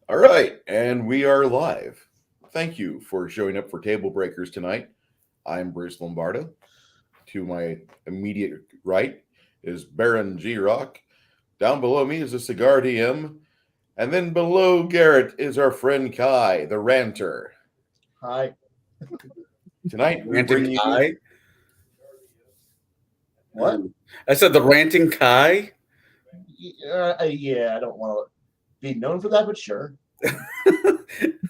All right, and we are live. Thank you for showing up for TableBreakers tonight. I'm Bruce Lombardo. To my immediate right is Baron G. Rock. Down below me is the Cigar DM. And then below Garrett is our friend Kai, the ranter. Hi. Tonight we bring you... Kai? What? I said the ranting Kai? Yeah, I don't want to be known for that, but sure.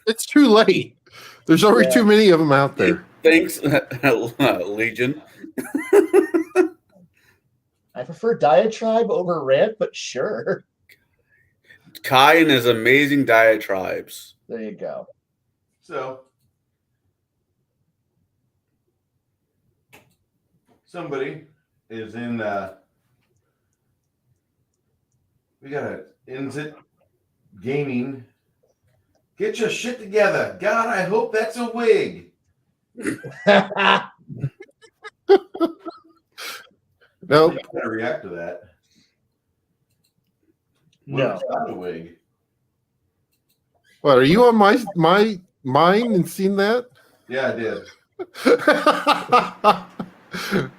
It's too late. There's already too many of them out there. Thanks, Legion. I prefer diatribe over rant, but sure. Kai and his amazing diatribes. There you go. So, somebody is in... we got a Inzit Gaming. Get your shit together. God, I hope that's a wig. No. How do you react to that? No. It's not a wig. What, are you on my mine and seen that? Yeah, I did.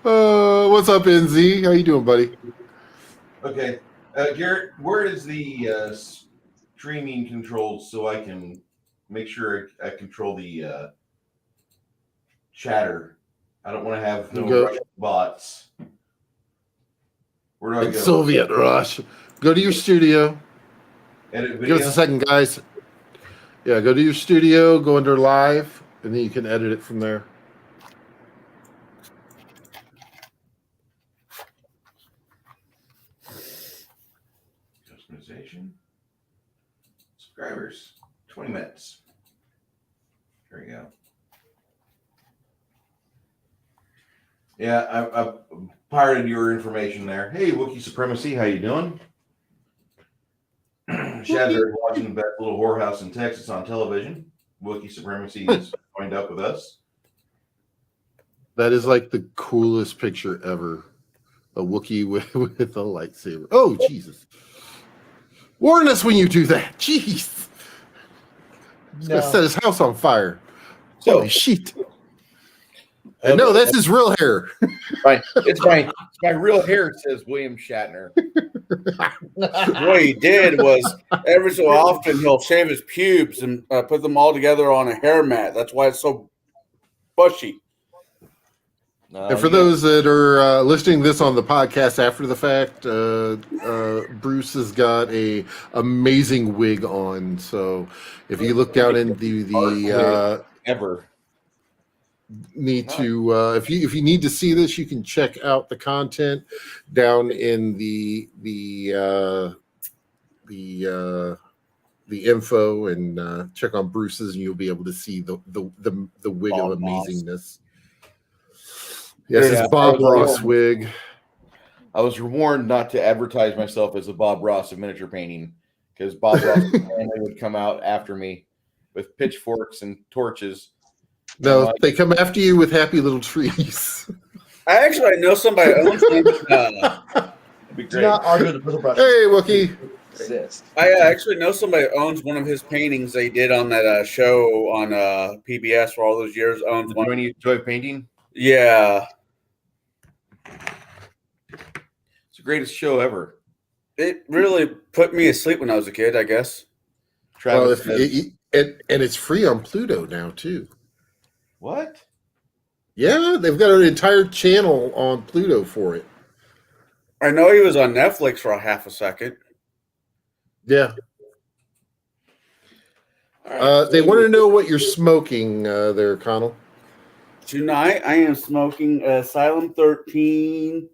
What's up, NZ? How you doing, buddy? Okay. Garrett, where is the streaming controls so I can make sure I control the chatter? I don't want to have no Russian bots. Where do I It's go? Soviet Rush. Go to your studio. Edit video? Give us a second, guys. Yeah, go to your studio, go under live, and then you can edit it from there. Customization. Subscribers. 20 minutes. There you go. Yeah, I've pirated your information there. Hey, Wookiee Supremacy, how you doing? Shazard watching the best little whorehouse in Texas on television. Wookiee Supremacy is joined up with us. That is like the coolest picture ever. A Wookiee with a lightsaber. Oh, Jesus. Warn us when you do that. Jeez. He's going to set his house on fire. Holy shit. No, that's his real hair. It's my real hair, says William Shatner. What he did was every so often he'll shave his pubes and put them all together on a hair mat. That's why it's so bushy. And for those that are listening to this on the podcast after the fact, Bruce has got a amazing wig on. So if you look down in the ever need to if you need to see this, you can check out the content down in the info and check on Bruce's, and you'll be able to see the wig of amazingness. Yes, it's Bob Ross wig. I was warned not to advertise myself as a Bob Ross of miniature painting, because Bob Ross family would come out after me with pitchforks and torches. No, they come after you with happy little trees. I know somebody owns one. Do not argue the bristle brush. Hey, Wookie. I actually know somebody owns one of his paintings they did on that show on PBS for all those years. Owns one. When you enjoy painting? Yeah. It's the greatest show ever. It really put me asleep when I was a kid, I guess. Travis and it's free on Pluto now, too. What? Yeah, they've got an entire channel on Pluto for it. I know he was on Netflix for a half a second. Yeah. They want to know what you're smoking there, Connell. Tonight, I am smoking Asylum 13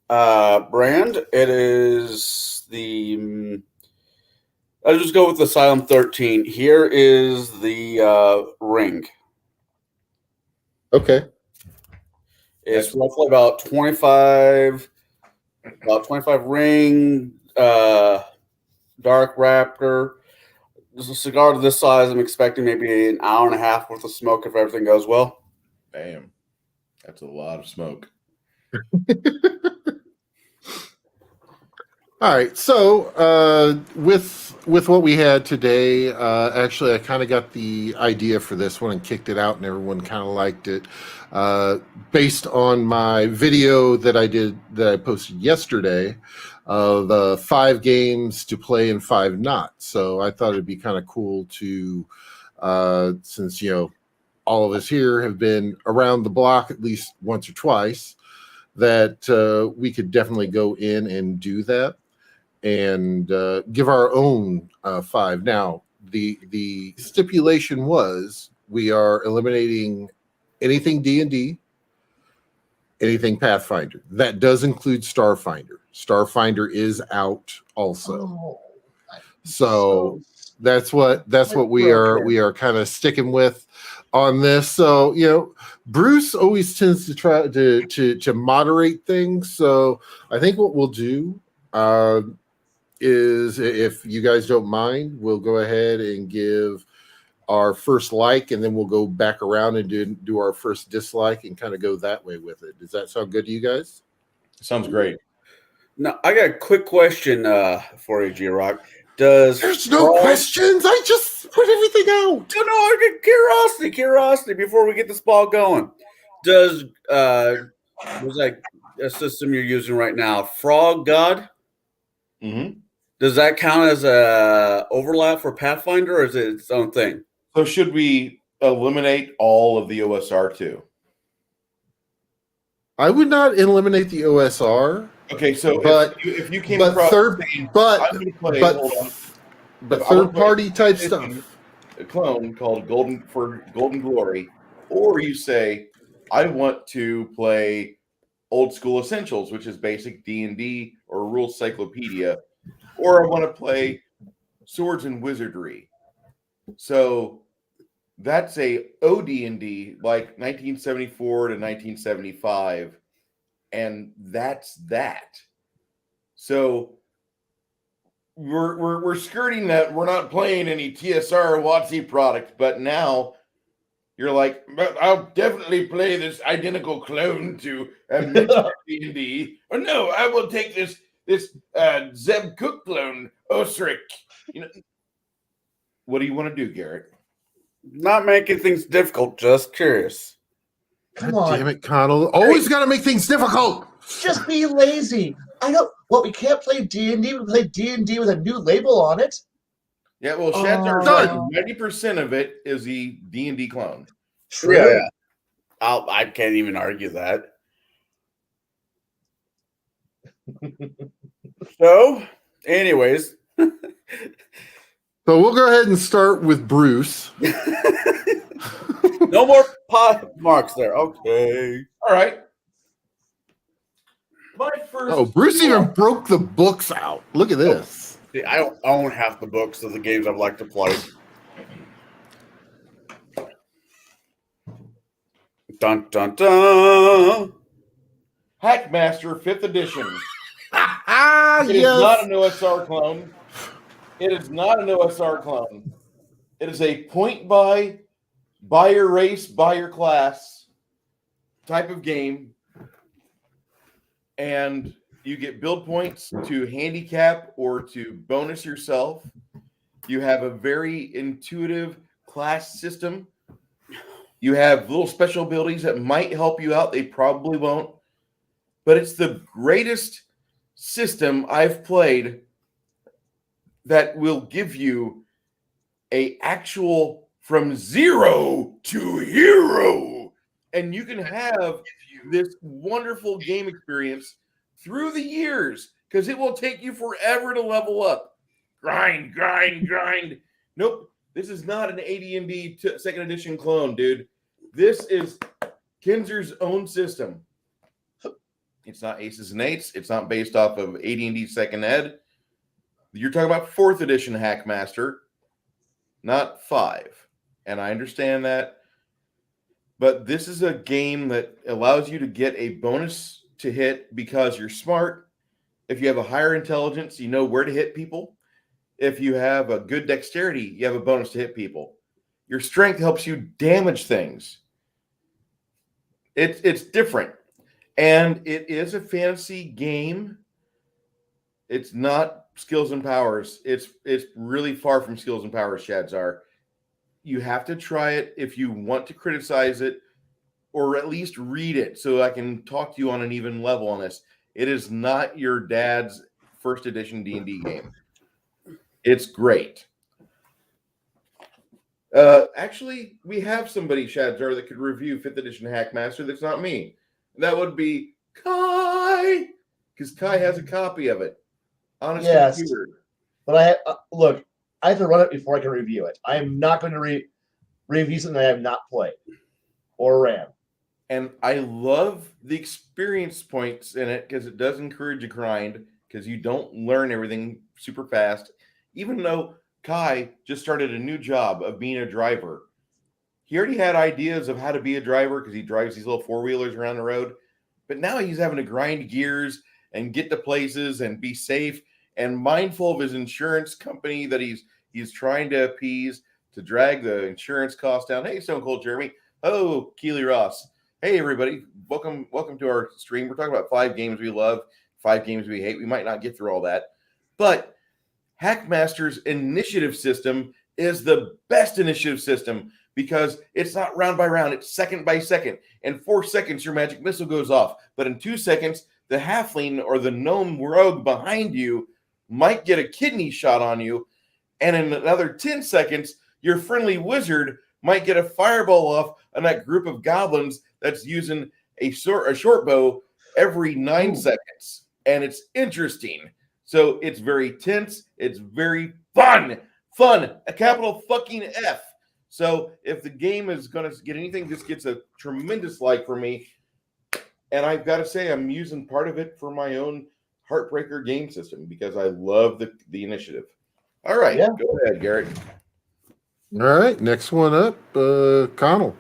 brand. It is the... I'll just go with Asylum 13. Here is the ring. Okay. It's roughly about 25 ring, dark Raptor. This is a cigar to this size. I'm expecting maybe an hour and a half worth of smoke if everything goes well. Bam. That's a lot of smoke. All right, so with what we had today, actually, I kind of got the idea for this one and kicked it out, and everyone kind of liked it, based on my video that I posted yesterday of 5 games to play and 5 not. So I thought it'd be kind of cool to, since all of us here have been around the block at least once or twice, that we could definitely go in and do that and give our own 5. Now, the stipulation was we are eliminating anything D&D, anything Pathfinder. That does include Starfinder. Starfinder is out also. Oh, So that's what we are kind of sticking with on this. So Bruce always tends to try to moderate things. So I think what we'll do is, if you guys don't mind, we'll go ahead and give our first like, and then we'll go back around and do our first dislike and kind of go that way with it. Does that sound good to you guys? Sounds great. Now, I got a quick question for you, G-Rock. There's no questions. I just put everything out. No, I get curiosity before we get this ball going. Was that a system you're using right now, Frog God? Mm-hmm. Does that count as a overlap for Pathfinder, or is it its own thing? So should we eliminate all of the OSR too? I would not eliminate the OSR. Okay, so but if you came but across third third party type stuff, a clone called Golden Glory, or you say I want to play Old School Essentials, which is basic D&D or Rules Cyclopedia, or I want to play Swords and Wizardry. So that's a OD&D like 1974 to 1975, and that's that. So we're skirting that. We're not playing any TSR or WotC product, but now you're like, but I'll definitely play this identical clone to D&D. Or no, I will take this Zeb Cook clone, Osric. What do you want to do, Garrett? Not making things difficult, just curious. Come God on. damn it, Connell. Always got to make things difficult. Just be lazy. I know. Well, we can't play D&D. We play D&D with a new label on it. Yeah, well, Shad's right. 90% of it is the D&D clone. True. Yeah. I can't even argue that. So, anyways. So we'll go ahead and start with Bruce. No more pot marks there. Okay. All right. My first. Oh, Bruce even broke the books out. Look at this. See, I don't own half the books of the games I'd like to play. Dun dun dun. Hackmaster 5th edition. It is Yes. not an OSR clone. It is not an OSR clone. It is a point by your race, by your class type of game. And you get build points to handicap or to bonus yourself. You have a very intuitive class system. You have little special abilities that might help you out. They probably won't. But it's the greatest system I've played that will give you a actual from zero to hero. And you can have this wonderful game experience through the years, because it will take you forever to level up. Grind. Nope. This is not an AD&D 2nd edition clone, dude. This is Kinzer's own system. It's not Aces and Eights. It's not based off of AD&D 2nd Ed. You're talking about 4th edition Hackmaster, not 5. And I understand that. But this is a game that allows you to get a bonus to hit because you're smart. If you have a higher intelligence, you know where to hit people. If you have a good dexterity, you have a bonus to hit people. Your strength helps you damage things. It's different. And it is a fantasy game. It's not skills and powers. It's really far from skills and powers, Shadzar. You have to try it if you want to criticize it, or at least read it so I can talk to you on an even level on this. It is not your dad's first edition D&D game. It's great. Actually, we have somebody, Shadzar, that could review 5th edition Hackmaster that's not me. That would be Kai, because Kai has a copy of it on his computer. But look, I have to run it before I can review it. I am not going to review something I have not played or ran. And I love the experience points in it because it does encourage a grind, because you don't learn everything super fast. Even though Kai just started a new job of being a driver. He already had ideas of how to be a driver because he drives these little four-wheelers around the road. But now he's having to grind gears and get to places and be safe and mindful of his insurance company that he's trying to appease to drag the insurance costs down. Hey, Stone Cold Jeremy. Oh, Keely Ross. Hey, everybody. Welcome to our stream. We're talking about 5 games we love, 5 games we hate. We might not get through all that. But Hackmaster's initiative system is the best initiative system because it's not round by round. It's second by second. In 4 seconds, your magic missile goes off. But in 2 seconds, the halfling or the gnome rogue behind you might get a kidney shot on you. And in another 10 seconds, your friendly wizard might get a fireball off on that group of goblins that's using a short bow every 9 seconds. And it's interesting. So it's very tense. It's very fun, a capital fucking F. So if the game is going to get anything, this gets a tremendous like for me. And I've got to say, I'm using part of it for my own Heartbreaker game system because I love the initiative. All right, Go ahead, Garrett. All right, next one up, Connell.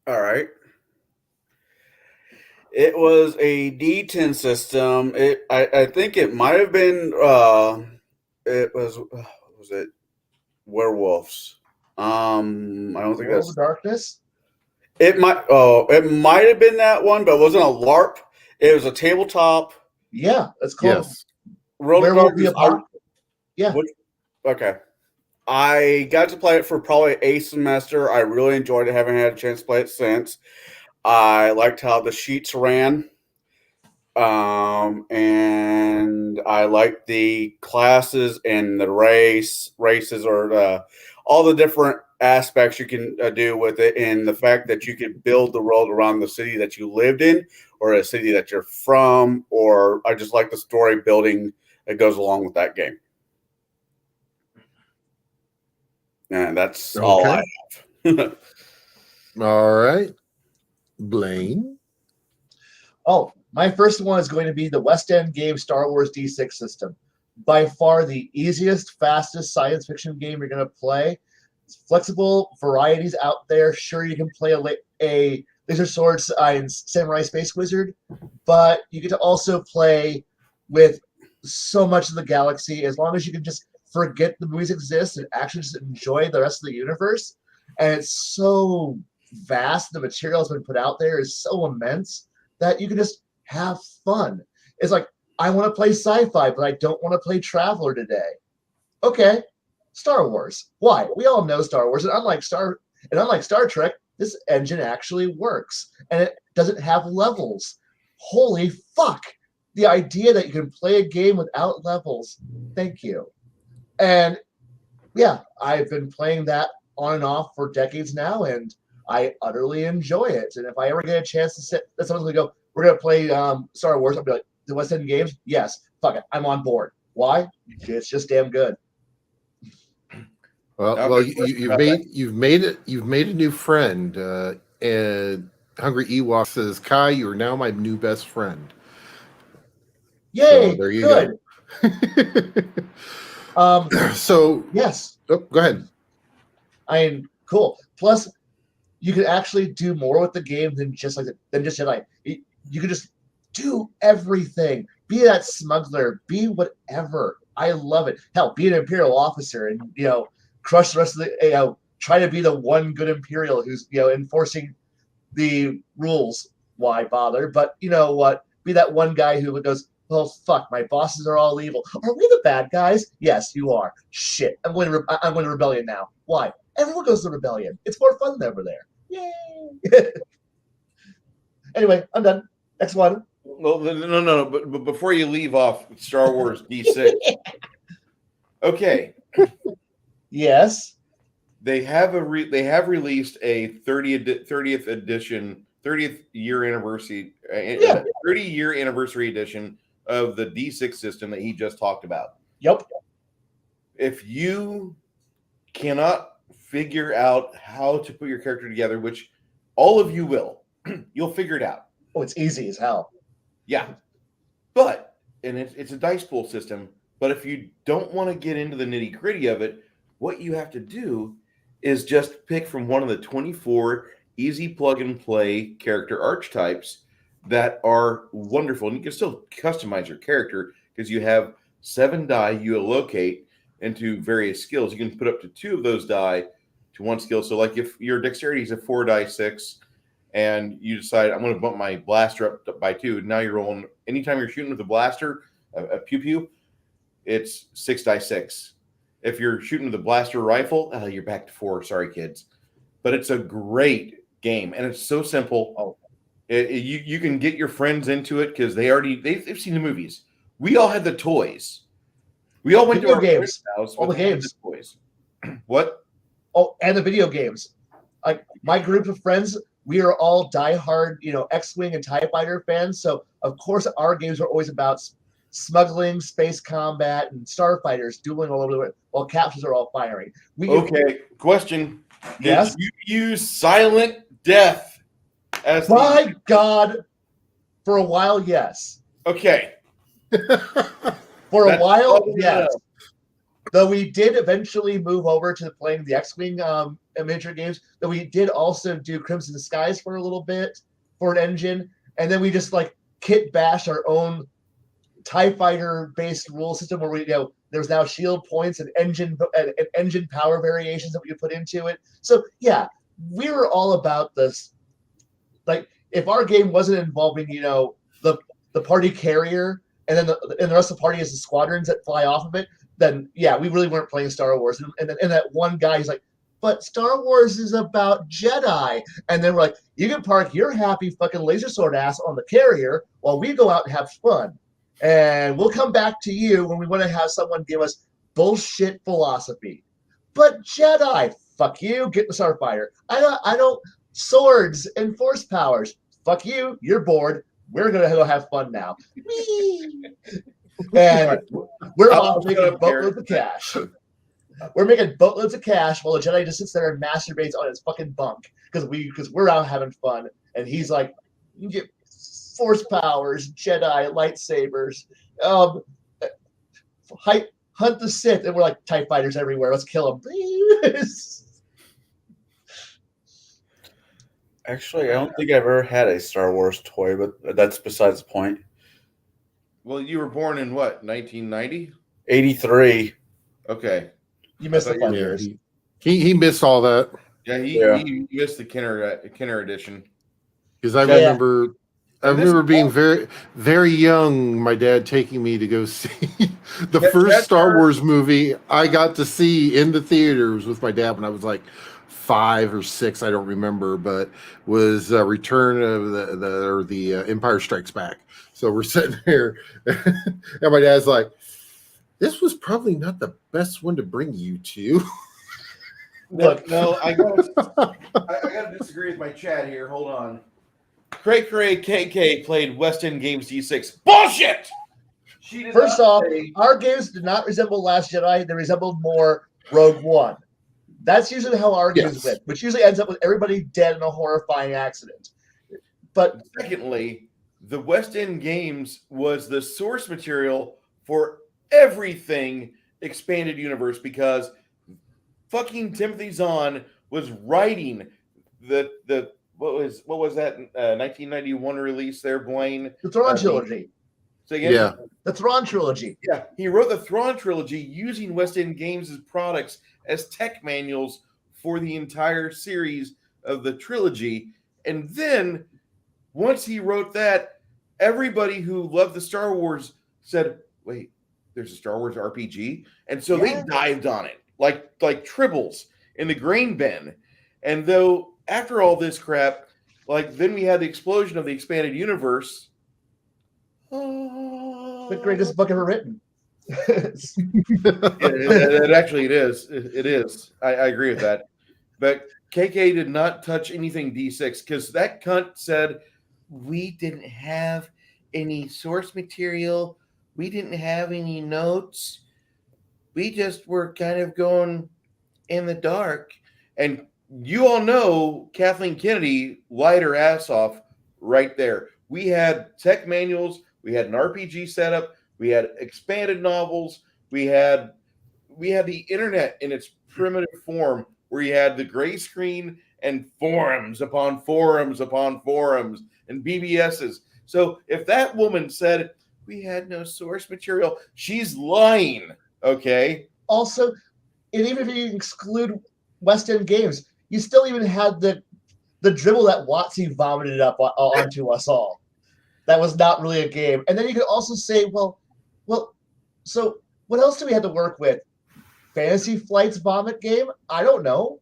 All right. It was a D10 system. I think it might have been it was it werewolves. I don't think World that's of Darkness. it might have been that one, but it wasn't a LARP. It was a tabletop. Yeah, that's called World of Darkness. Yeah. Okay. I got to play it for probably a semester. I really enjoyed it. Haven't had a chance to play it since. I liked how the sheets ran. And I liked the classes and the races or all the different aspects you can do with it, and the fact that you could build the world around the city that you lived in or a city that you're from, or I just like the story building that goes along with that game. And that's all I have. All right. Blaine. Oh, my first one is going to be the West End game Star Wars D6 system. By far the easiest, fastest science fiction game you're going to play. It's flexible, varieties out there. Sure, you can play a laser sword and samurai space wizard, but you get to also play with so much of the galaxy as long as you can just forget the movies exist and actually just enjoy the rest of the universe. And it's so vast, the material that's been put out there is so immense that you can just have fun. It's like, I want to play sci-fi, but I don't want to play Traveler today. Okay, Star Wars. Why? We all know Star Wars, and unlike Star Trek, this engine actually works, and it doesn't have levels. Holy fuck! The idea that you can play a game without levels. Thank you. And yeah, I've been playing that on and off for decades now, and I utterly enjoy it. And if I ever get a chance to sit, that someone's gonna go, we're gonna play Star Wars, I'll be like, the West End games? Yes. Fuck it. I'm on board. Why? It's just damn good. Well, you've made a new friend. And Hungry Ewok says, Kai, you are now my new best friend. Yay! So there you good. go. So yes. Oh, go ahead. I mean, cool. Plus, you can actually do more with the game than just Jedi. You can just do everything. Be that smuggler. Be whatever. I love it. Hell, be an Imperial officer and crush the rest of the. Try to be the one good Imperial who's enforcing the rules why bother? But you know what? Be that one guy who goes, well, fuck, my bosses are all evil. Are we the bad guys? Yes, you are. Shit, I'm going to rebellion now. Why? Everyone goes to rebellion. It's more fun over there. Yay! Anyway, I'm done. Next one. Well, no. But before you leave off Star Wars D6, okay, Yes. they have released a 30th edition, 30th year anniversary, 30-year anniversary edition of the D6 system that he just talked about. Yep. If you cannot figure out how to put your character together, which all of you will, you'll figure it out. Oh, it's easy as hell. Yeah. But, and it's a dice pool system, but if you don't want to get into the nitty gritty of it, what you have to do is just pick from one of the 24 easy plug and play character archetypes that are wonderful. And you can still customize your character because you have 7 die you allocate into various skills. You can put up to 2 of those die to one skill. So like if your dexterity is a 4 die 6 and you decide I'm going to bump my blaster up by 2, now you're rolling, anytime you're shooting with a blaster, a pew, it's 6 die 6. If you're shooting with a blaster rifle, you're back to 4. Sorry, kids. But it's a great game, and it's so simple. Oh. You can get your friends into it because they've seen the movies. We all had the toys. We all went Video to our games. house. All the games. Toys. What? Oh, and the video games. Like my group of friends, we are all diehard, X-Wing and TIE Fighter fans. So of course our games are always about smuggling, space combat, and starfighters dueling all over the world while capsules are all firing. Okay, question. Yes? Did you use Silent Death as My God, for a while, yes. Okay. For a That's while, all we yes. know. Though we did eventually move over to playing the X-Wing miniature games, though we did also do Crimson Skies for a little bit for an engine, and then we just kit bash our own TIE Fighter based rule system where we there's now shield points and engine power variations that we could put into it. So yeah, we were all about this. Like if our game wasn't involving the party carrier and then the rest of the party is the squadrons that fly off of it, then yeah, we really weren't playing Star Wars. And that one guy is like, but Star Wars is about Jedi. And then we're like, you can park your happy fucking laser sword ass on the carrier while we go out and have fun. And we'll come back to you when we want to have someone give us bullshit philosophy. But Jedi, fuck you, get the Starfighter. I don't swords and force powers. Fuck you, you're bored. We're gonna go have fun now. And we're off making boatloads of cash. We're making boatloads of cash while the Jedi just sits there and masturbates on his fucking bunk because we're out having fun. And he's like, you get force powers, Jedi, lightsabers, hunt the Sith, and we're like TIE fighters everywhere. Let's kill them. Actually, I don't think I've ever had a Star Wars toy, but that's besides the point. Well, you were born in what, 1990? 83. Okay. You missed the fun Yeah, years. he missed all that Yeah, he missed the Kenner edition. because I Yeah. remember being very, very young. My dad taking me to go see the first that's Star our- Wars movie I got to see in the theaters with my dad when I was like 5 or 6. I don't remember, but was Return of the Empire Strikes Back. So we're sitting there, and my dad's like, "This was probably not the best one to bring you to." Look, No, I gotta disagree with my chat here. Hold on. Cray KK played West End Games D6. Bullshit! She did first not off, say- our games did not resemble Last Jedi. They resembled more Rogue One. That's usually how our games Yes. went, which usually ends up with everybody dead in a horrifying accident. But secondly, the West End Games was the source material for everything expanded universe because fucking Timothy Zahn was writing the what was that 1991 release there, Blaine? the Thrawn trilogy. So again, Yeah, The Thrawn trilogy. yeah, he wrote the Thrawn trilogy using West End Games' products as tech manuals for the entire series of the trilogy, and then once he wrote that, everybody who loved the Star Wars said, wait, there's a Star Wars RPG? And so they dived on it like tribbles in the grain bin. And though after all this crap, like then we had the explosion of the expanded universe. The greatest book ever written. It is. It is. I agree with that. But KK did not touch anything D6 because that cunt said, we didn't have any source material. We didn't have any notes. We just were kind of going in the dark. And you all know Kathleen Kennedy lied her ass off right there. We had tech manuals. We had an RPG setup. We had expanded novels. We had the internet in its primitive form where you had the gray screen and forums upon forums upon forums and BBSs. So if that woman said we had no source material, she's lying, okay? Also, and even if you exclude West End games, you still even had the dribble that WotC vomited up onto us all. That was not really a game. And then you could also say, well, so what else do we have to work with? Fantasy Flight's vomit game? I don't know.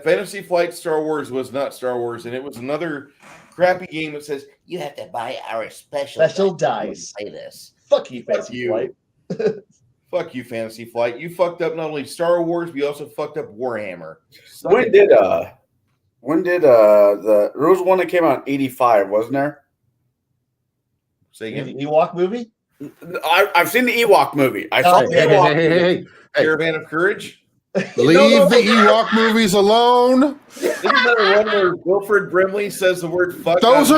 Fantasy Flight Star Wars was not Star Wars, and it was another crappy game that says you have to buy our special dice. Play this. Fuck you, Fantasy Flight. Fuck you, Fantasy Flight. You fucked up not only Star Wars, but you also fucked up Warhammer. When did there was one that came out in 85, wasn't there? Say again. The Ewok movie? I've seen the Ewok movie. I saw the Ewok movie. Caravan of Courage. Leave the Ewok movies alone. Isn't there one where Wilfred Brimley says the word fuck? Those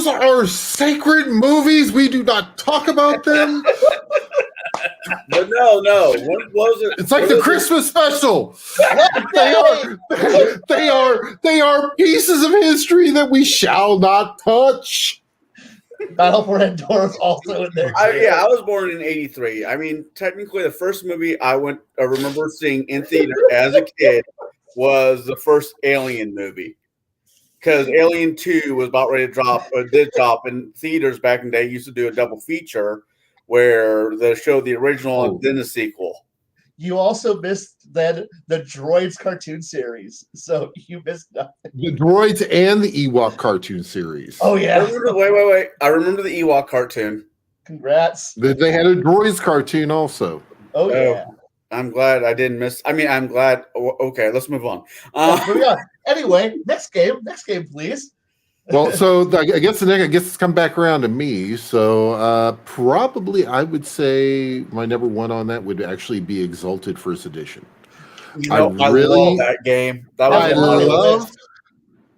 are sacred movies. We do not talk about them. But no. What was it? It's like the Christmas special. They are pieces of history that we shall not touch. Battle for Endor is also in there. I was born in 83. I mean, technically, the first movie I remember seeing in theater as a kid was the first Alien movie. Because Alien 2 was about ready to drop, or did drop in theaters back in the day. Used to do a double feature where they showed the original and then the sequel. You also missed the Droids cartoon series, so you missed nothing. The Droids and the Ewok cartoon series. Oh yeah. Wait! I remember the Ewok cartoon. Congrats. They had a Droids cartoon also. Oh yeah. I'm glad I didn't miss. I mean, I'm glad. Okay, let's move on. Anyway, next game, please. Well, so I guess it's come back around to me. So probably I would say my number one on that would actually be Exalted First Edition. I love that game.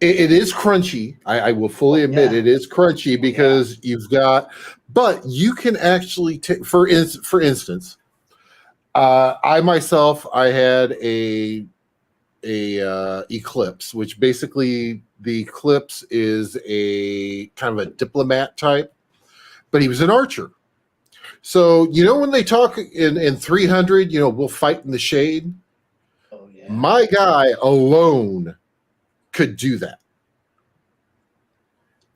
It is crunchy. I will fully admit it is crunchy because you've got, but you can actually take for instance. I had a Eclipse, which basically the Eclipse is a kind of a diplomat type, but he was an archer. So when they talk in 300, we'll fight in the shade. Oh yeah. My guy alone could do that.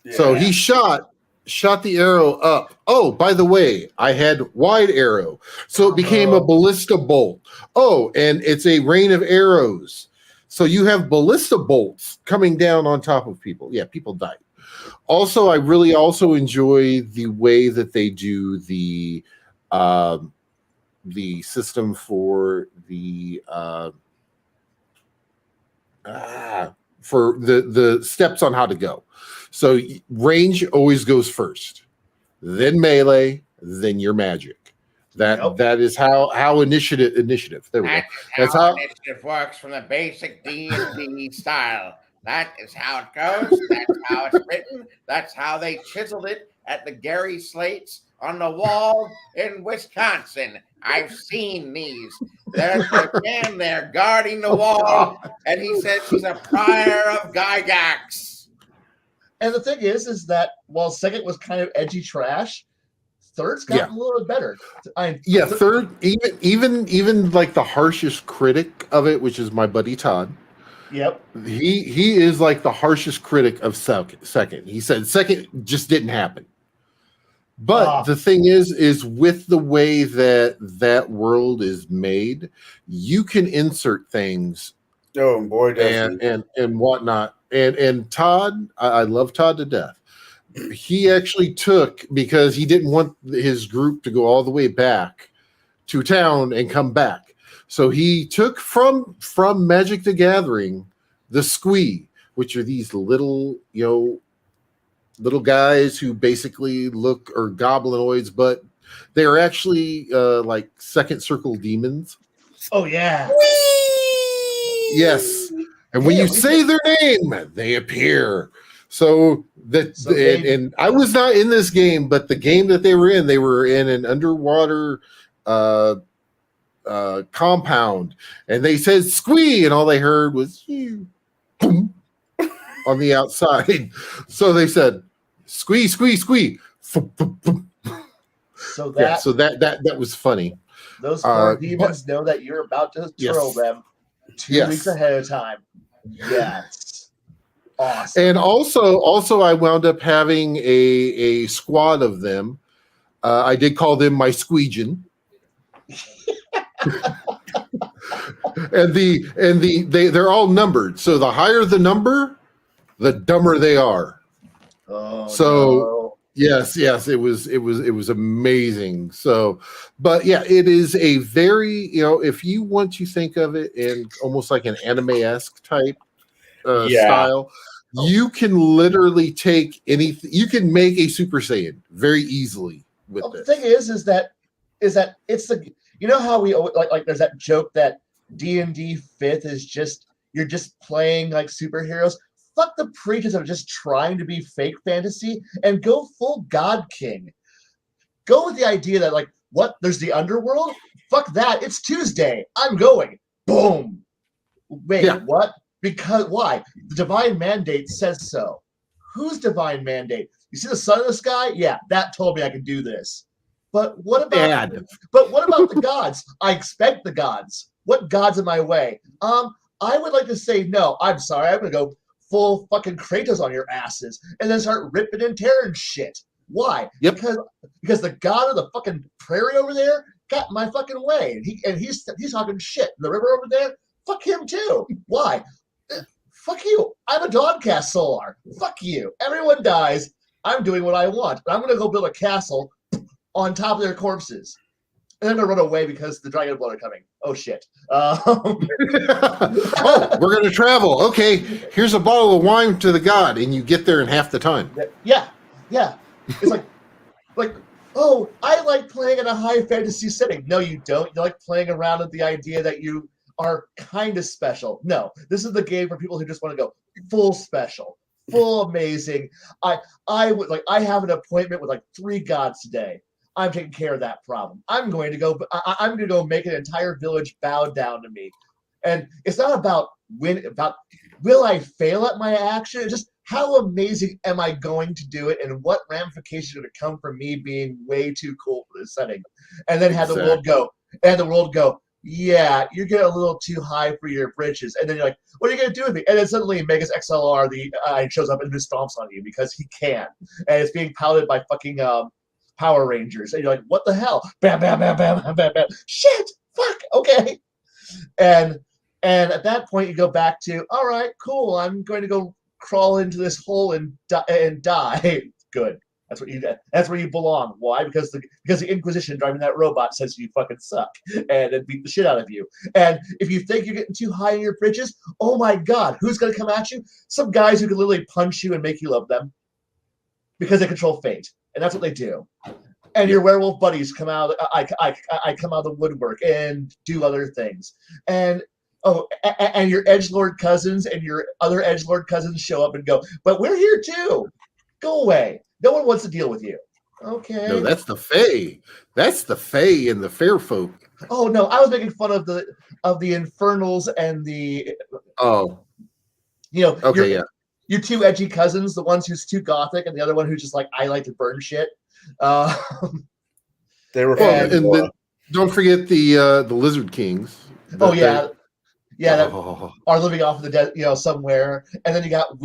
Yeah. So he shot the arrow up. Oh, by the way, I had wide arrow. So it became a ballista bolt. Oh, and it's a rain of arrows. So you have ballista bolts coming down on top of people. Yeah, people died. Also, I really also enjoy the way that they do the system for the steps on how to go. So range always goes first, then melee, then your magic. That is how initiative. There we go. That's how initiative works from the basic D&D style. That is how it goes. That's how it's written. That's how they chiseled it at the Gary slates on the wall in Wisconsin. I've seen these. There's a man there guarding the wall, and he says he's a prior of Gygax. And the thing is that while second was kind of edgy trash, third's gotten a little bit better. Third, even like the harshest critic of it, which is my buddy Todd, Yep. He is like the harshest critic of second. He said second just didn't happen. But the thing is with the way that world is made, you can insert things. Oh boy, does and whatnot. And Todd, I love Todd to death. He actually took, because he didn't want his group to go all the way back to town and come back. So he took from Magic the Gathering the Squee, which are these little guys who basically look or goblinoids, but they're actually like second circle demons. Oh yeah. Yes. And when you say their name, they appear. So and I was not in this game, but the game that they were in an underwater compound, and they said squee, and all they heard was boom on the outside. So they said squee, squee, squee. So that was funny. Those poor demons know that you're about to throw them 2 weeks ahead of time. Yes. Awesome. And also I wound up having a squad of them. I did call them my squeegin. and they're all numbered. So the higher the number, the dumber they are. Oh, so no. Yes, it was amazing. So, but yeah, it is a very, if you want to think of it in almost like an anime-esque type style, you can literally take anything. You can make a Super Saiyan very easily with it. The thing is that it's the, how we like there's that joke that D&D 5th is just, you're just playing like superheroes. Fuck the preachers of just trying to be fake fantasy and go full God King. Go with the idea that there's the underworld? Fuck that. It's Tuesday. I'm going. Boom. Wait, what? Because why? The divine mandate says so. Whose divine mandate? You see the sun in the sky? Yeah, that told me I could do this. But what about the gods? I expect the gods. What gods in my way? I would like to say no. I'm sorry. I'm gonna go full fucking Kratos on your asses and then start ripping and tearing shit. Why? Yep. Because the god of the fucking prairie over there got my fucking way, and he's talking shit. The river over there, fuck him too. Why? Fuck you. I'm a Dogcast Solar. Fuck you. Everyone dies. I'm doing what I want. But I'm gonna go build a castle on top of their corpses. And I'm gonna run away because the Dragon Blood are coming. Oh shit. Oh, we're gonna travel. Okay, here's a bottle of wine to the god, and you get there in half the time. Yeah. It's like, oh, I like playing in a high fantasy setting. No, you don't. You like playing around with the idea that you are kind of special. No, this is the game for people who just want to go full special, full amazing. I have an appointment with 3 gods today. I'm taking care of that problem. I'm going to go make an entire village bow down to me. And it's not about will I fail at my action? It's just how amazing am I going to do it, and what ramifications are going to come from me being way too cool for this setting. And then have the world go, yeah, you're getting a little too high for your britches. And then you're like, what are you going to do with me? And then suddenly Megas XLR shows up and just stomps on you because he can. And it's being piloted by fucking Power Rangers, and you're like, what the hell? Bam, bam, bam, bam, bam, bam, bam. Shit, fuck, okay. And at that point, you go back to, all right, cool. I'm going to go crawl into this hole and die. Good. That's where you belong. Why? Because the Inquisition driving that robot says you fucking suck and then beat the shit out of you. And if you think you're getting too high in your britches, oh my god, who's going to come at you? Some guys who can literally punch you and make you love them because they control fate. And that's what they do. And your werewolf buddies come out. I come out of the woodwork and do other things. And and your edgelord cousins and your other edgelord cousins show up and go, but we're here too. Go away. No one wants to deal with you. Okay. No, that's the Fae. That's the Fae and the fair folk. Oh no, I was making fun of the Infernals and the. Oh. Okay, yeah. Your 2 edgy cousins, the ones who's too gothic, and the other one who's just like, I like to burn shit. They were fun. And don't forget the Lizard Kings. Oh yeah, Yeah, that Oh. are living off of the dead, somewhere, and then you got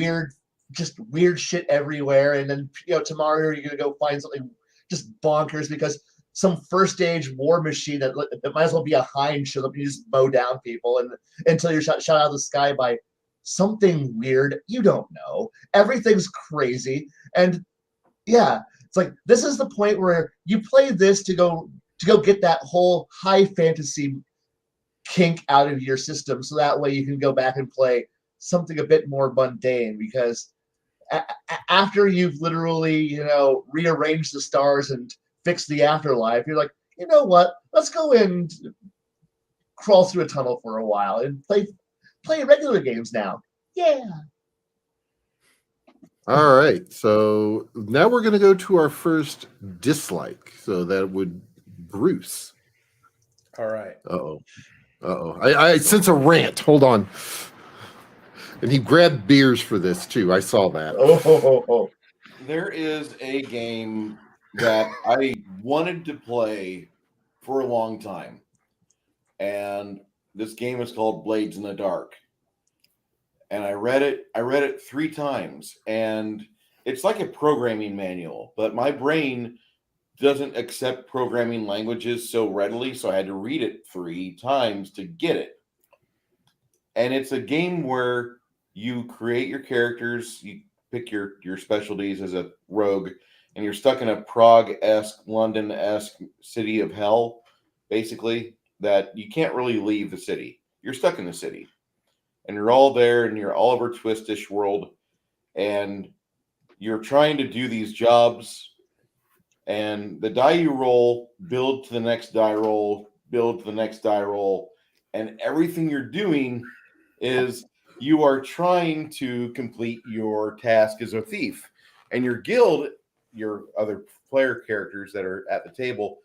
just weird shit everywhere, and then tomorrow you're gonna go find something just bonkers because some first stage war machine that might as well be a hind shows up and you just mow down people and until you're shot out of the sky by something weird you don't know. Everything's crazy, and yeah, it's like this is the point where you play this to go get that whole high fantasy kink out of your system, so that way you can go back and play something a bit more mundane. Because after you've literally rearranged the stars and fixed the afterlife, you're like, you know what? Let's go and crawl through a tunnel for a while and play regular games now. Yeah. All right. So now we're going to go to our first dislike. So that would Bruce. All right. Uh-oh. Uh-oh. I sense a rant. Hold on. And he grabbed beers for this too. I saw that. Oh. There is a game that I wanted to play for a long time. And this game is called Blades in the Dark. And I read it 3 times, and it's like a programming manual, but my brain doesn't accept programming languages so readily, so I had to read it 3 times to get it. And it's a game where you create your characters, you pick your specialties as a rogue, and you're stuck in a Prague-esque, London-esque city of hell, basically, that you can't really leave the city. You're stuck in the city. And you're all there in your Oliver Twistish world, and you're trying to do these jobs, and the die you roll, build to the next die roll, build to the next die roll, and everything you're doing is you are trying to complete your task as a thief. And your guild, your other player characters that are at the table,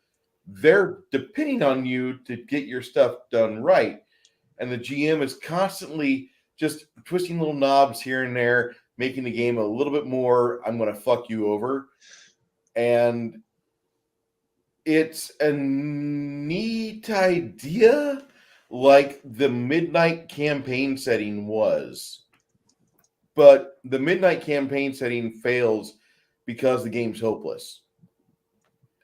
they're depending on you to get your stuff done right. And the GM is constantly just twisting little knobs here and there, making the game a little bit more, I'm going to fuck you over. And it's a neat idea, like the Midnight Campaign setting was. But the Midnight Campaign setting fails because the game's hopeless.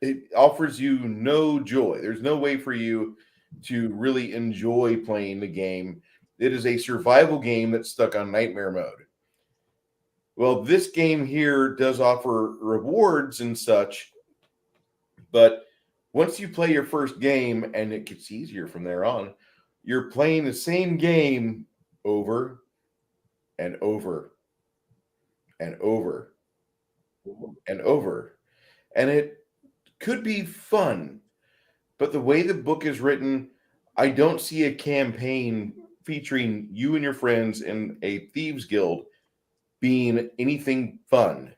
It offers you no joy. There's no way for you to really enjoy playing the game. It is a survival game that's stuck on nightmare mode. Well, this game here does offer rewards and such, but once you play your first game, and it gets easier from there on, you're playing the same game over and over and over and over. And it could be fun, but the way the book is written, I don't see a campaign featuring you and your friends in a thieves guild being anything fun.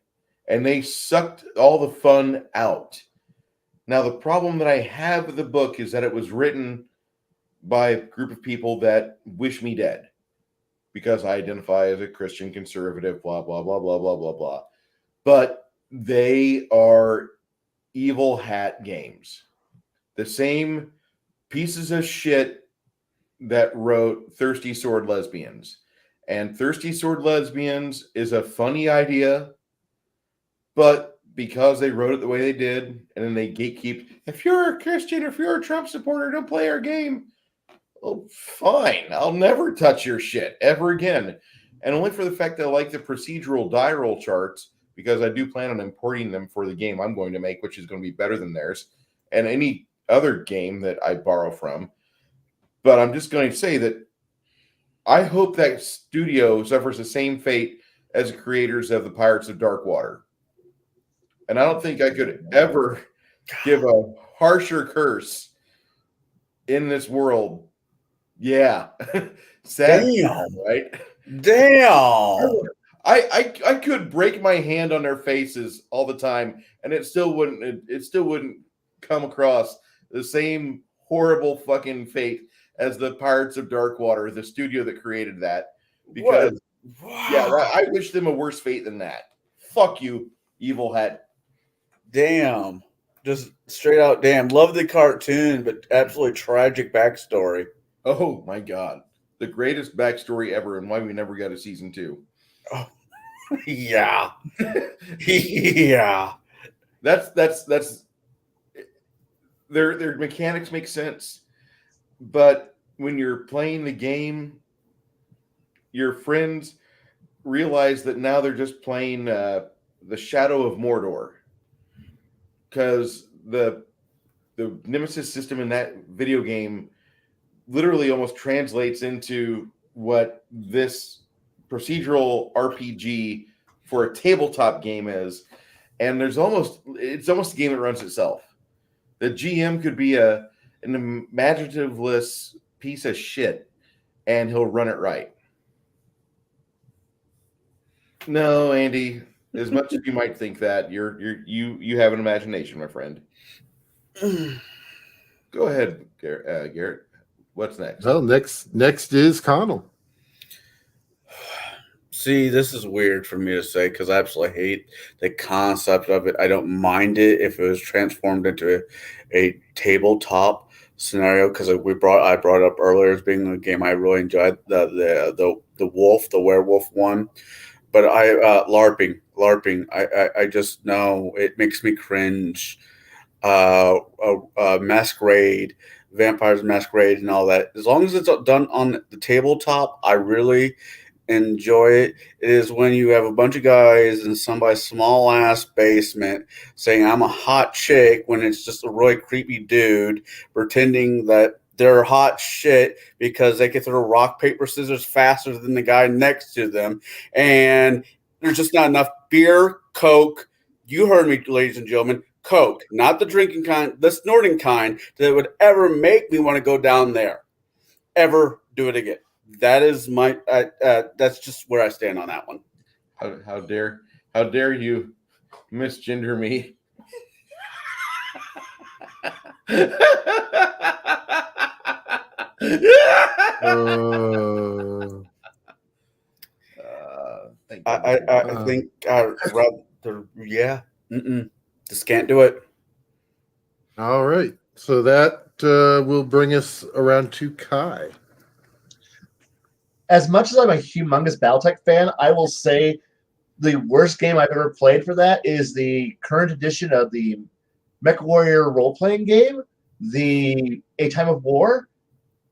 And they sucked all the fun out. Now, the problem that I have with the book is that it was written by a group of people that wish me dead because I identify as a Christian conservative, blah, blah, blah, blah, blah, blah, blah. But they are evil hat games. The same pieces of shit that wrote Thirsty Sword Lesbians. And Thirsty Sword Lesbians is a funny idea, but because they wrote it the way they did, and then they gatekeep, if you're a Christian, if you're a Trump supporter, don't play our game. Well, fine. I'll never touch your shit ever again. And only for the fact that I like the procedural die roll charts, because I do plan on importing them for the game I'm going to make, which is going to be better than theirs, and any other game that I borrow from. But I'm just going to say that I hope that studio suffers the same fate as the creators of the Pirates of Darkwater. And I don't think I could ever give a harsher curse in this world. Yeah. Sad. Damn. Right? Damn. I could break my hand on their faces all the time, and it still wouldn't come across the same horrible fucking fate as the Pirates of Darkwater, the studio that created that. Because I wish them a worse fate than that. Fuck you, evil hat. Damn. Just straight out damn. Love the cartoon, but absolutely tragic backstory. Oh my god. the greatest backstory ever and why we never got a season 2. Oh, yeah. Yeah. That's their mechanics make sense, but when you're playing the game, your friends realize that now they're just playing the Shadow of Mordor, because the Nemesis system in that video game literally almost translates into what this procedural RPG for a tabletop game is, and it's almost a game that runs itself. The GM could be an imaginatively piece of shit, and he'll run it right. No, Andy, as much as you might think that, you have an imagination, my friend. Go ahead, Garrett. What's next? Well, next is Connell. See, this is weird for me to say because I absolutely hate the concept of it. I don't mind it if it was transformed into a tabletop scenario, because I brought up earlier as being a game I really enjoyed, the werewolf one. But LARPing. I just know it makes me cringe. Masquerade, Vampires Masquerade, and all that. As long as it's done on the tabletop, I really enjoy it. It is when you have a bunch of guys in somebody's small ass basement saying I'm a hot chick when it's just a really creepy dude pretending that they're hot shit because they can throw rock, paper, scissors faster than the guy next to them, and there's just not enough beer, Coke. You heard me, ladies and gentlemen. Coke, not the drinking kind, the snorting kind, that would ever make me want to go down there. Ever do it again. That is my. That's just where I stand on that one. How dare you misgender me? I think I'd rather, yeah. Just can't do it. All right. So that will bring us around to Kai. As much as I'm a humongous Battletech fan, I will say the worst game I've ever played for that is the current edition of the MechWarrior role-playing game, A Time of War.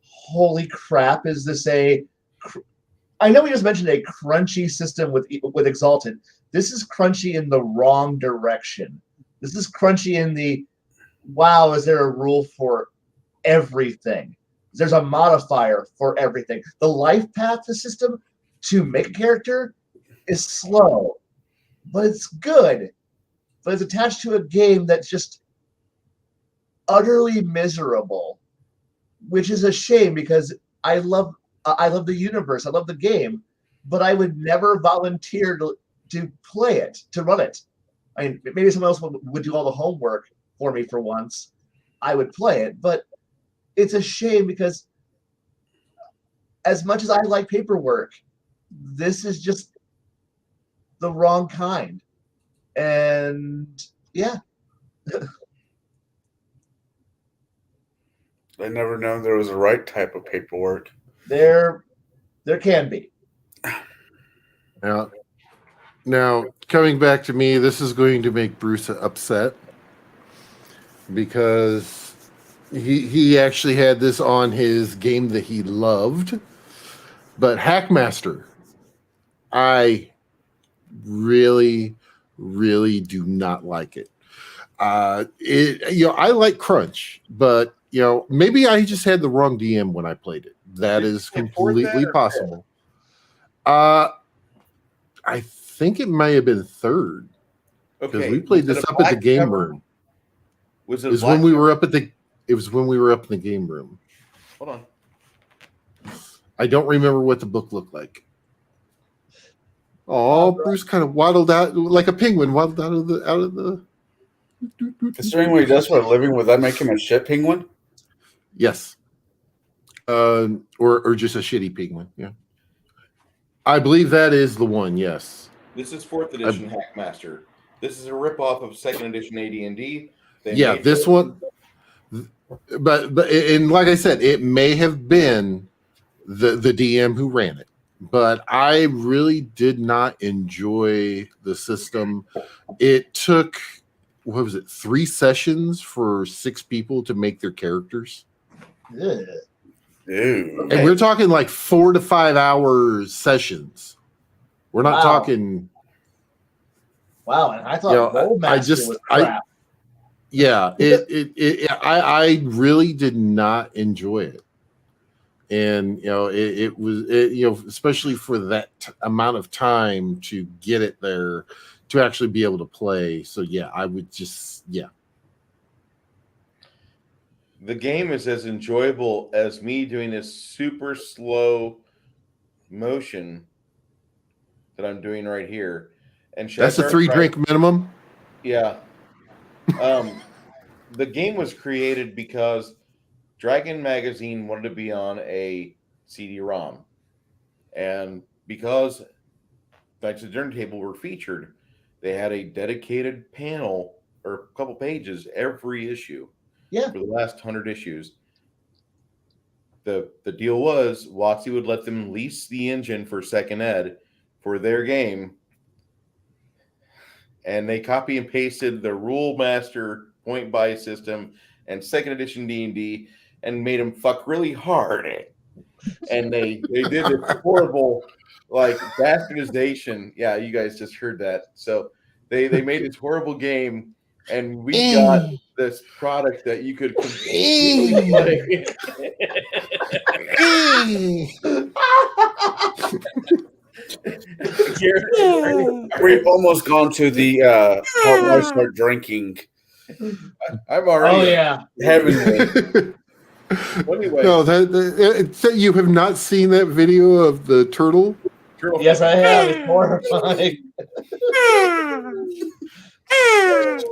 Holy crap, is this I know we just mentioned a crunchy system with Exalted. This is crunchy in the wrong direction. This is crunchy in the, wow, is there a rule for everything? There's a modifier for everything. The life path system to make a character is slow, but it's good. But it's attached to a game that's just utterly miserable, which is a shame because I love the universe. I love the game, but I would never volunteer to play it, to run it. I mean, maybe someone else would do all the homework for me for once. I would play it, but it's a shame because as much as I like paperwork, this is just the wrong kind. And yeah. I never known there was a right type of paperwork. There can be. Now, coming back to me, this is going to make Bruce upset because he actually had this on his game that he loved, but Hackmaster, I really, really do not like it. I like Crunch, but maybe I just had the wrong DM when I played it. That is completely possible. I think it may have been third because we played this up at the game room. Was it when we were up at the? It was when we were up in the game room. Hold on. I don't remember what the book looked like. Oh, Bruce kind of waddled out like a penguin, waddled out of the. Considering what he does for a living, would that make him a shit penguin? Yes. Or just a shitty penguin. Yeah. I believe that is the one. Yes. This is 4th edition Hackmaster. This is a ripoff of 2nd edition AD&D. Yeah, this one. But and like I said, it may have been the DM who ran it. But I really did not enjoy the system. It took, what was it, 3 sessions for 6 people to make their characters. Ugh. Dude. And we're talking like 4 to 5 hour sessions. We're not Wow. talking. Wow, and I thought Rollmaster was crap. I really did not enjoy it. And it was especially for that amount of time to get it there to actually be able to play. So yeah, I would just The game is as enjoyable as me doing this super slow motion that I'm doing right here. And that's a 3 drink minimum. Yeah. The game was created because Dragon Magazine wanted to be on a CD-ROM. And because Knights of the Dinner Table were featured, they had a dedicated panel or a couple pages every issue. Yeah. For the last 100 issues. The deal was WotC would let them lease the engine for Second Ed for their game. And they copy and pasted the Rule Master point buy system and second edition D&D and made them fuck really hard. And they did this horrible like bastardization. Yeah, you guys just heard that. So they made this horrible game, and we got this product that you could completely play. We've almost gone to the part where I start drinking. I'm already heavenly. Anyway. No, that you have not seen that video of the turtle? Yes, I have. It's horrifying.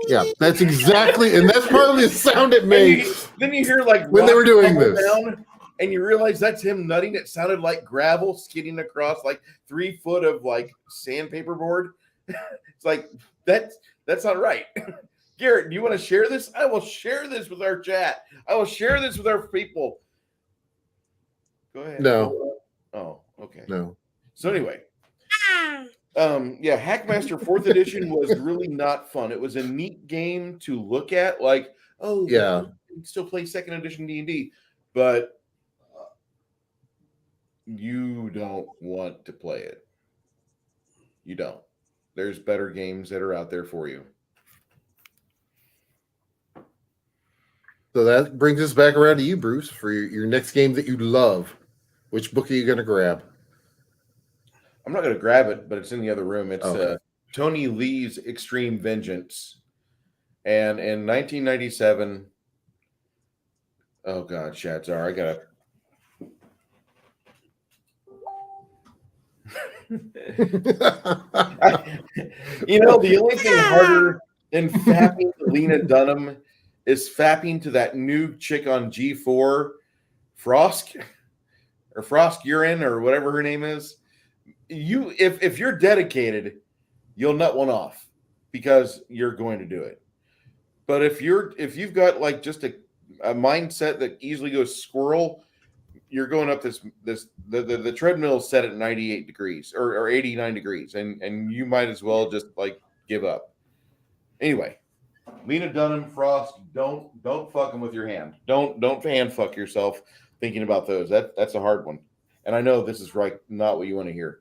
Yeah, that's exactly, and that's probably the sound it made. Then you hear like when they were doing this, down, and you realize that's him nutting. It sounded like gravel skidding across like 3 foot of like sandpaper board. It's like that's not right. Garrett, do you want to share this? I will share this with our chat. I will share this with our people. Go ahead. No. Oh, okay. No. So anyway, Hackmaster 4th edition was really not fun. It was a neat game to look at, like, oh yeah, you can still play 2nd edition D&D, but you don't want to play it. You don't. There's better games that are out there for you. So that brings us back around to you, Bruce, for your next game that you love. Which book are you going to grab? I'm not going to grab it, but it's in the other room. It's Tony Lee's Extreme Vengeance. And in 1997, oh God, Shadzar, I got to... the only thing harder than fapping to Lena Dunham is fapping to that new chick on G4, Frost Urine or whatever her name is. If you're dedicated, you'll nut one off because you're going to do it. But if you've got like just a mindset that easily goes squirrel, you're going up the treadmill is set at 98 degrees or 89 degrees, and you might as well just like give up. Anyway, Lena Dunham, Frost, don't fuck them with your hand. Don't hand fuck yourself thinking about those. That's a hard one. And I know this is not what you want to hear.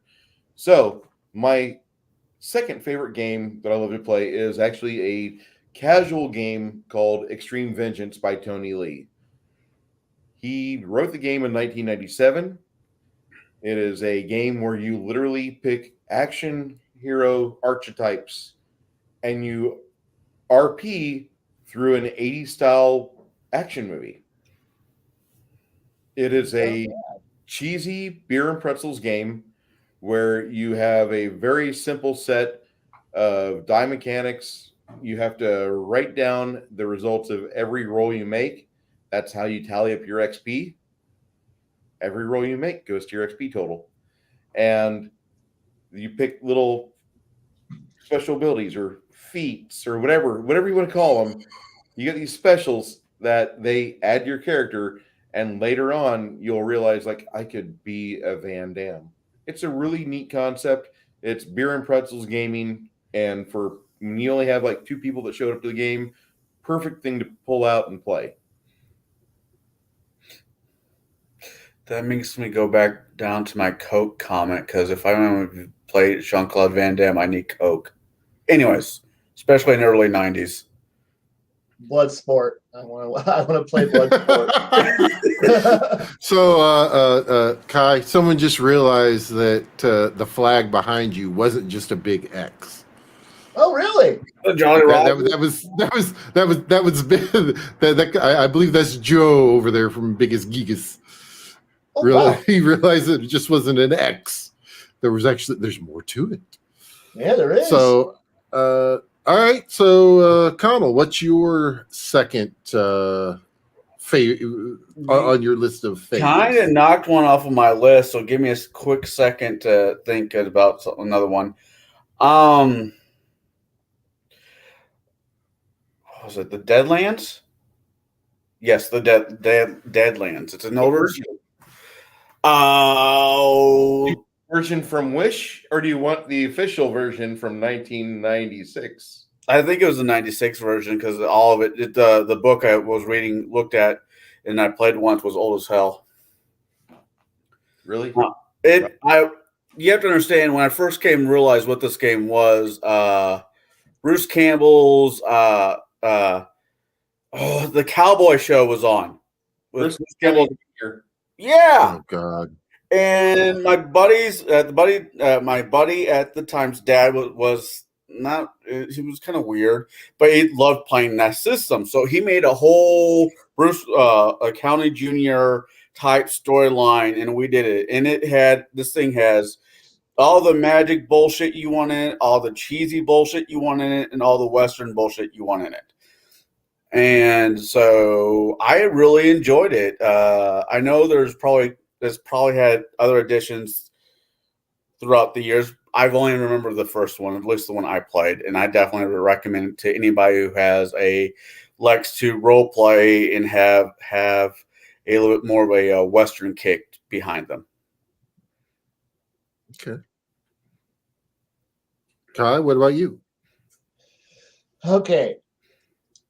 So my second favorite game that I love to play is actually a casual game called Extreme Vengeance by Tony Lee. He wrote the game in 1997. It is a game where you literally pick action hero archetypes and you RP through an 80s style action movie. It is a cheesy beer and pretzels game where you have a very simple set of die mechanics. You have to write down the results of every roll you make. That's how you tally up your XP. Every roll you make goes to your XP total. And you pick little special abilities or feats or whatever you want to call them. You get these specials that they add to your character, And later on, you'll realize, like, I could be a Van Damme. It's a really neat concept. It's beer and pretzels gaming. And for when you only have like 2 people that showed up to the game, perfect thing to pull out and play. That makes me go back down to my Coke comment, because if I want to play Jean-Claude Van Damme, I need Coke. Anyways, especially in the early 90s. Bloodsport. I want to play Bloodsport. So, Kai, someone just realized that the flag behind you wasn't just a big X. Oh, really? Jolly Roger. That was I believe that's Joe over there from Biggest Geekus. Oh, Really, wow. he realized that it just wasn't an X. There's more to it. Yeah, there is. So, all right. So, Connell, what's your second favorite on your list of favorites? Kind of knocked one off of my list, so give me a quick second to think about another one. What was it? The Deadlands? Yes, the Deadlands. It's an older version from Wish, or do you want the official version from 1996? I think it was the 96 version, because all of it the book I was reading, looked at, and I played once, was old as hell. Really? You have to understand, when I first came and realized what this game was, Bruce Campbell's the Cowboy Show was on. With Bruce Campbell. Yeah. Oh God. And my buddy at the time's dad was not. He was kind of weird, but he loved playing that system. So he made a whole a County Junior type storyline, and we did it. And this thing has all the magic bullshit you want in it, all the cheesy bullshit you want in it, and all the Western bullshit you want in it. And so I really enjoyed it. I know there's probably had other editions throughout the years. I've only remembered the first one, at least the one I played, and I definitely would recommend it to anybody who likes to role play and have a little bit more of a Western kick behind them. Okay. Kai, what about you? Okay.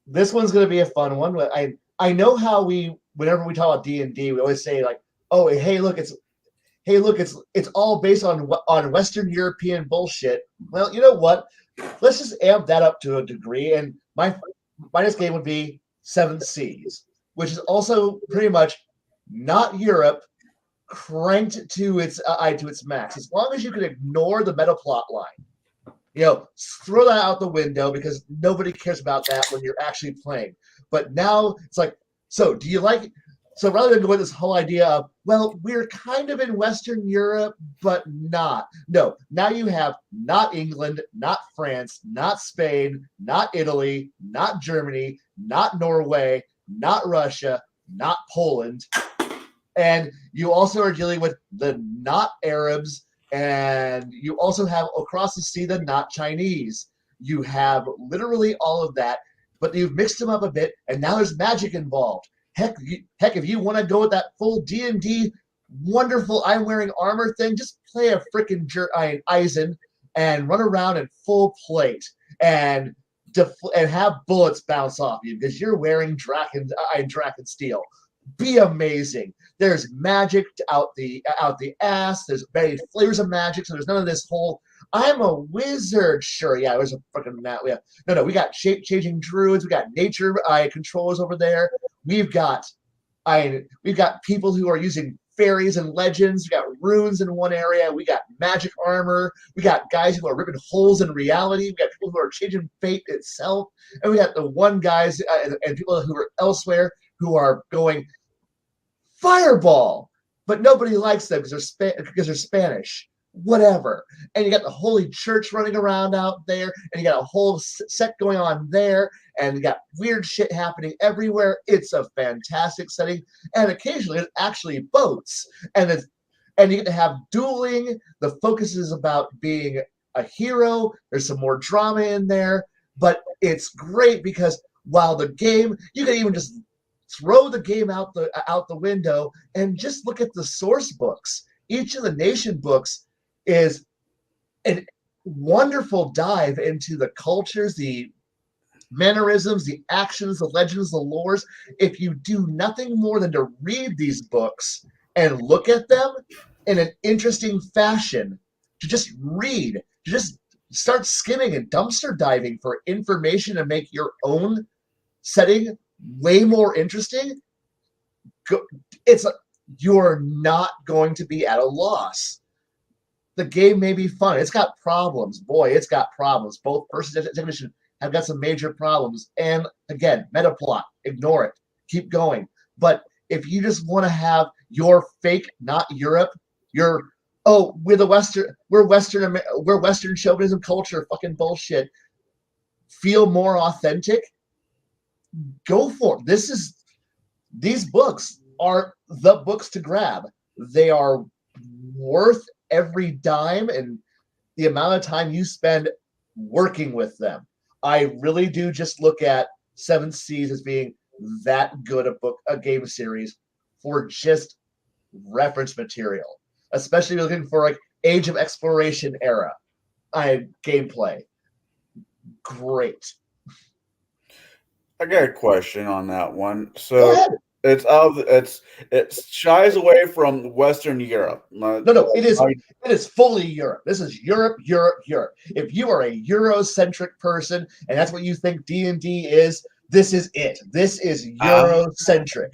This one's going to be a fun one. I know how whenever we talk about D&D, we always say like, "Oh, hey, look, it's all based on Western European bullshit." Well, you know what? Let's just amp that up to a degree. And my next game would be Seven Seas, which is also pretty much not Europe, cranked to its max. As long as you can ignore the meta plot line. Throw that out the window, because nobody cares about that when you're actually playing. But now it's like, so do you like it? So rather than go with this whole idea of, well, we're kind of in Western Europe, but not. No, now you have not England, not France, not Spain, not Italy, not Germany, not Norway, not Russia, not Poland. And you also are dealing with the not Arabs, and you also have across the sea the not Chinese. You have literally all of that, but you've mixed them up a bit, and now there's magic involved. Heck, if you want to go with that full D&D wonderful I'm wearing armor thing, just play a freaking Eisen and run around in full plate and have bullets bounce off you because you're wearing Draken steel. Be amazing. There's magic out the ass. There's many flavors of magic, so there's none of this whole I'm a wizard. Sure, yeah, there's a fucking no. We got shape-changing druids. We got nature controllers over there. We've got people who are using fairies and legends. We got runes in one area. We got magic armor. We got guys who are ripping holes in reality. We got people who are changing fate itself, and we got the one guys and people who are elsewhere who are going fireball, but nobody likes them because they're Spanish. Whatever. And you got the Holy Church running around out there, and you got a whole set going on there, and you got weird shit happening everywhere. It's a fantastic setting, and occasionally it's actually boats, and you get to have dueling. The focus is about being a hero. There's some more drama in there, but it's great because while the game, you can even just throw the game out the window and just look at the source books. Each of the nation books is a wonderful dive into the cultures, the mannerisms, the actions, the legends, the lores. If you do nothing more than to read these books and look at them in an interesting fashion, to just read, to just start skimming and dumpster diving for information and make your own setting way more interesting, you're not going to be at a loss. The game may be fun. It's got problems. Boy, it's got problems. Both person and technician have got some major problems. And again, meta plot, ignore it. Keep going. But if you just want to have your fake, not Europe, we're Western chauvinism culture, fucking bullshit, feel more authentic, go for it. These books are the books to grab. They are worth every dime and the amount of time you spend working with them. I really do just look at Seven Seas as being that good a game series for just reference material, especially looking for like Age of Exploration era gameplay. Great. I got a question on that one. Go So ahead. it shies away from Western Europe. No, it is fully Europe. This is Europe. If you are a Eurocentric person and that's what you think D&D is, this is it. This is Eurocentric.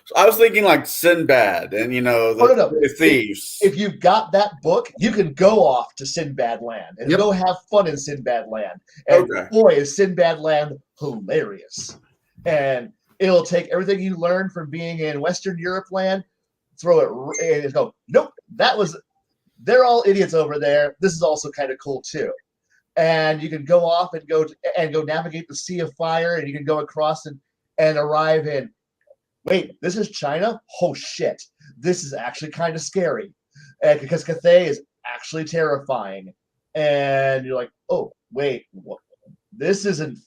So I was thinking like Sinbad and the thieves. If you've got that book, you can go off to Sinbad Land and go have fun in Sinbad Land. And boy, is Sinbad Land hilarious. And it'll take everything you learned from being in Western Europe land, throw it and go, nope, they're all idiots over there. This is also kind of cool too. And you can go off and go navigate the Sea of Fire, and you can go across and arrive in, wait, this is China? Oh shit. This is actually kind of scary. And because Cathay is actually terrifying. And you're like, oh, wait, this isn't.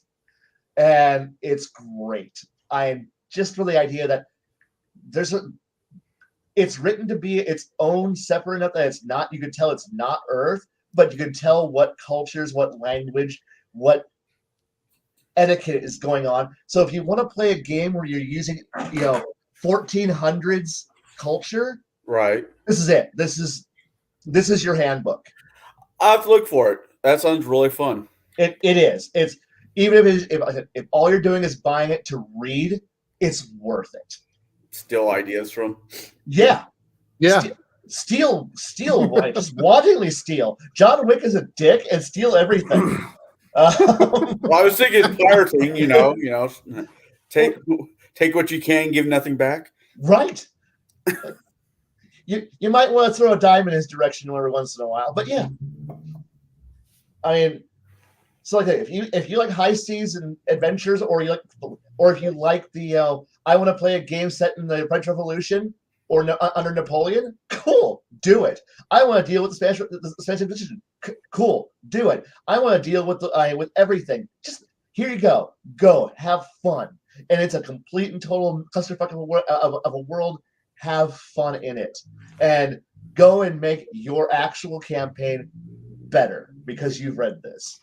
And it's great. I'm just for the idea that it's written to be its own separate enough that it's not, you can tell it's not Earth, but you can tell what cultures, what language, what etiquette is going on. So if you want to play a game where you're using, 1400s culture, right? This is it. This is your handbook. I have to look for it. That sounds really fun. It is. It's even if all you're doing is buying it to read, it's worth it. Steal ideas from. Yeah. Steal, just wantingly steal. John Wick is a dick and steal everything. Well, I was thinking pirating, take what you can, give nothing back. Right. You might want to throw a dime in his direction every once in a while, but yeah. I mean, so like if you like high seas and adventures, or if you like the I want to play a game set in the French Revolution or under Napoleon, cool, do it. I want to deal with the Spanish Inquisition, cool, do it. I want to deal with with everything. Just here you go, have fun, and it's a complete and total clusterfuck of a world. Have fun in it, and go and make your actual campaign better because you've read this.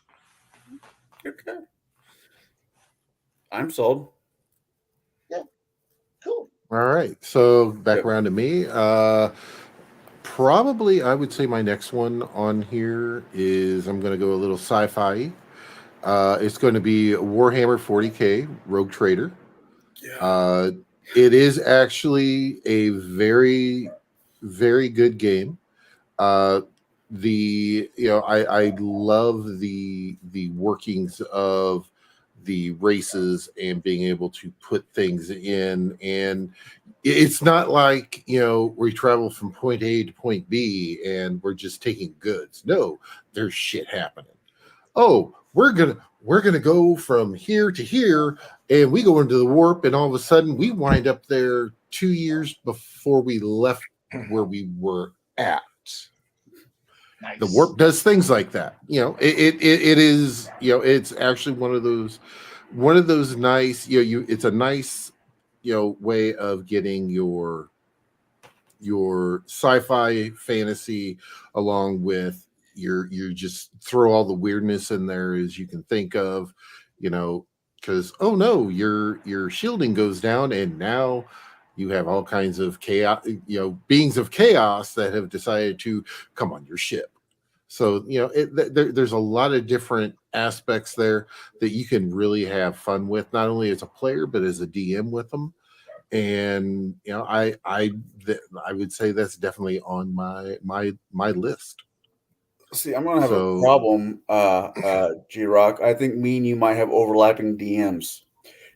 Okay. I'm sold. Yeah. Cool. All right. So back around to me. Probably I would say my next one on here is I'm going to go a little sci-fi. It's going to be Warhammer 40K Rogue Trader. Yeah. It is actually a very, very good game. I love the workings of the races and being able to put things in, and it's not like we travel from point A to point B and we're just taking goods. No, there's shit happening. Oh, we're gonna go from here to here, and we go into the warp, and all of a sudden we wind up there 2 years before we left where we were at. Nice. The warp does things like that. It is. It's actually one of those nice. It's a nice, way of getting your sci-fi fantasy along with you just throw all the weirdness in there as you can think of, because oh no, your shielding goes down and now you have all kinds of chaos, beings of chaos that have decided to come on your ship. So there's a lot of different aspects there that you can really have fun with, not only as a player but as a DM with them. And I would say that's definitely on my list. See, I'm gonna have a problem, G-Rock. I think me and you might have overlapping DMs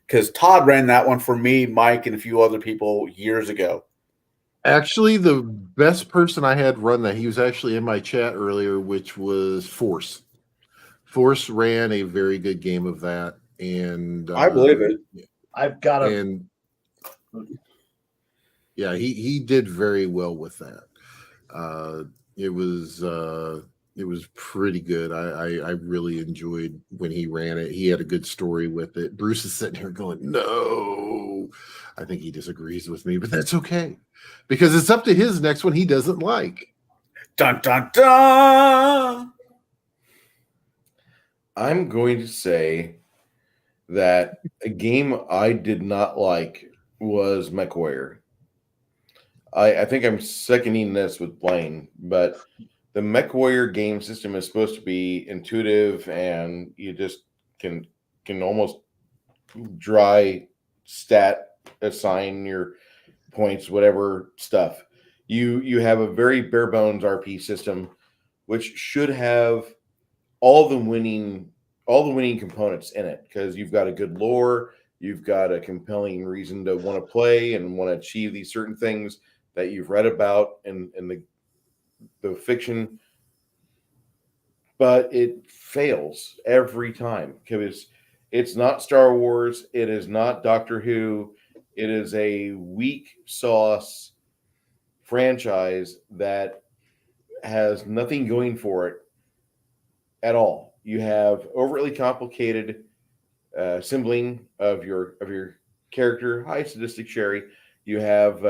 because Todd ran that one for me, Mike, and a few other people years ago. Actually, the best person I had run that, he was actually in my chat earlier, which was Force. Force ran a very good game of that, and I believe it. I've got a. And yeah, he did very well with that. It was pretty good. I really enjoyed when he ran it. He had a good story with it. Bruce is sitting here going, no. I think he disagrees with me, but that's okay. Because it's up to his next one he doesn't like. Dun, dun, dun! I'm going to say that a game I did not like was MechWarrior. I think I'm seconding this with Blaine, but the MechWarrior game system is supposed to be intuitive, and you just can almost dry stat assign your points, whatever stuff. You have a very bare bones RP system, which should have all the winning components in it, because you've got a good lore, you've got a compelling reason to want to play and want to achieve these certain things that you've read about in the fiction, but it fails every time because it's not Star Wars, it is not Doctor Who, it is a weak sauce franchise that has nothing going for it at all. You have overly complicated assembling of your character. Hi, sadistic Sherry. You have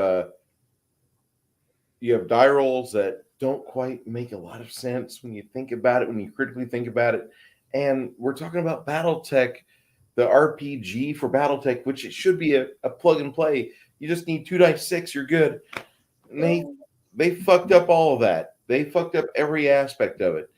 die rolls that don't quite make a lot of sense when you think about it, when you critically think about it. And we're talking about BattleTech, the RPG for BattleTech, which it should be a plug and play. You just need 2 dice 6, you're good. And they fucked up all of that. They fucked up every aspect of it.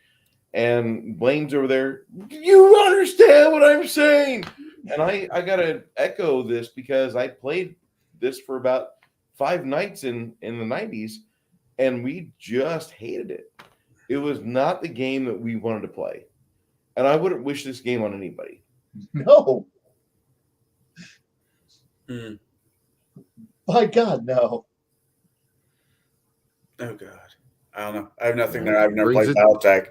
And Blaine's over there, you understand what I'm saying? And I got to echo this because I played this for about 5 nights in the 90s, and we just hated it. It was not the game that we wanted to play. And I wouldn't wish this game on anybody. No. Mm. My God, no. Oh, God. I don't know. I have nothing there. I've never Brings played it- BattleTech,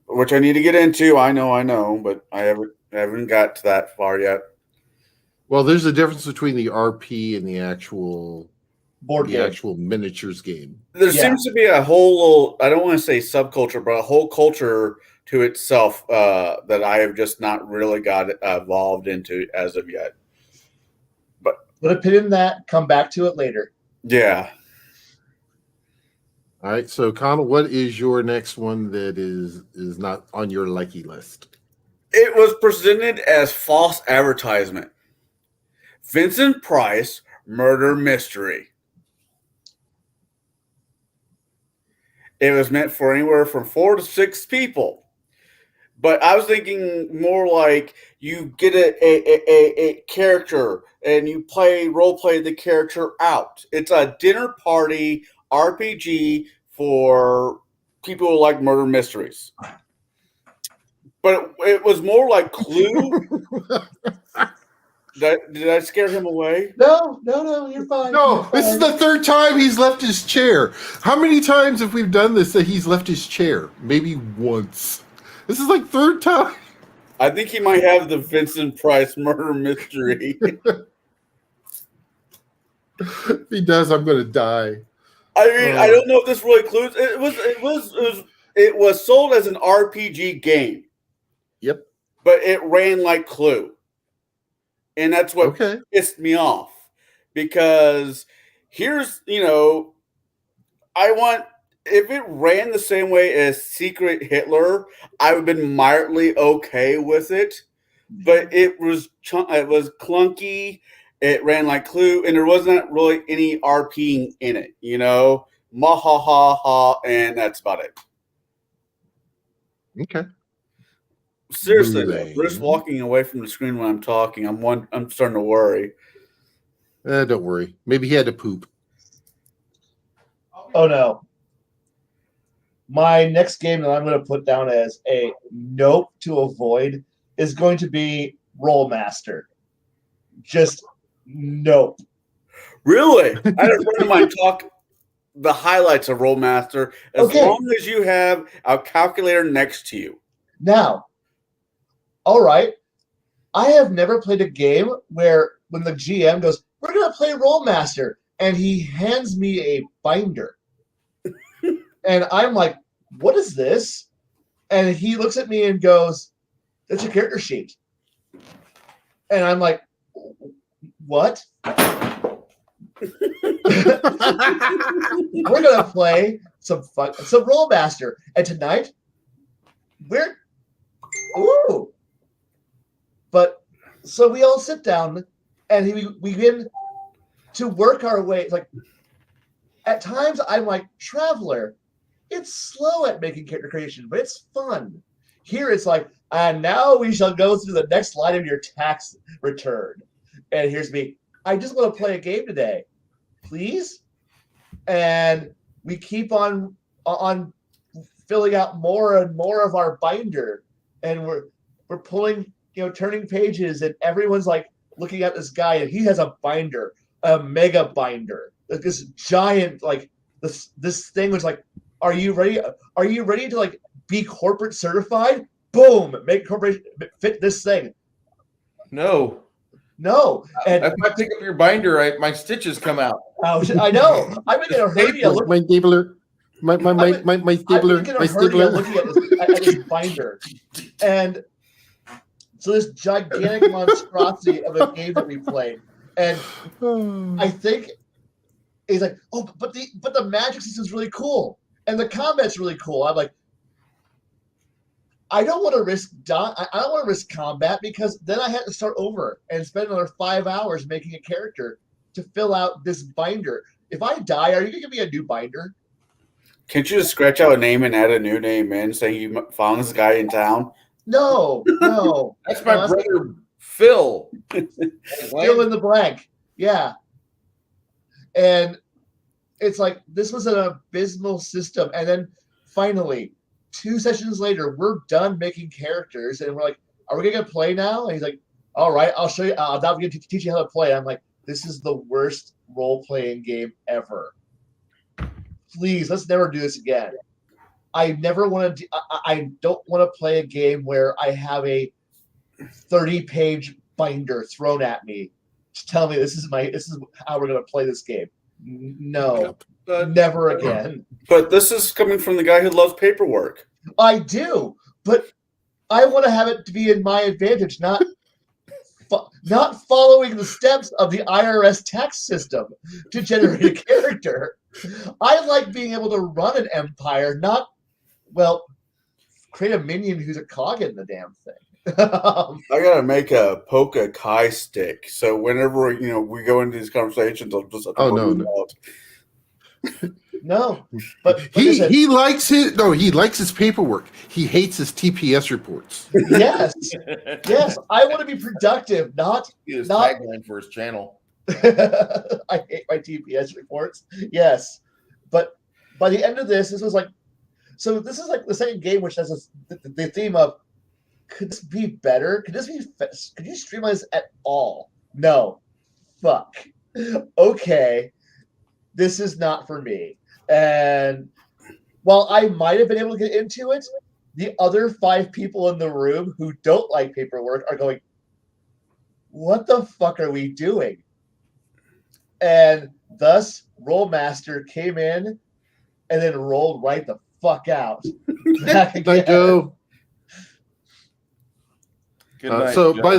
which I need to get into. I know, but I haven't got to that far yet. Well, there's a difference between the RP and the actual Board game. actual miniatures game. There Yeah. seems to be a whole little, I don't want to say subculture, but a whole culture to itself that I have just not really got evolved into as of yet. Put a pin in that. Come back to it later. Yeah. All right, so Connell, what is your next one that is not on your likey list? It was presented as false advertisement. Vincent Price Murder Mystery. It was meant for anywhere from 4 to 6 people. But I was thinking more like you get a character and you role play the character out. It's a dinner party RPG for people who like murder mysteries. But it was more like Clue. Did I scare him away? No, you're fine. No, You're this is fine. the 3rd time he's left his chair. How many times have we done this that he's left his chair? Maybe once. This is like 3rd time. I think he might have the Vincent Price Murder Mystery. If he does, I'm going to die. I mean, I don't know if this really clues. It was sold as an RPG game. Yep. But it ran like Clue. And that's what Okay. pissed me off. because here's, I want, if it ran the same way as Secret Hitler, I would have been mildly okay with it. But it was clunky. It ran like Clue, and there wasn't really any RPing in it. Ma ha ha ha, and that's about it. Okay. Seriously, Bootleg. Bruce walking away from the screen when I'm talking, I'm starting to worry. Don't worry. Maybe he had to poop. Oh no. My next game that I'm going to put down as a nope to avoid is going to be Rollmaster. Just nope. Really? I had a friend of mine talk the highlights of Rollmaster as long as you have a calculator next to you. Now, all right, I have never played a game where when the GM goes, we're going to play Rollmaster, and he hands me a binder. And I'm like, what is this? And he looks at me and goes, that's your character sheet. And I'm like, what? We're going to play some Rollmaster. And tonight, But so we all sit down and we begin to work our way. It's like, at times I'm like, Traveler, it's slow at making character creation, but it's fun. Here it's like, and now we shall go through the next line of your tax return. And here's me. I just want to play a game today, please. And we keep on filling out more and more of our binder, and we're pulling, turning pages, and everyone's like looking at this guy, and he has a binder, a mega binder, like this giant, like this thing was like, are you ready? Are you ready to like be corporate certified? Boom, make corporation fit this thing. No. And if I pick up your binder, my stitches come out. I know. I'm in a hurry. My stapler. My stapler. My stapler. Looking at this binder, and so this gigantic monstrosity of a game that we played, and I think he's like, oh, but the magic system's really cool, and the combat's really cool. I'm like, I don't want to risk combat, because then I had to start over and spend another 5 hours making a character to fill out this binder. If I die, are you gonna give me a new binder? Can't you just scratch out a name and add a new name in, saying you found this guy in town? No. That's my brother Phil. Fill in the blank. Yeah. And it's like, this was an abysmal system. And then finally, 2 sessions later, we're done making characters, and we're like, are we gonna play now? And he's like, all right, I'll show you. I'm going to teach you how to play. I'm like, this is the worst role-playing game ever. Please, let's never do this again. I never want to. I don't want to play a game where I have a 30-page binder thrown at me to tell me this is how we're going to play this game. No, never again. But this is coming from the guy who loves paperwork. I do, but I want to have it to be in my advantage, not following the steps of the IRS tax system to generate a character. I like being able to run an empire, not, create a minion who's a cog in the damn thing. I gotta make a Poke Kai stick, so whenever we go into these conversations, I'll just No, but he likes his paperwork. He hates his TPS reports. Yes, I want to be productive, not tagline for his channel. I hate my TPS reports. Yes, but by the end of this was like, so this is like the same game which has the theme of, could this be better? Could you streamline this at all? No, fuck. Okay, this is not for me. And while I might have been able to get into it, the other 5 people in the room who don't like paperwork are going, what the fuck are we doing? And thus, Rollmaster came in and then rolled right the fuck out. Back again. Let go. Good night, so, Joe. by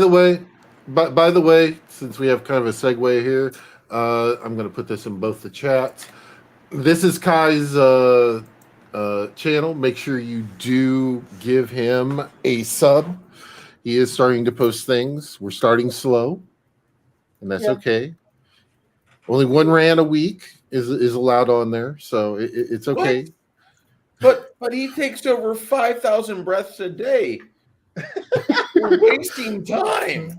the way, since we have kind of a segue here, I'm going to put this in both the chats. This is Kai's channel. Make sure you do give him a sub. He is starting to post things. We're starting slow, and that's okay. Only one rant a week is allowed on there, so it's okay. What? But he takes over 5,000 breaths a day. We're wasting time.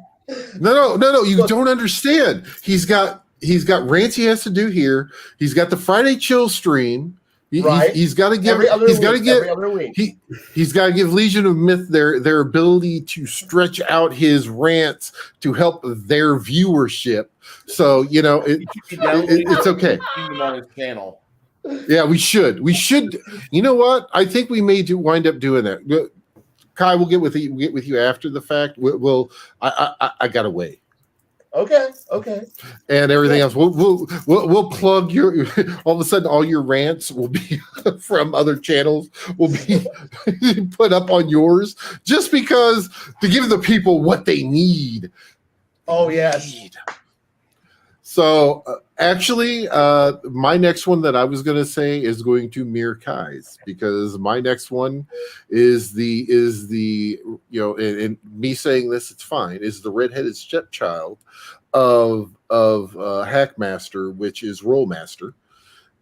No. You don't understand. He's got rants he has to do here. He's got the Friday chill stream. He's got to give. He's got to give. He's got to give Legion of Myth their ability to stretch out his rants to help their viewership. So it's okay. On his channel. Yeah, we should. You know what? I think we may wind up doing that. Kai, we'll get with you after the fact. I got away. Okay. And everything else, we'll plug your. All of a sudden, all your rants will be from other channels. Will be put up on yours just because to give the people what they need. Oh yes. So actually, my next one that I was going to say is going to mirror Kai's because my next one is the and me saying this, it's fine, is the redheaded stepchild of Hackmaster, which is Rollmaster,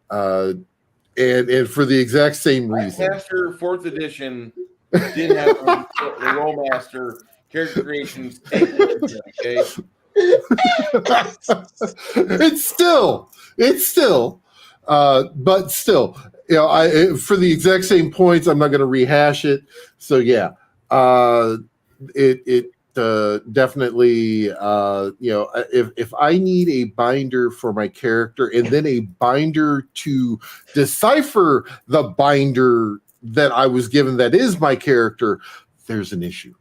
and for the exact same reason. Hackmaster 4th edition did have the Rollmaster character creations. Okay. It's still, but still, for the exact same points, I'm not going to rehash it. So yeah, it definitely, if I need a binder for my character and then a binder to decipher the binder that I was given that is my character, there's an issue.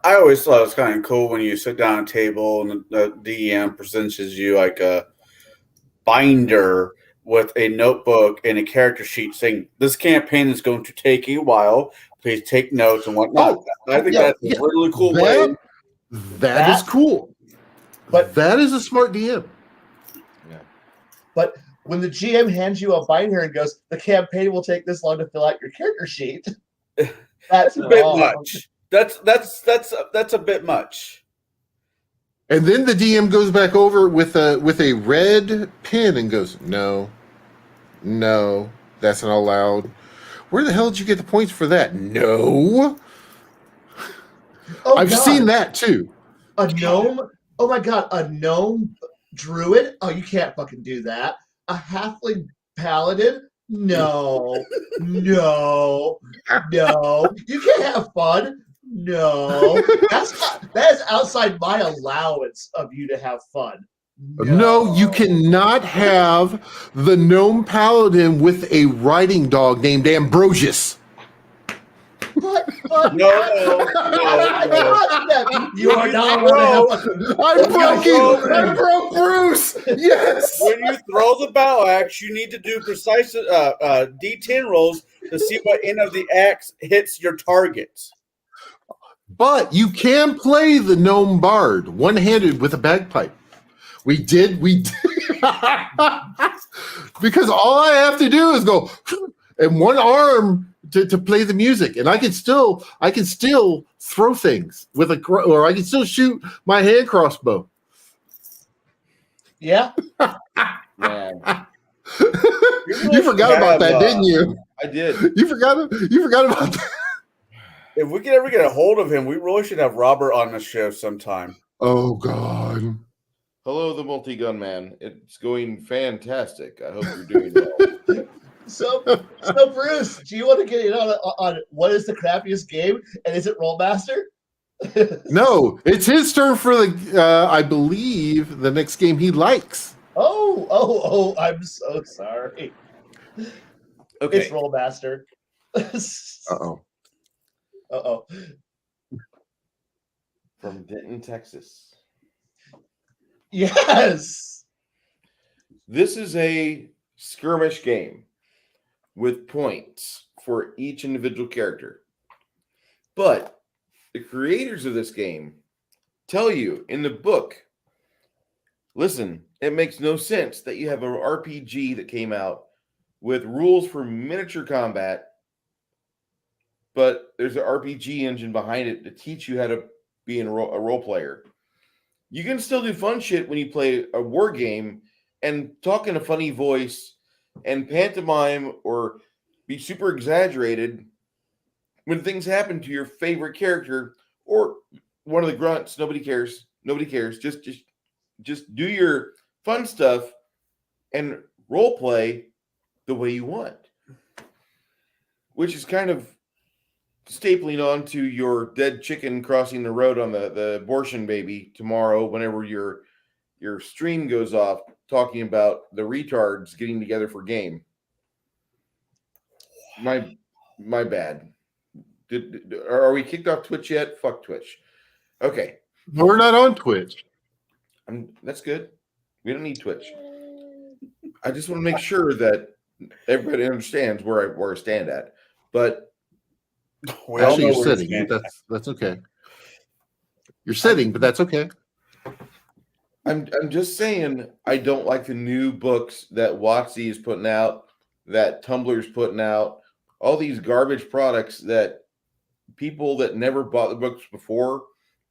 I always thought it was kind of cool when you sit down at a table and the DM presents you like a binder with a notebook and a character sheet saying, this campaign is going to take a while. Please take notes and whatnot. I think that's a really cool way. That is cool. But that is a smart DM. Yeah. But when the GM hands you a binder and goes, the campaign will take this long to fill out your character sheet, that's a bit much. That's a bit much. And then the DM goes back over with a red pen and goes, no, that's not allowed. Where the hell did you get the points for that? No. I've seen that too. A gnome? Oh my god, a gnome druid? Oh, you can't fucking do that. A halfling paladin? No. You can't have fun. No, that is outside my allowance of you to have fun. No, you cannot have the gnome paladin with a riding dog named Ambrosius. No. You are not going I broke Bruce. Yes. When you throw the battle axe, you need to do precise D10 rolls to see what end of the axe hits your targets. But you can play the gnome bard one-handed with a bagpipe. We did. Because all I have to do is go and one arm to play the music, and I can still throw things with or I can still shoot my hand crossbow. Yeah. Man. You forgot about that, didn't you? I did. You forgot about that. If we could ever get a hold of him, we really should have Robert on the show sometime. Oh, God. Hello, the multi-gun man. It's going fantastic. I hope you're doing well. So Bruce, do you want to get in on what is the crappiest game? And is it Rollmaster? No, it's his turn for I believe, the next game he likes. Oh, I'm so sorry. Okay. It's Rollmaster. Uh-oh. From Denton, Texas. Yes. This is a skirmish game with points for each individual character. But the creators of this game tell you in the book, Listen, it makes no sense that you have an RPG that came out with rules for miniature combat, but there's an RPG engine behind it to teach you how to be a role player. You can still do fun shit when you play a war game and talk in a funny voice and pantomime or be super exaggerated when things happen to your favorite character or one of the grunts. Nobody cares. Nobody cares. Just do your fun stuff and role play the way you want, which is kind of stapling onto your dead chicken crossing the road on the abortion baby tomorrow whenever your stream goes off, talking about the retards getting together for game. My bad. Are we kicked off Twitch yet? Fuck Twitch. Okay. We're not on Twitch. That's good. We don't need Twitch. I just want to make sure that everybody understands where I stand at. But actually, you're sitting, but that's okay. You're sitting, but that's okay. I'm just saying I don't like the new books that WotC is putting out, that Tumblr's putting out, all these garbage products that people that never bought the books before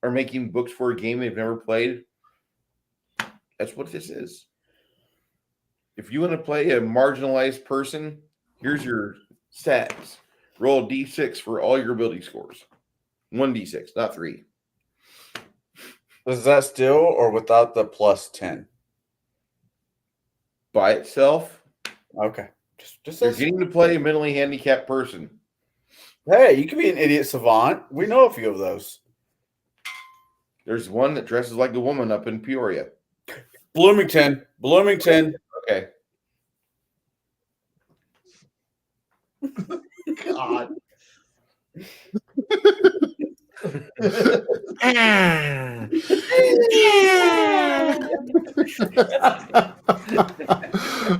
are making books for a game they've never played. That's what this is. If you want to play a marginalized person, here's your stats. Roll a d6 for all your ability scores. 1d6, not 3. Is that still or without the plus 10? By itself. Okay. Just You're getting to play a mentally handicapped person. Hey, you can be an idiot savant. We know a few of those. There's one that dresses like a woman up in Peoria. Bloomington. Okay. God.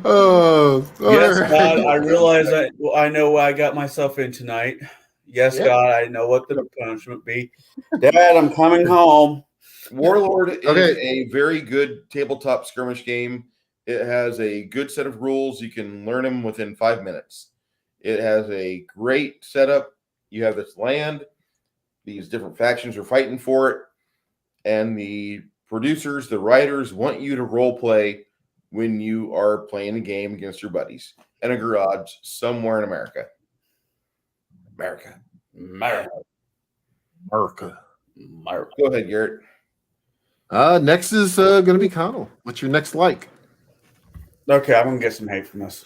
Oh, Yes, right. God, I realize I know what I got myself in tonight. Yes, Yep. God, I know what the punishment be. Dad, I'm coming home. Warlord is Okay. a very good tabletop skirmish game. It has a good set of rules. You can learn them within 5 minutes. It has a great setup. You have this land. These different factions are fighting for it. And the producers, the writers want you to role play when you are playing a game against your buddies in a garage somewhere in America. America. Go ahead, Garrett. Next is going to be Connell. What's your next like? Okay, I'm gonna get some hate from this.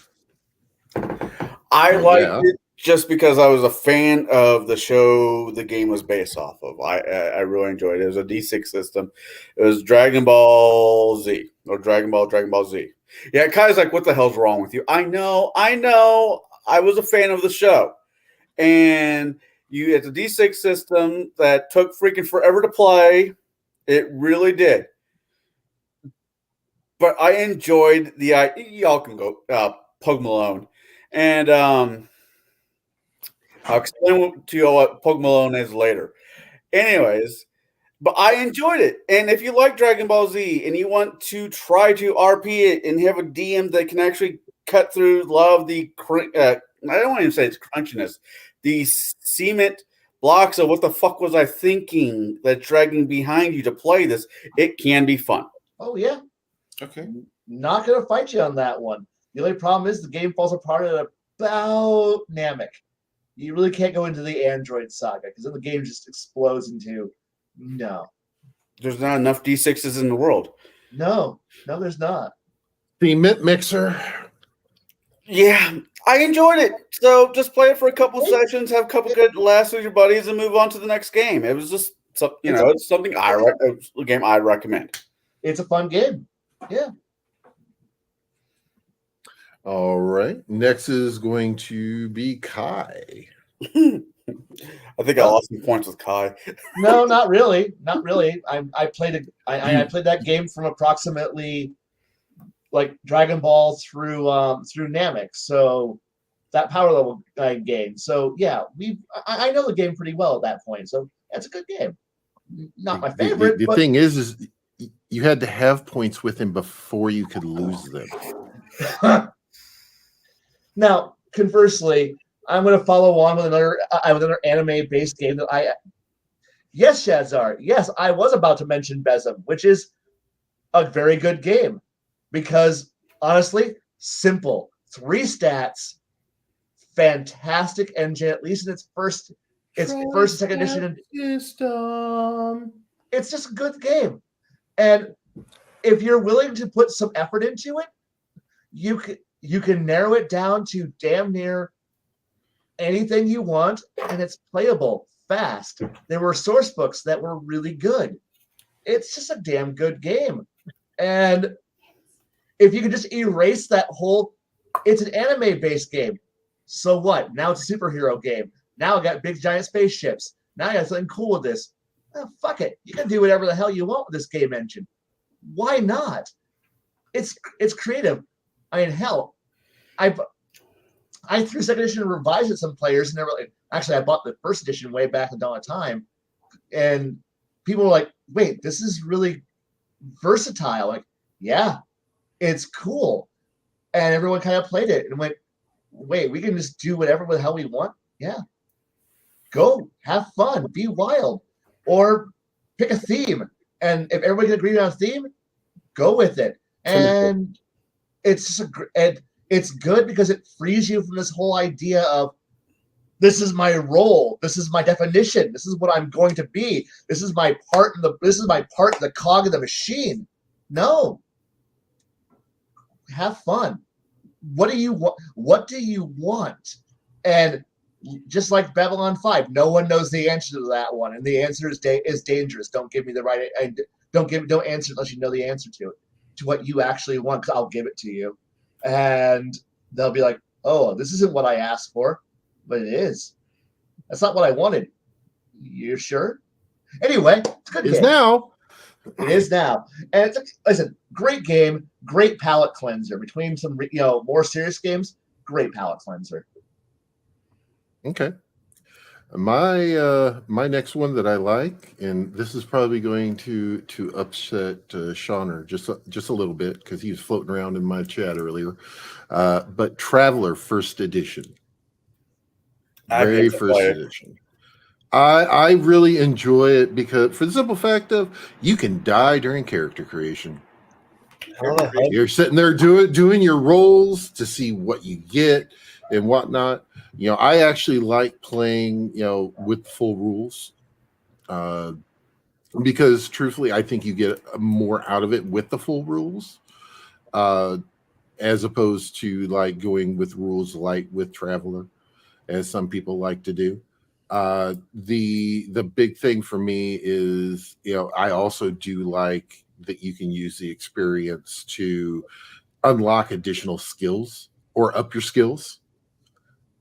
I liked it just because I was a fan of the show the game was based off of. I really enjoyed it. It was a D6 system. It was Dragon Ball Z or Dragon Ball Z. Yeah, Kai's like, what the hell's wrong with you? I know. I was a fan of the show. And it's a D6 system that took freaking forever to play. It really did. But I enjoyed y'all can go Pug Malone. And I'll explain to you all what Pug Malone is later. Anyways, but I enjoyed it. And if you like Dragon Ball Z and you want to try to RP it and have a DM that can actually cut through a lot of the, I don't want to say it's crunchiness, the cement blocks of what the fuck was I thinking that's dragging behind you to play this, it can be fun. Oh, yeah. Okay. Not going to fight you on that one. The only problem is the game falls apart at about Namek. You really can't go into the Android saga because then the game just explodes into no. There's not enough D6s in the world. No, there's not. The Mint Mixer. Yeah, I enjoyed it. So just play it for a couple of sessions, have a couple good laughs with your buddies, and move on to the next game. It was just, it's something a game I'd recommend. It's a fun game. Yeah. All right. Next is going to be Kai. I think I lost some points with Kai. No, not really. Not really. I played that game from approximately like Dragon Ball through Namek. So that power level game. So yeah, I know the game pretty well at that point. So that's a good game. Not my favorite. The thing is you had to have points with him before you could lose them. Now, conversely, I'm going to follow on with another anime-based game that Yes, Shadzar. Yes, I was about to mention Besem, which is a very good game because, honestly, simple. 3 stats, fantastic engine, at least in its first and second edition. System. It's just a good game. And if you're willing to put some effort into it, you can narrow it down to damn near anything you want, and it's playable fast. There were source books that were really good. It's just a damn good game. And if you could just erase that whole, it's an anime-based game. So what? Now it's a superhero game. Now I got big giant spaceships. Now I got something cool with this. Oh, fuck it. You can do whatever the hell you want with this game engine. Why not? It's creative. I mean, hell, I threw second edition and revised it some players, and they were like, actually, I bought the first edition way back in dawn of time, and people were like, wait, this is really versatile. Like, yeah, it's cool. And everyone kind of played it and went, wait, we can just do whatever the hell we want? Yeah. Go, have fun, be wild, or pick a theme. And if everybody can agree on a theme, go with it. And it's good because it frees you from this whole idea of this is my role, this is my definition, this is what I'm going to be, this is my part in the cog of the machine. No. Have fun. What do you want? And just like Babylon 5, no one knows the answer to that one, and the answer is dangerous. Don't give me the right. Don't answer unless you know the answer to it, to what you actually want. Because I'll give it to you, and they'll be like, "Oh, this isn't what I asked for, but it is. That's not what I wanted." You sure? Anyway, it's a good game. Now. It is now, and listen, great game, great palate cleanser. Between some more serious games, great palate cleanser. Okay. My next one that I like, and this is probably going to upset Shauner just a little bit because he was floating around in my chat earlier. But Traveler First Edition, very first edition. I really enjoy it because for the simple fact of you can die during character creation. You're sitting there doing your rolls to see what you get and whatnot. I actually like playing, with full rules, because truthfully, I think you get more out of it with the full rules, as opposed to like going with rules light with Traveler, as some people like to do. The big thing for me is, I also do like that you can use the experience to unlock additional skills or up your skills.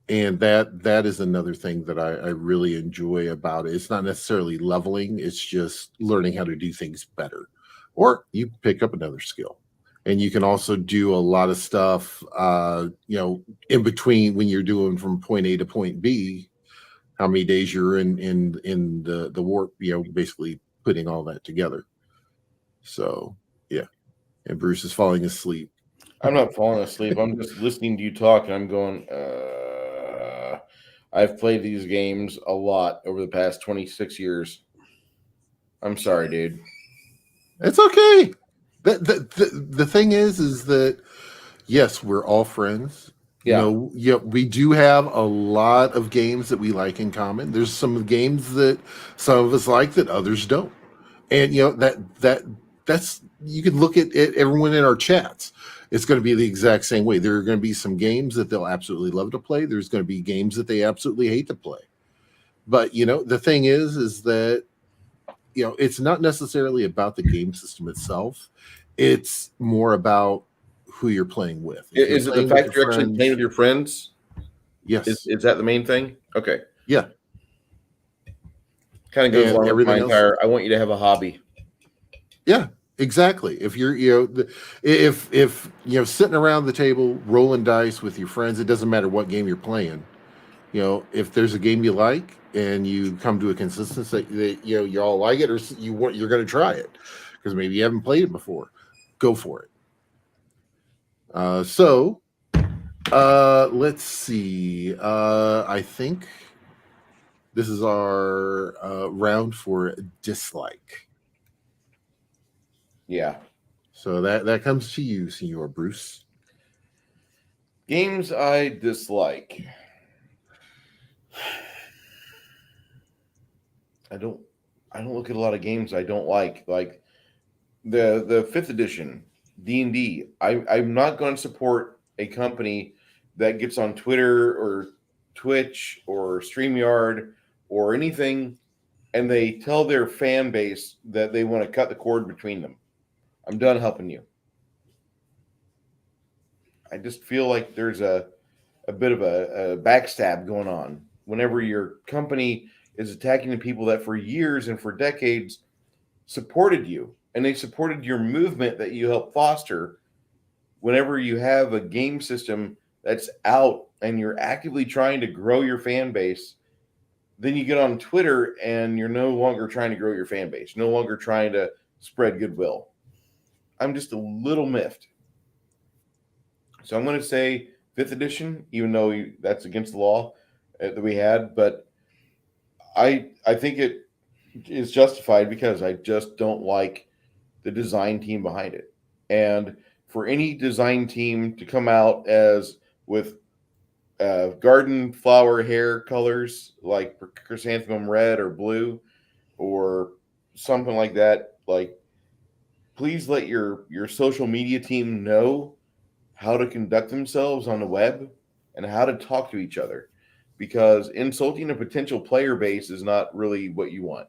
And that is another thing that I really enjoy about it. It's not necessarily leveling. It's just learning how to do things better, or you pick up another skill. And you can also do a lot of stuff, in between when you're doing from point A to point B, how many days you're in the warp, basically putting all that together. So, yeah. And Bruce is falling asleep. I'm not falling asleep. I'm just listening to you talk, and I'm going, I've played these games a lot over the past 26 years. I'm sorry, dude. It's okay. The thing is that, yes, we're all friends. Yeah. We do have a lot of games that we like in common. There's some games that some of us like that others don't. And that's you can look at everyone in our chats. It's going to be the exact same way. There are going to be some games that they'll absolutely love to play. There's going to be games that they absolutely hate to play. But the thing is that it's not necessarily about the game system itself. It's more about who you're playing with. Is it the fact you're actually playing with your friends? Yes. Is that the main thing? Okay. Yeah. Kind of goes along with my entire, I want you to have a hobby. Yeah, exactly. If you're, if sitting around the table rolling dice with your friends, it doesn't matter what game you're playing. If there's a game you like and you come to a consensus that you all like it, or you're going to try it. because maybe you haven't played it before. Go for it. So let's see. I think this is our round for dislike. Yeah. So that comes to you, Senor Bruce. Games I dislike. I don't look at a lot of games I don't like. Like the 5th edition D&D. I'm not going to support a company that gets on Twitter or Twitch or StreamYard or anything and they tell their fan base that they want to cut the cord between them. I'm done helping you. I just feel like there's a bit of a backstab going on whenever your company is attacking the people that for years and for decades supported you, and they supported your movement that you helped foster. Whenever you have a game system that's out and you're actively trying to grow your fan base, then you get on Twitter and you're no longer trying to grow your fan base, no longer trying to spread goodwill. I'm just a little miffed. So I'm going to say 5th edition, even though that's against the law that we had, but I think it is justified because I just don't like the design team behind it. And for any design team to come out as with garden flower hair colors like chrysanthemum red or blue or something like that, like please let your social media team know how to conduct themselves on the web and how to talk to each other, because insulting a potential player base is not really what you want.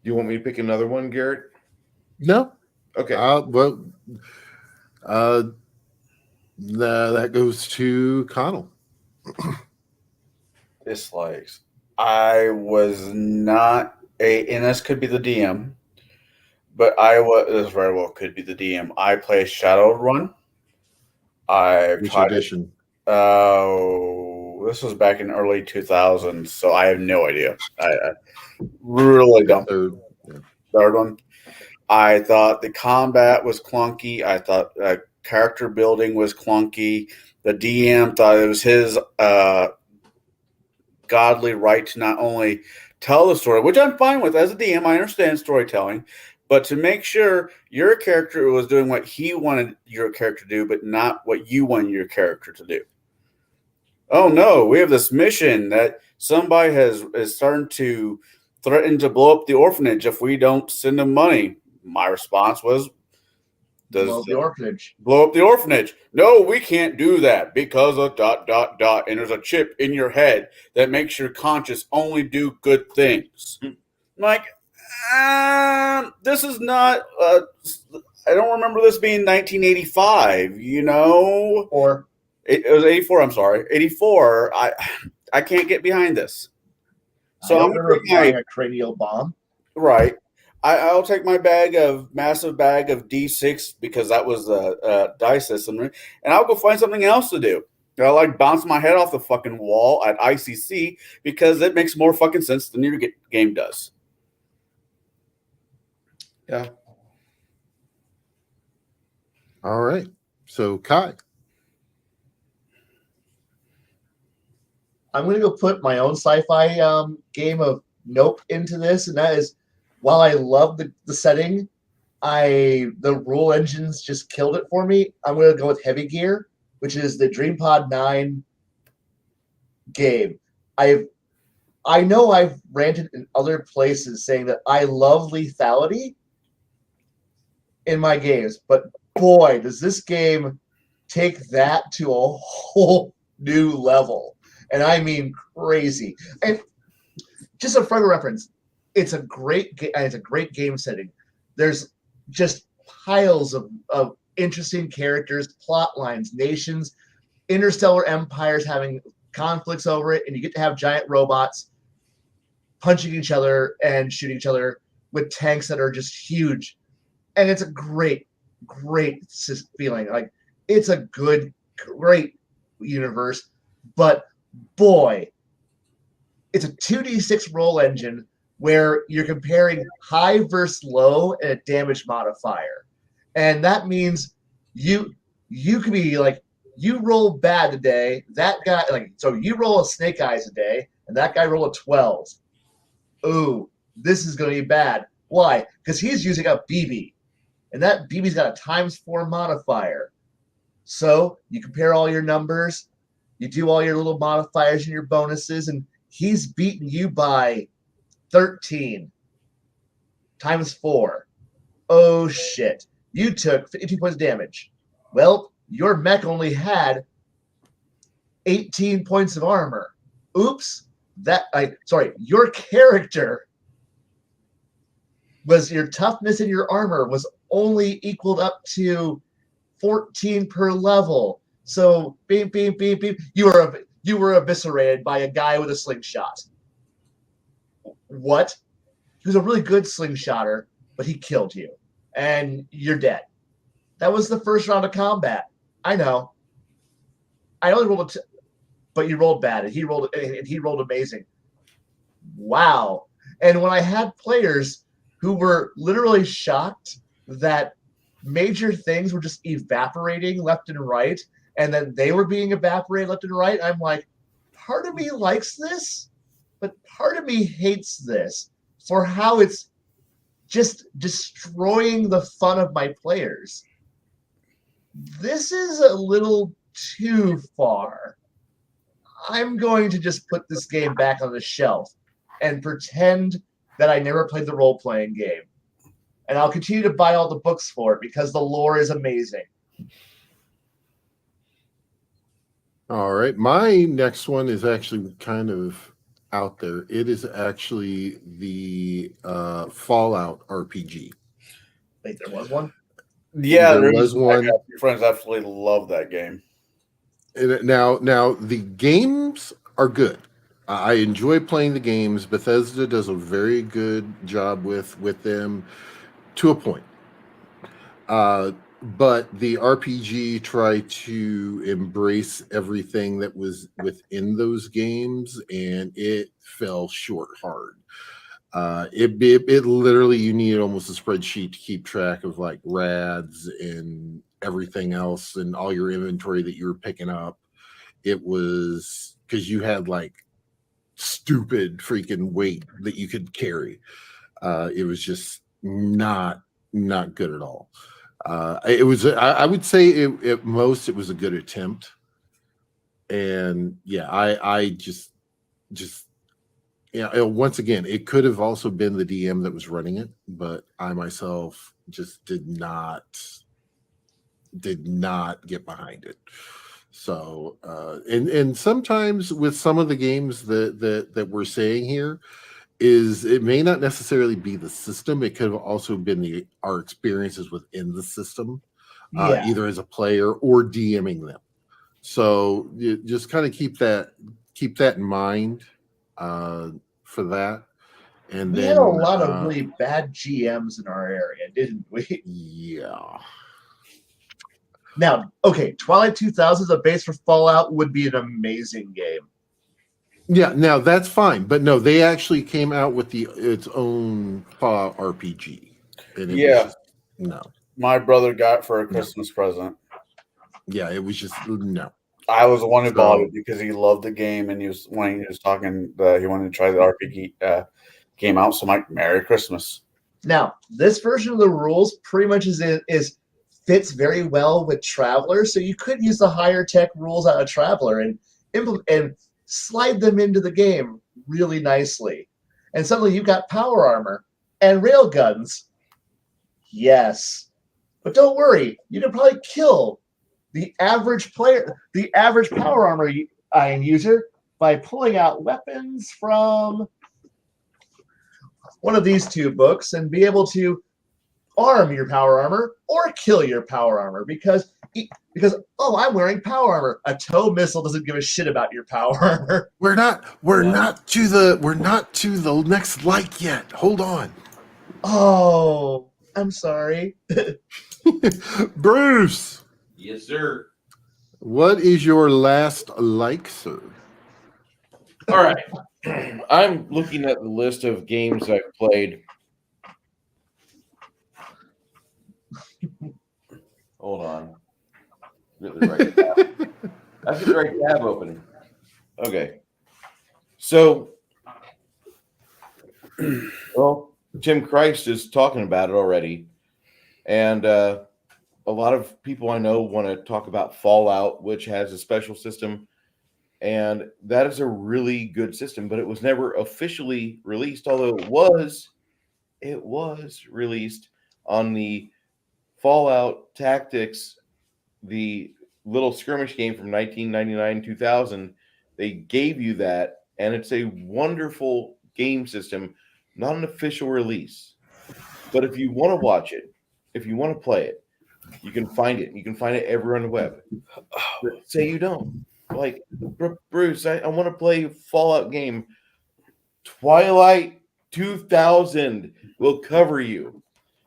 Do you want me to pick another one, Garrett? No. Okay. That goes to Connell. Dislikes. I was not and this could be the DM, but this very well could be the DM. I play Shadowrun. Which edition? This was back in early 2000s, so I have no idea. I really don't. Third one. I thought the combat was clunky. I thought character building was clunky. The DM thought it was his godly right to not only tell the story, which I'm fine with as a DM. I understand storytelling, but to make sure your character was doing what he wanted your character to do, but not what you wanted your character to do. Oh no, we have this mission that somebody is starting to threaten to blow up the orphanage if we don't send them money. My response was, Blow up the orphanage. Blow up the orphanage. No, we can't do that because of ... And there's a chip in your head that makes your conscience only do good things. I'm like, this is not. I don't remember this being 1985. You know, or it was 84. I'm sorry, 84. I can't get behind this. So I'm buying a cranial bomb. Right. I'll take my massive bag of D6 because that was a dice system, and I'll go find something else to do. I like bounce my head off the fucking wall at ICC because it makes more fucking sense than your game does. Yeah. All right. So Kai. I'm going to go put my own sci-fi game of Nope into this, and that is, while I love the setting, the rule engines just killed it for me. I'm going to go with Heavy Gear, which is the DreamPod 9 game. I know I've ranted in other places saying that I love lethality in my games, but boy, does this game take that to a whole new level. And I mean crazy. And just a further reference, it's a great game setting. There's just piles of interesting characters, plot lines, nations, interstellar empires having conflicts over it, and you get to have giant robots punching each other and shooting each other with tanks that are just huge. And it's a great feeling. Like, it's a great universe, but boy, it's a 2d6 roll engine where you're comparing high versus low and a damage modifier. And that means you could be like, you roll bad today, that guy, like, so you roll a snake eyes a day, and that guy roll a 12. Ooh, this is going to be bad. Why? Because he's using a BB, and that BB's got a ×4 modifier. So you compare all your numbers, you do all your little modifiers and your bonuses, and he's beating you by 13 ×4. Oh, shit. You took 52 points of damage. Well, your mech only had 18 points of armor. Oops. Your character was, your toughness and your armor was only equaled up to 14 per level. So beep, beep, beep, beep. You were eviscerated by a guy with a slingshot. What? He was a really good slingshotter, but he killed you. And you're dead. That was the first round of combat. I know. I only rolled but you rolled bad, and he rolled amazing. Wow. And when I had players who were literally shocked that major things were just evaporating left and right, and then they were being evaporated left and right, I'm like, part of me likes this, but part of me hates this for how it's just destroying the fun of my players. This is a little too far. I'm going to just put this game back on the shelf and pretend that I never played the role-playing game. And I'll continue to buy all the books for it because the lore is amazing. All right. My next one is actually kind of out there. It is actually the Fallout RPG. Wait, there was one? Yeah, There was one. Your friends absolutely love that game. And now the games are good. I enjoy playing the games. Bethesda does a very good job with them to a point. But the RPG tried to embrace everything that was within those games, and it fell short hard. It literally, you needed almost a spreadsheet to keep track of like rads and everything else and all your inventory that you were picking up. It was because you had like stupid freaking weight that you could carry. It was just not good at all. It was, I would say at most it was a good attempt. And yeah, I just yeah, once again, it could have also been the DM that was running it, but I myself just did not get behind it. So and sometimes with some of the games that we're saying here, is it may not necessarily be the system. It could have also been our experiences within the system, either as a player or DMing them. So you just kind of keep that in mind for that. And we then had a lot of really bad GMs in our area, didn't we? Yeah. Now, okay, Twilight 2000 as a base for Fallout would be an amazing game. Yeah, now that's fine, but no, they actually came out with its own Fallout RPG. And it was just, no. My brother got for a Christmas present. Yeah, it was just no. I was the one who bought it because he loved the game and he was talking that he wanted to try the RPG game out. So Mike, Merry Christmas. Now, this version of the rules pretty much is fits very well with Traveler, so you could use the higher tech rules out of Traveler and slide them into the game really nicely. And suddenly you've got power armor and railguns. Yes. But don't worry, you can probably kill the average player, the average power armor user by pulling out weapons from one of these two books and be able to arm your power armor or kill your power armor because I'm wearing power armor. A tow missile doesn't give a shit about your power armor. We're not to the next like yet. Hold on. Oh, I'm sorry. Bruce. Yes, sir. What is your last like, sir? All right. I'm looking at the list of games I've played. Hold on. Get the right tab. I've got the right tab open. Okay. So, well, Tim Christ is talking about it already. And a lot of people I know want to talk about Fallout, which has a special system. And that is a really good system, but it was never officially released, although it was released on the Fallout Tactics, the little skirmish game from 1999 2000. They gave you that, and it's a wonderful game system, not an official release. But if you want to watch it, if you want to play it, you can find it. You can find it everywhere on the web. But say you don't. Like, Bruce, I want to play a Fallout game. Twilight 2000 will cover you.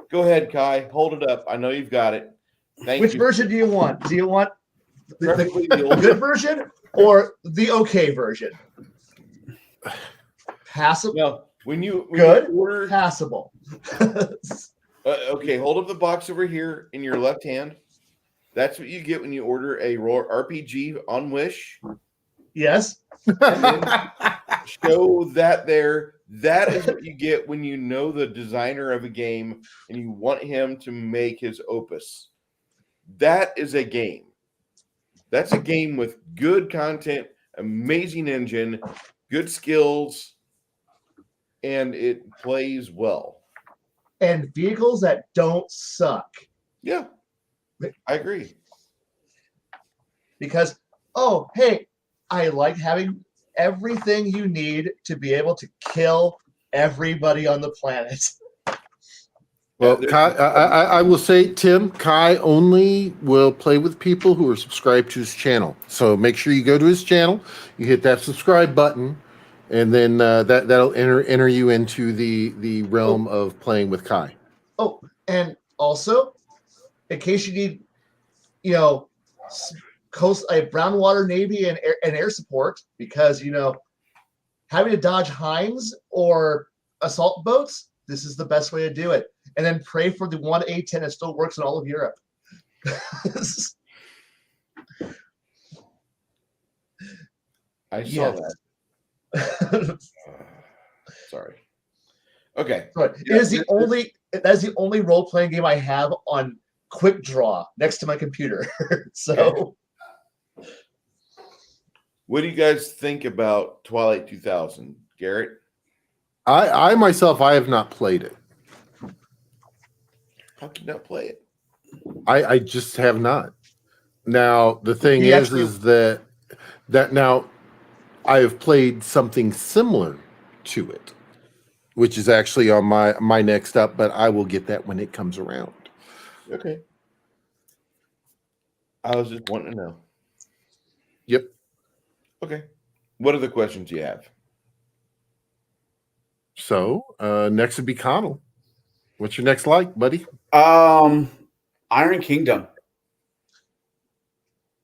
Go ahead, Kai. Hold it up. I know you've got it. Thank Which you. version do you want? Do you want Preferably the the old good version or the okay version? Passable. No, when you Good. order, Passable. okay, hold up the box over here in your left hand. That's what you get when you order a RPG on Wish. Yes. And then show that there. That is what you get when you know the designer of a game and you want him to make his opus. That is a game. That's a game with good content, amazing engine, good skills, and it plays well. And vehicles that don't suck. Yeah, I agree. Because, oh, hey, I like having everything you need to be able to kill everybody on the planet. Well, Kai, I will say, Tim, Kai only will play with people who are subscribed to his channel. So make sure you go to his channel, you hit that subscribe button, and then that'll enter you into the realm of playing with Kai. Oh, and also, in case you need, coast a brown water navy and air support, because having to dodge Hinds or assault boats, this is the best way to do it. And then pray for the 1A10 that still works in all of Europe. I saw that. Sorry. Okay. Right. That is the only role-playing game I have on Quick Draw next to my computer. So What do you guys think about Twilight 2000, Garrett? I myself, I have not played it. How can you not play it? I just have not. Now the thing He is actually- that now I have played something similar to it, which is actually on my next up, but I will get that when it comes around. Okay. I was just wanting to know. Yep. Okay. What other questions do you have? So next would be Connell. What's your next like, buddy? Iron Kingdom.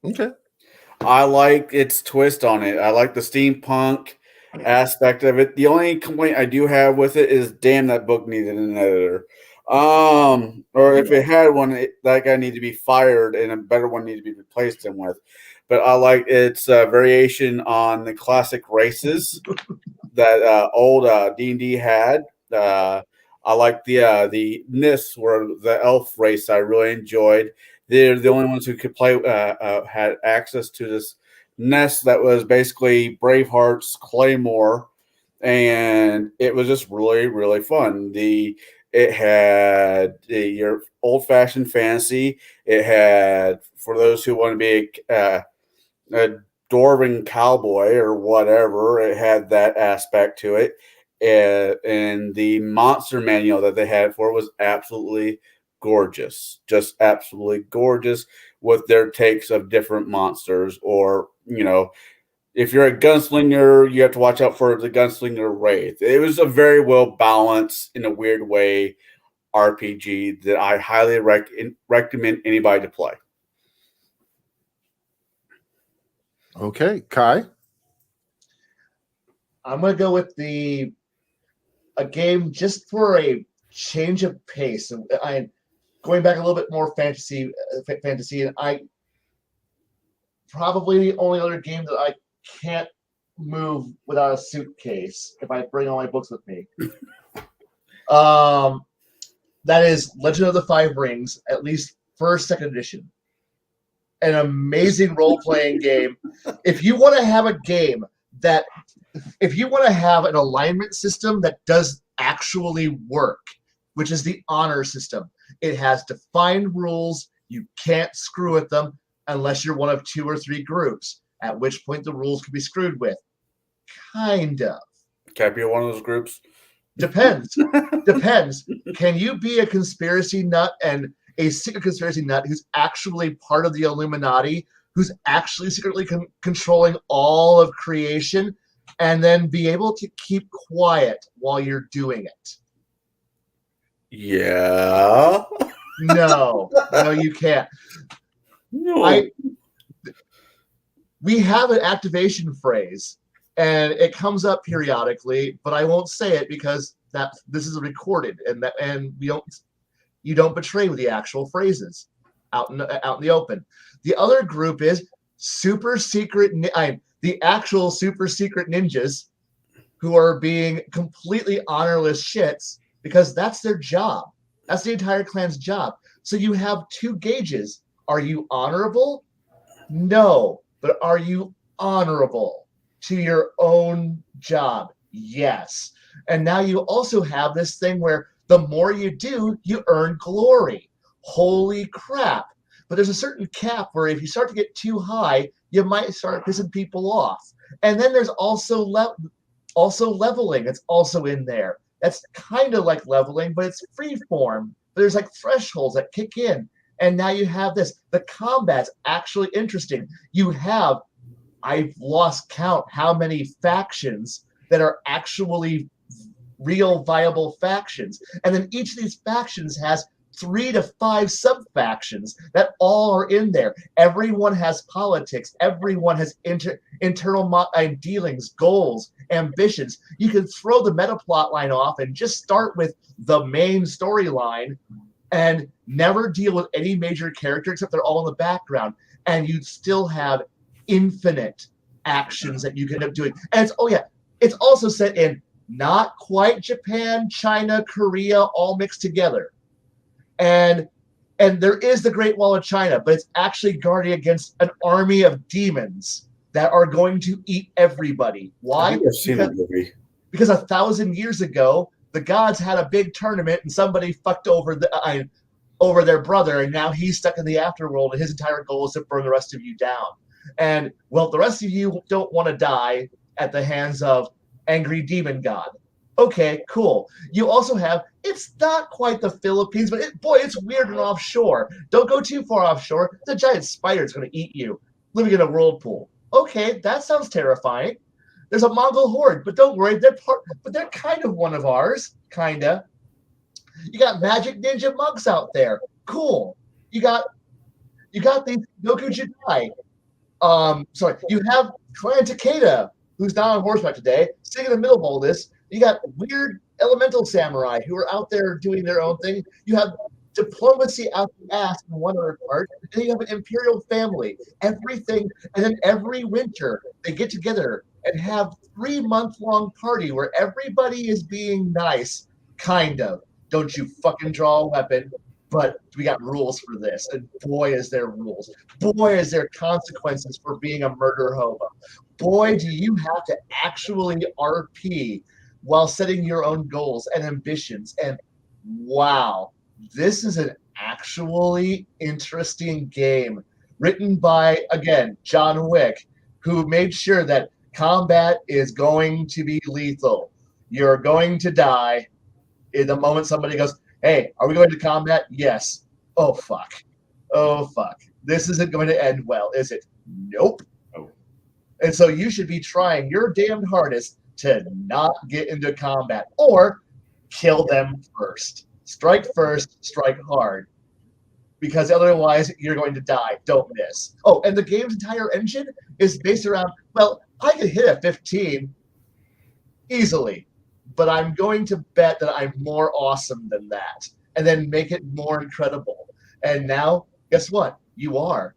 Okay. I like its twist on it. I like the steampunk aspect of it. The only complaint I do have with it is, damn, that book needed an editor. Or if it had one, that guy needed to be fired and a better one needed to be replaced him with. But I like its variation on the classic races that old D&D had. I like the Nis, were the elf race I really enjoyed. They're the only ones who could play, had access to this nest that was basically Braveheart's Claymore, and it was just really, really fun. It had your old-fashioned fantasy. It had, for those who want to be a dwarven cowboy or whatever, it had that aspect to it. And the monster manual that they had for it was absolutely gorgeous, just absolutely gorgeous, with their takes of different monsters. Or, if you're a gunslinger, you have to watch out for the gunslinger wraith. It was a very well balanced, in a weird way, RPG that I highly recommend anybody to play. Okay, Kai. I'm going to go with a game just for a change of pace. I'm going back a little bit more fantasy, and I probably the only other game that I can't move without a suitcase if I bring all my books with me. That is Legend of the Five Rings, at least first, second edition. An amazing role-playing game. If you want to have a game if you want to have an alignment system that does actually work, which is the honor system, it has defined rules. You can't screw with them unless you're one of 2 or 3 groups, at which point the rules can be screwed with. Kind of. Can I be one of those groups? Depends. Depends. Can you be a conspiracy nut and a secret conspiracy nut who's actually part of the Illuminati, who's actually secretly controlling all of creation, and then be able to keep quiet while you're doing it? Yeah. No, you can't. No. We have an activation phrase, and it comes up periodically, but I won't say it because this is recorded, and you don't betray the actual phrases out in the open. The other group is super secret. The actual super secret ninjas who are being completely honorless shits because that's their job. That's the entire clan's job. So you have 2 gauges. Are you honorable? No. But are you honorable to your own job? Yes. And now you also have this thing where the more you do, you earn glory. Holy crap. But there's a certain cap where if you start to get too high, you might start pissing people off. And then there's also leveling. It's also in there. That's kind of like leveling, but it's free form. There's like thresholds that kick in. And now you have this. The combat's actually interesting. I've lost count how many factions that are actually real viable factions. And then each of these factions has 3 to 5 sub-factions that all are in there. Everyone has politics. Everyone has internal dealings, goals, ambitions. You can throw the meta plot line off and just start with the main storyline and never deal with any major character except they're all in the background. And you'd still have infinite actions that you can end up doing. And it's also set in not quite Japan, China, Korea, all mixed together. And there is the Great Wall of China, but it's actually guarding against an army of demons that are going to eat everybody. Why? I think I've seen that movie. Because 1,000 years ago, the gods had a big tournament and somebody fucked over their brother, and now he's stuck in the afterworld, and his entire goal is to burn the rest of you down. And, well, the rest of you don't want to die at the hands of angry demon god. Okay, cool. You also have, it's not quite the Philippines, but it's weird and offshore. Don't go too far offshore. The giant spider's going to eat you, living in a whirlpool. Okay, that sounds terrifying. There's a Mongol horde, but don't worry, they're kind of one of ours, kinda. You got magic ninja monks out there. Cool. You got these Goku Jedi. You have Clan Takeda, who's not on horseback today, sitting in the middle of all this. You got weird elemental samurai who are out there doing their own thing. You have diplomacy out the ass in one other part, and then you have an imperial family. Everything, and then every winter they get together and have 3-month-long party where everybody is being nice, kind of. Don't you fucking draw a weapon, but we got rules for this, and boy is there rules. Boy is there consequences for being a murder hobo. Boy, do you have to actually RP while setting your own goals and ambitions. And wow, this is an actually interesting game written by, again, John Wick, who made sure that combat is going to be lethal. You're going to die in the moment somebody goes, hey, are we going to combat? Yes. Oh, fuck. Oh, fuck. This isn't going to end well, is it? Nope. Oh. And so you should be trying your damned hardest to not get into combat or kill them first. Strike first, strike hard. Because otherwise you're going to die. Don't miss. Oh, and the game's entire engine is based around, well, I can hit a 15. easily. But I'm going to bet that I'm more awesome than that, and then make it more incredible. And now, guess what? You are.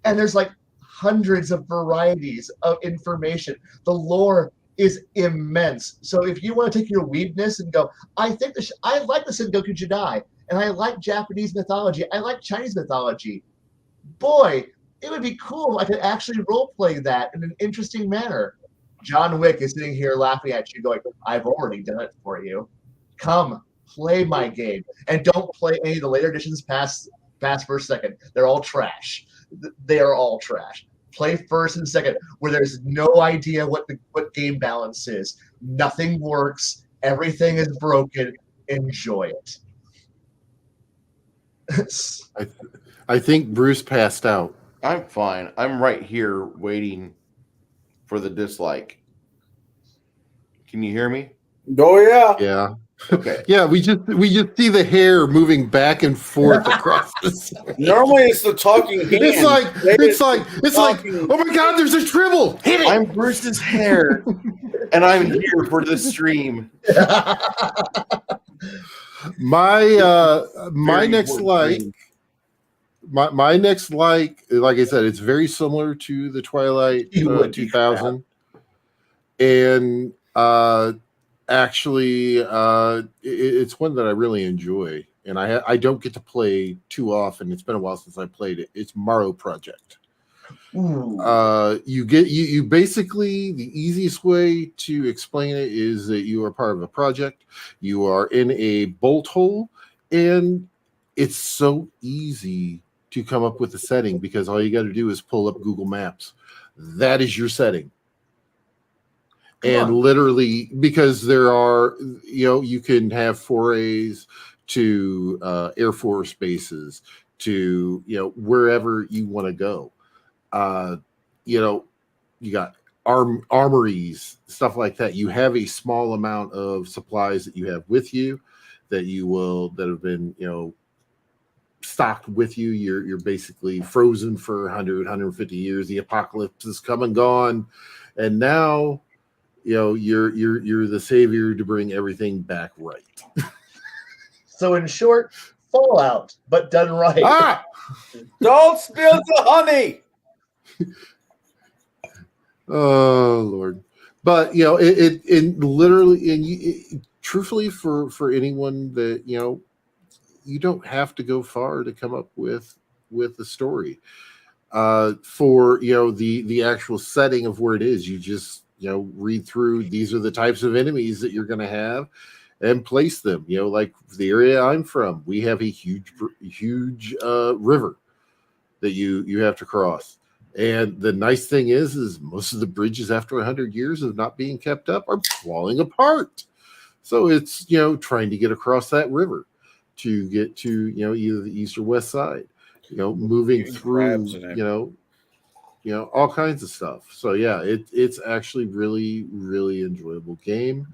And there's like hundreds of varieties of information. The lore is immense. So if you want to take your weebness and go, I like the Sengoku Jidai, and I like Japanese mythology, I like Chinese mythology. Boy, it would be cool if I could actually role play that in an interesting manner. John Wick is sitting here laughing at you, going, I've already done it for you. Come, play my game. And don't play any of the later editions past first, second. They're all trash. They are all trash. Play first and second, where there's no idea what game balance is. Nothing works. Everything is broken. Enjoy it. I think Bruce passed out. I'm fine. I'm right here waiting for the dislike. Can you hear me? Oh yeah. Yeah. Okay. Yeah, we just see the hair moving back and forth across the screen. Normally it's the talking hand. It's like, oh my God, there's a tribble. Hit it. I'm Bruce's hair, and I'm here for the stream. My next important like. stream. My next like I said, it's very similar to the Twilight 2000, and actually, it's one that I really enjoy, and I don't get to play too often. It's been a while since I played it. It's Maro Project. You basically, the easiest way to explain it is that you are part of a project. You are in a bolt hole, and it's so easy to come up with a setting because all you got to do is pull up Google Maps. That is your setting. And literally, because there are, you can have forays to Air Force bases, to, wherever you want to go. You got armories, stuff like that. You have a small amount of supplies that you have with you that have been, stocked with you. You're basically frozen for 100, 150 years. The apocalypse is come and gone. And now, you're the savior to bring everything back right. So in short, Fallout, but done right. Don't spill the honey. Oh Lord. But it literally, and truthfully, for anyone that you don't have to go far to come up with the story. For the actual setting of where it is, you just read through. These are the types of enemies that you're going to have, and place them. Like the area I'm from, we have a huge river that you have to cross. And the nice thing is most of the bridges after 100 years of not being kept up are falling apart. So it's trying to get across that river to get to either the east or west side, moving through all kinds of stuff. So yeah, it's actually really, really enjoyable game.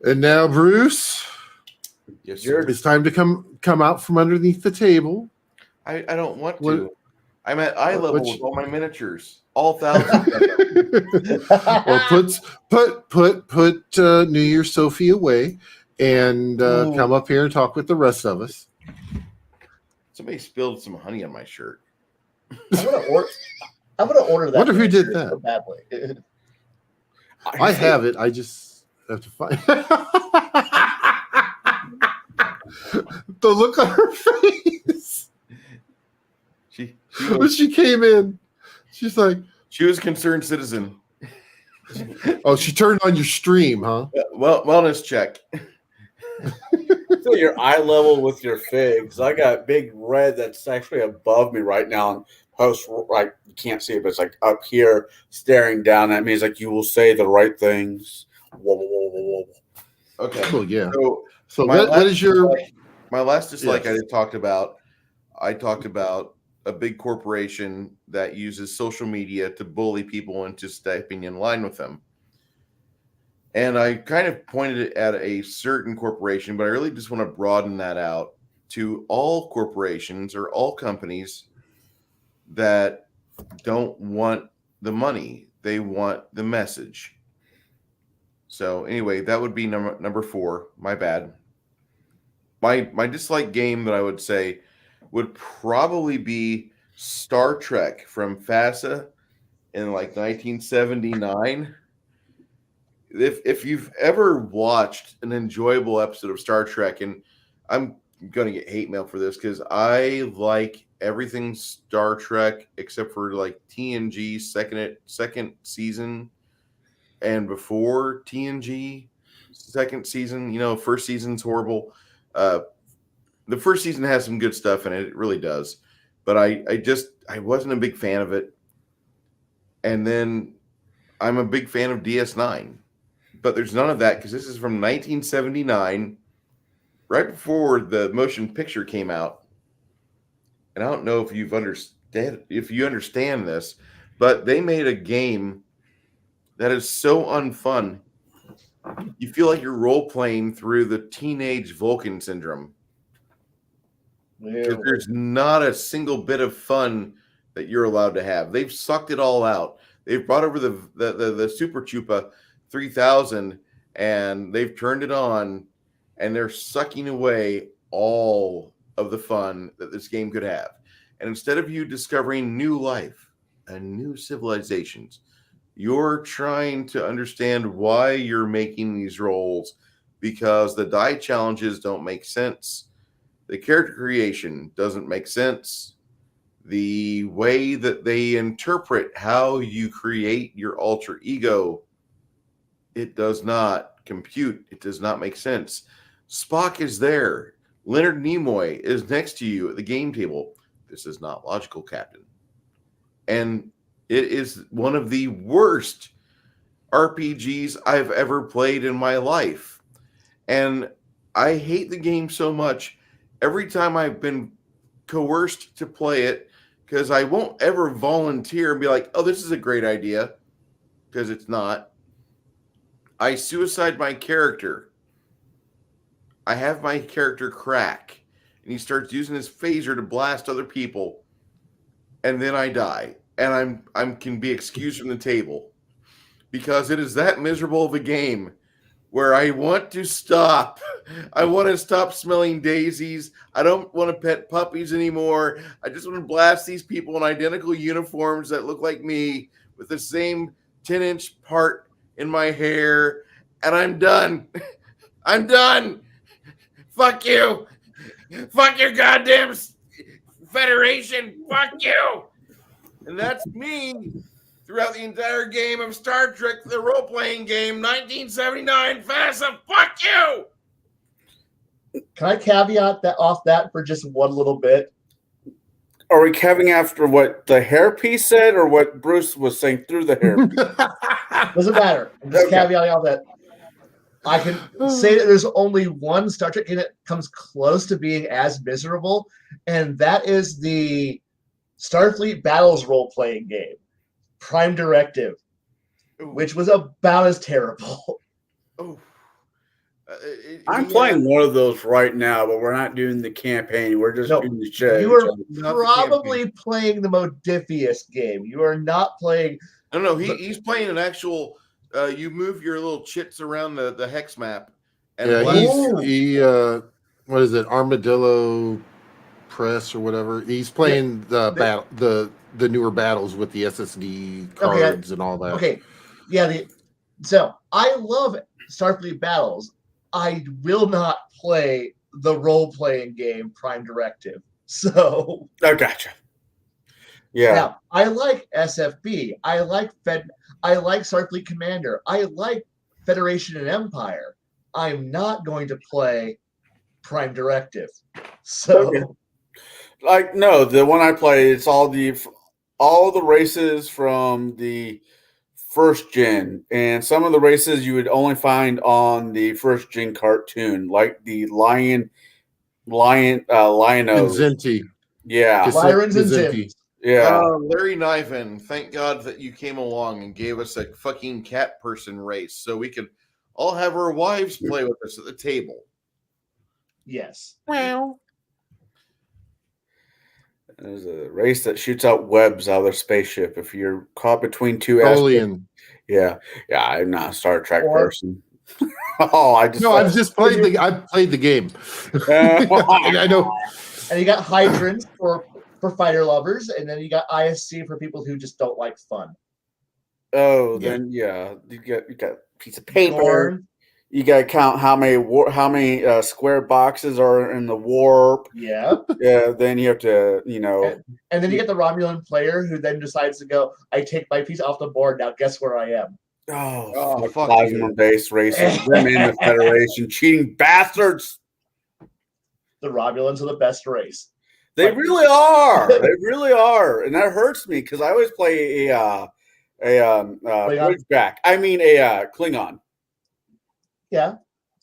And now, Bruce, Yes, sir. it's time to come out from underneath the table. I don't want to. I'm at eye level with all my miniatures, all thousands of them. Or put New Year's Sophie away and come up here and talk with the rest of us. Somebody spilled some honey on my shirt. I'm gonna order that. Wonder who did that. So badly. I have it. I just have to find the look on her face. When she came in, she's like, she was a concerned citizen. Oh, she turned on your stream, huh? Well, wellness check. So your eye level with your figs. I got big red that's actually above me right now, and post like you can't see it, but it's like up here staring down at me. It's like you will say the right things. Whoa, whoa, whoa, whoa, whoa. Okay. Oh yeah. So what is your my last dislike? Yes. I talked about a big corporation that uses social media to bully people into stepping in line with them. And I kind of pointed it at a certain corporation, but I really just want to broaden that out to all corporations or all companies that don't want the money. They want the message. So anyway, that would be number 4. My bad. My dislike game that I would say would probably be Star Trek from FASA in like 1979. If you've ever watched an enjoyable episode of Star Trek, and I'm going to get hate mail for this because I like everything Star Trek except for like TNG second season and before TNG second season. You know, first season's horrible. The first season has some good stuff in it. It really does. But I wasn't a big fan of it. And then I'm a big fan of DS9. But there's none of that because this is from 1979, right before the motion picture came out. And I don't know if you understand this, but they made a game that is so unfun. You feel like you're role playing through the teenage Vulcan syndrome. Because there's not a single bit of fun that you're allowed to have. They've sucked it all out. They've brought over the Super Chupa 3000 and they've turned it on and they're sucking away all of the fun that this game could have. And instead of you discovering new life and new civilizations, you're trying to understand why you're making these rolls because the die challenges don't make sense. The character creation doesn't make sense. The way that they interpret how you create your alter ego, it does not compute. It does not make sense. Spock is there. Leonard Nimoy is next to you at the game table. This is not logical, Captain. And it is one of the worst RPGs I've ever played in my life. And I hate the game so much. Every time I've been coerced to play it, because I won't ever volunteer and be like, oh, this is a great idea, because it's not. I suicide my character. I have my character crack, and he starts using his phaser to blast other people, and then I die, and I can be excused from the table, because it is that miserable of a game where I want to stop. I want to stop smelling daisies. I don't want to pet puppies anymore. I just want to blast these people in identical uniforms that look like me with the same 10-inch part in my hair. And I'm done. I'm done. Fuck you. Fuck your goddamn Federation. Fuck you. And that's me. Throughout the entire game of Star Trek, the role-playing game, 1979, FASA, fuck you! Can I caveat that for just one little bit? Are we caveating after what the hairpiece said or what Bruce was saying through the hairpiece? Doesn't matter. I'm just caveating all that. I can say that there's only one Star Trek game that comes close to being as miserable, and that is the Starfleet Battles role-playing game. Prime Directive, which was about as terrible. Oh, I'm playing one of those right now, but we're not doing the campaign. We're just doing the show. You are probably playing the Modifius game. You are not playing. No, he's playing an actual. You move your little chits around the hex map, and what is it? Armadillo Press or whatever. He's playing the newer battles with the SSD cards and all that. Okay, yeah. So I love Starfleet Battles. I will not play the role-playing game Prime Directive. So I gotcha. Yeah. Now, I like SFB. I like Starfleet Commander. I like Federation and Empire. I'm not going to play Prime Directive. So no, the one I play, it's all the races from the first gen, and some of the races you would only find on the first gen cartoon, like the Lionos. Zinti. Yeah. Lyrans and Zinti. Yeah. Larry Niven, thank God that you came along and gave us a fucking cat person race so we could all have our wives play with us at the table. Yes. Well. There's a race that shoots out webs out of their spaceship. If you're caught between two asteroids, Trollian. yeah, I'm not a Star Trek Or- person. I just No, I've played the game. And I know. And you got hydrants for fighter lovers, and then you got ISC for people who just don't like fun. Oh, Yeah. then you got a piece of paper. Gorn, You got to count how many square boxes are in the warp. yeah. Yeah, then you have to, And then you get the Romulan player who then decides to go, I take my piece off the board, now guess where I am. fuck fuck plasma you. base racing. Them in the Federation, cheating bastards. The Romulans are the best race. They Like- really are. They really are, and that hurts me because I always play a Bridgeback. I mean a Klingon. Yeah.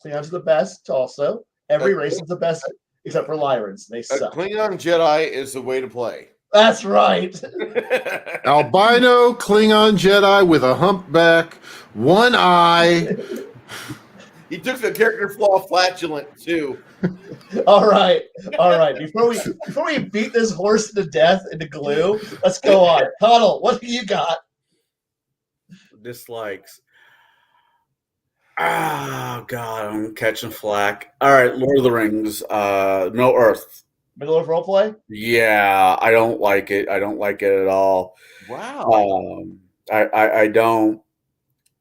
Klingons are the best also. Every race is the best except for Lyrans. They A suck. Klingon Jedi is the way to play. That's right. Albino Klingon Jedi with a humpback, one eye. He took the character flaw flatulent too. All right. Before we beat this horse to death into glue, let's go on. Connell, what do you got? Dislikes. Oh God, I'm catching flack. All right, Lord of the Rings. No Earth. Middle of roleplay? Yeah, I don't like it. I don't like it at all. Wow. I don't.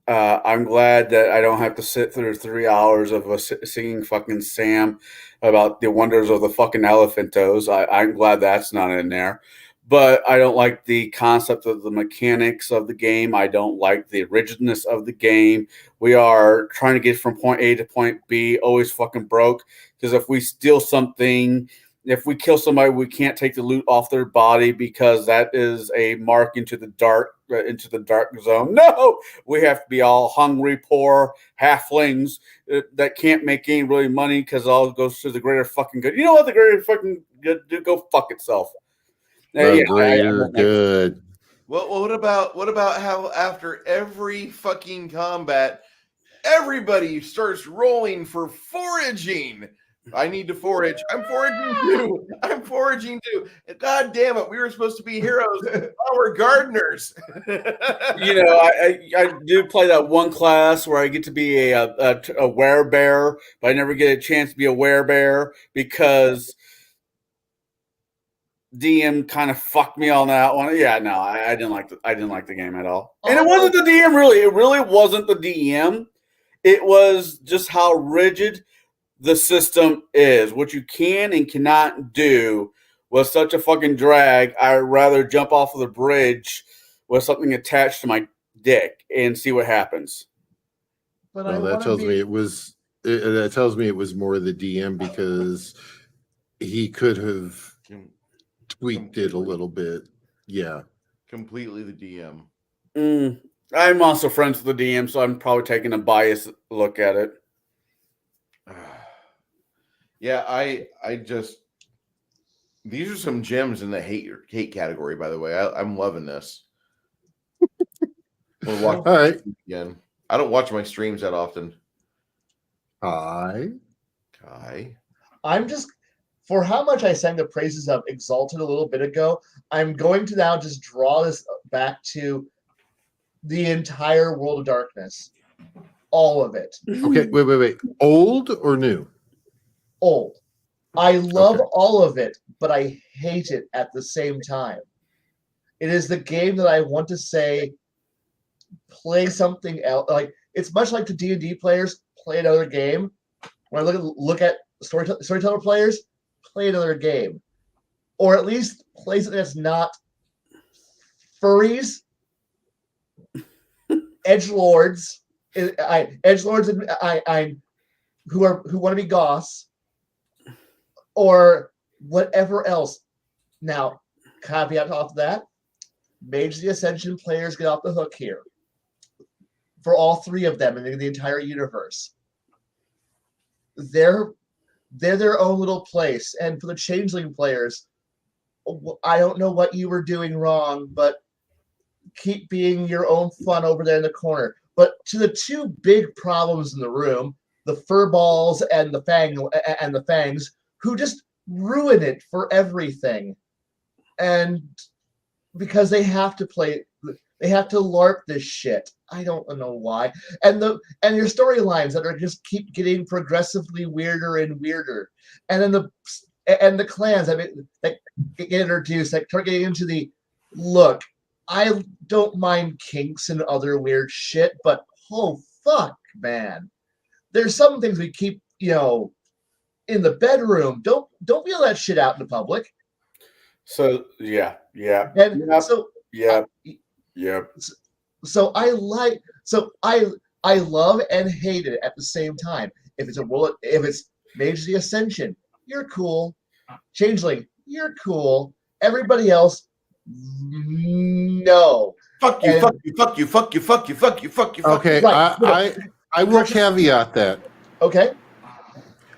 I'm glad that I don't have to sit through 3 hours of singing fucking Sam about the wonders of the fucking elephantos. I'm glad that's not in there. But I don't like the concept of the mechanics of the game. I don't like the rigidness of the game. We are trying to get from point A to point B, always fucking broke. Because if we steal something, if we kill somebody, we can't take the loot off their body because that is a mark into the dark zone. No, we have to be all hungry, poor halflings that can't make any really money because it all goes to the greater fucking good. You know what? The greater fucking good do? Go fuck itself. The greater good. Well, what about how after every fucking combat, everybody starts rolling for foraging? I need to forage. I'm foraging too. God damn it. We were supposed to be heroes. We're gardeners. I do play that one class where I get to be a werebear, but I never get a chance to be a werebear because DM kind of fucked me on that one. Yeah, no, I didn't like the game at all. And it wasn't the DM really. It really wasn't the DM. It was just how rigid the system is. What you can and cannot do was such a fucking drag. I'd rather jump off of the bridge with something attached to my dick and see what happens. But No, that tells me it was. That tells me it was more the DM because he could have tweaked it a little bit. Yeah, Completely the DM. I'm also friends with the DM, so I'm probably taking a biased look at it. Yeah, I just these are some gems in the hate category, by the way. I'm loving this. We'll watch all right. again. I don't watch my streams that often. Hi. I'm just, for how much I sang the praises of Exalted a little bit ago, I'm going to now just draw this back to the entire World of Darkness. All of it. Okay, wait. Old or new? Old. I love Okay. all of it, but I hate it at the same time. It is the game that I want to say, play something else. Like, it's much like the D&D players play another game. When I look at storyteller players, play another game, or at least play something that's not furries, edgelords, and who want to be goths, or whatever else. Now, caveat off that, Mage the Ascension players get off the hook here for all three of them in the entire universe. They're their own little place. And for the Changeling players, I don't know what you were doing wrong, but keep being your own fun over there in the corner. But to the two big problems in the room, the furballs and the fangs, who just ruin it for everything. and because they have to LARP this shit. I don't know why. And your storylines that are just keep getting progressively weirder and weirder. And then the clans that get introduced, that start getting into the look. I don't mind kinks and other weird shit, but oh fuck, man. There's some things we keep, in the bedroom. Don't wheel that shit out in the public. So yeah. And Yep. so Yep. Yep. So I love and hate it at the same time. If it's Mage the Ascension, you're cool. Changeling, you're cool. Everybody else, no. Fuck you, fuck you, fuck you, fuck you, fuck you, fuck you, fuck you. Okay, Right. I will caveat that. Okay.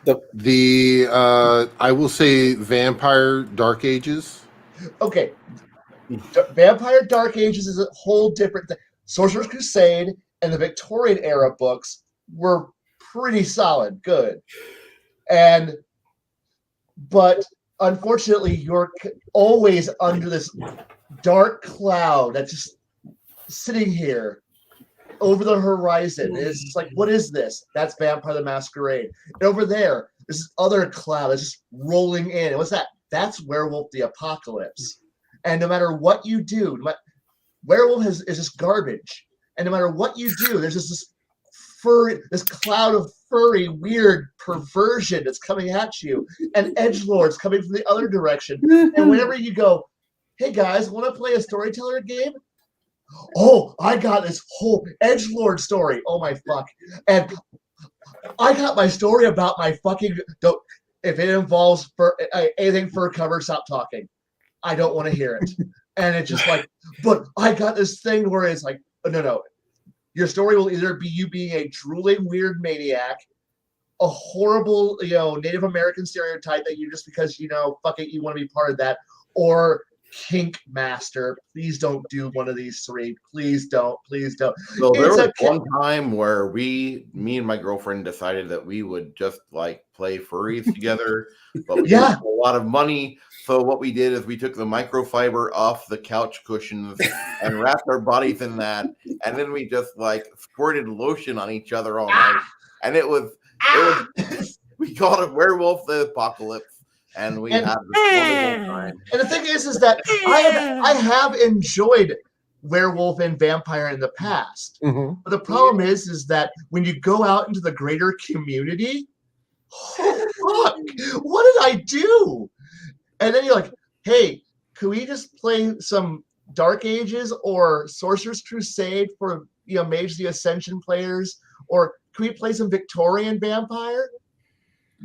I will say Vampire Dark Ages. Okay. Vampire Dark Ages is a whole different thing. Sorcerer's Crusade and the Victorian era books were pretty solid, good. But unfortunately, you're always under this dark cloud that's just sitting here over the horizon. It's just like, what is this? That's Vampire the Masquerade. And over there, there's this other cloud that's just rolling in. And what's that? That's Werewolf the Apocalypse. And no matter what you do, Werewolf is just garbage. And no matter what you do, there's this cloud of furry, weird perversion that's coming at you, and edgelords coming from the other direction. And whenever you go, hey guys, want to play a storyteller game? Oh, I got this whole edgelord story. Oh my fuck. And I got my story about my fucking, if it involves anything fur cover, stop talking. I don't want to hear it. And it's just like, but I got this thing where it's like, no. Your story will either be you being a drooling weird maniac, a horrible, Native American stereotype that you just because, fuck it, you want to be part of that, or kink master. Please don't do one of these three. Please don't. So there was one time where me and my girlfriend decided that we would just like play furries together, but we had a lot of money. So what we did is we took the microfiber off the couch cushions and wrapped our bodies in that, and then we just like squirted lotion on each other all night. And it was we called it Werewolf the Apocalypse. And we have this wonderful time. And the thing is that I have enjoyed werewolf and vampire in the past. Mm-hmm. But the problem is that when you go out into the greater community, oh fuck, what did I do? And then you're like, hey, could we just play some Dark Ages or Sorcerer's Crusade for Mage the Ascension players? Or can we play some Victorian vampire?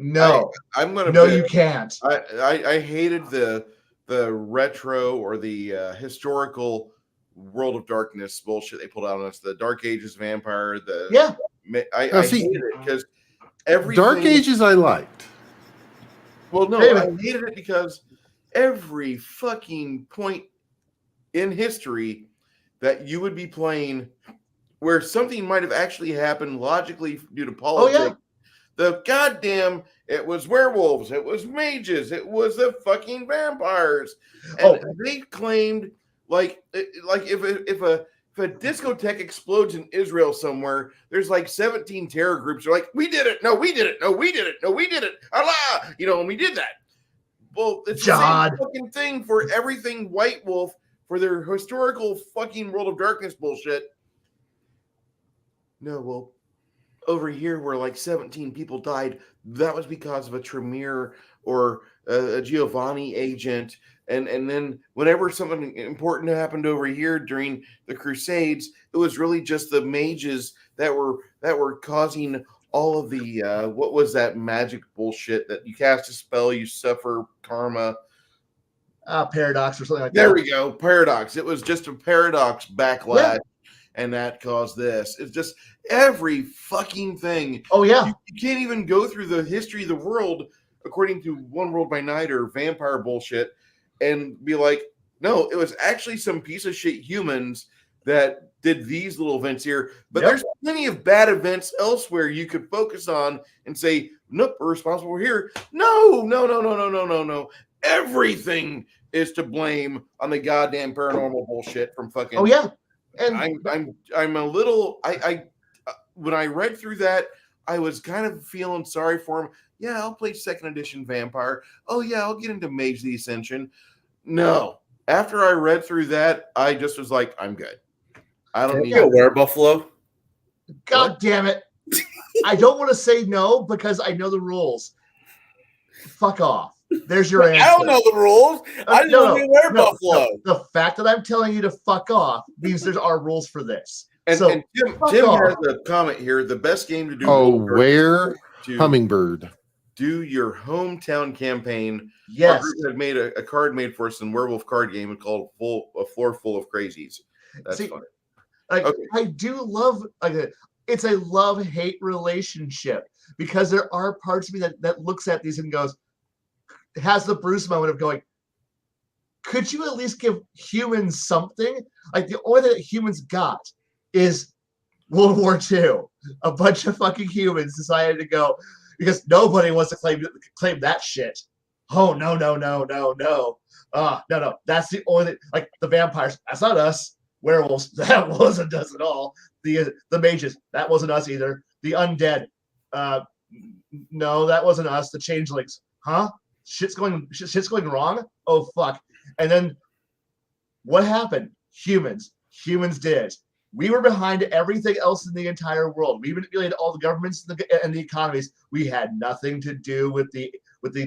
No, you can't. I hated the retro or the historical World of Darkness bullshit they pulled out on us. The Dark Ages vampire. I hated it because everything. Dark Ages I liked. Well, no, I hated it because every fucking point in history that you would be playing where something might have actually happened logically due to politics. Oh, yeah. The goddamn, it was werewolves, it was mages, it was the fucking vampires. And they claimed like if a discotheque explodes in Israel somewhere, there's like 17 terror groups are like, we did it, no, we did it, no, we did it, no, we did it, Allah, and we did that. Well, it's the same fucking thing for everything White Wolf for their historical fucking World of Darkness bullshit. No, well, over here where like 17 people died, that was because of a Tremere or a Giovanni agent. And then whenever something important happened over here during the Crusades, it was really just the mages that were causing all of the what was that magic bullshit that you cast a spell, you suffer karma. Paradox or something like that. There we go. Paradox. It was just a paradox backlash. Yeah. And that caused this. It's just every fucking thing. Oh, yeah. You can't even go through the history of the world according to One World by Night or vampire bullshit and be like, no, it was actually some piece of shit humans that did these little events here. But there's plenty of bad events elsewhere you could focus on and say, nope, we're responsible here. No. Everything is to blame on the goddamn paranormal bullshit from fucking. Oh yeah, and I'm a little. I when I read through that, I was kind of feeling sorry for him. Yeah, I'll play 2nd edition Vampire. Oh yeah, I'll get into Mage the Ascension. No, after I read through that, I just was like, I'm good. I don't need a werebuffalo. God damn it. I don't want to say no because I know the rules. Fuck off. There's your answer. I don't know the rules. I just want to be a werebuffalo. The fact that I'm telling you to fuck off means there are rules for this. And Tim has a comment here. The best game to do. Hummingbird. Do your hometown campaign. Yes. Our group had made a card made for us in Werewolf card game called A Floor Full of Crazies. That's funny. I do love it's a love-hate relationship because there are parts of me that looks at these and goes, has the Bruce moment of going, could you at least give humans something? Like the only thing that humans got is World War II. A bunch of fucking humans decided to go because nobody wants to claim that shit. Oh no. No. That's the only thing. Like the vampires, that's not us. Werewolves, that wasn't us at all. The mages, that wasn't us either. The undead, no, that wasn't us. The changelings, huh? Shit's going wrong. Oh fuck! And then what happened? Humans did. We were behind everything else in the entire world. We manipulated all the governments and the economies. We had nothing to do with the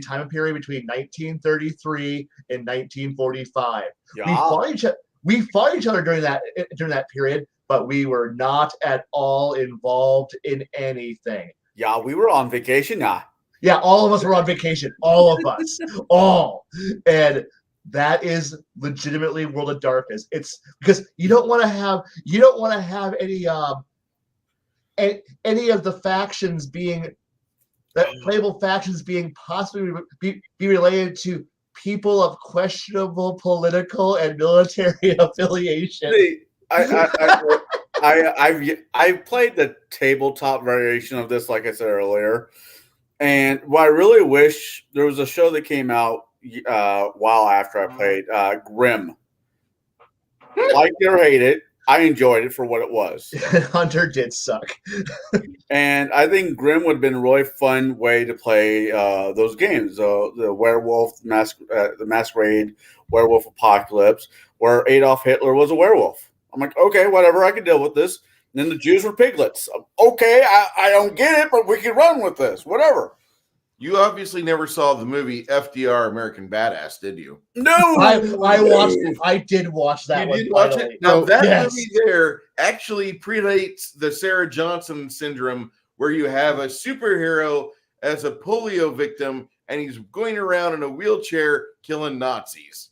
time period between 1933 and 1945. Yeah. We fought each other during that period, but we were not at all involved in anything. Yeah, we were on vacation now. Yeah, all of us were on vacation. All of us. All. And that is legitimately World of Darkness. It's because you don't want to have any of the factions being playable factions being possibly be related to people of questionable political and military affiliation. See, I've played the tabletop variation of this, like I said earlier, and what I really wish there was a show that came out a while after I played Grimm. Like it or hate it, I enjoyed it for what it was. Hunter did suck. And I think Grimm would have been a really fun way to play those games. The Werewolf, the Masquerade, Werewolf Apocalypse, where Adolf Hitler was a werewolf. I'm like, okay, whatever, I can deal with this. And then the Jews were piglets. Okay, I don't get it, but we can run with this, whatever. You obviously never saw the movie FDR American Badass, did you? No, I did watch that. You did watch it? Now that movie there actually predates the Sarah Johnson syndrome, where you have a superhero as a polio victim, and he's going around in a wheelchair killing Nazis.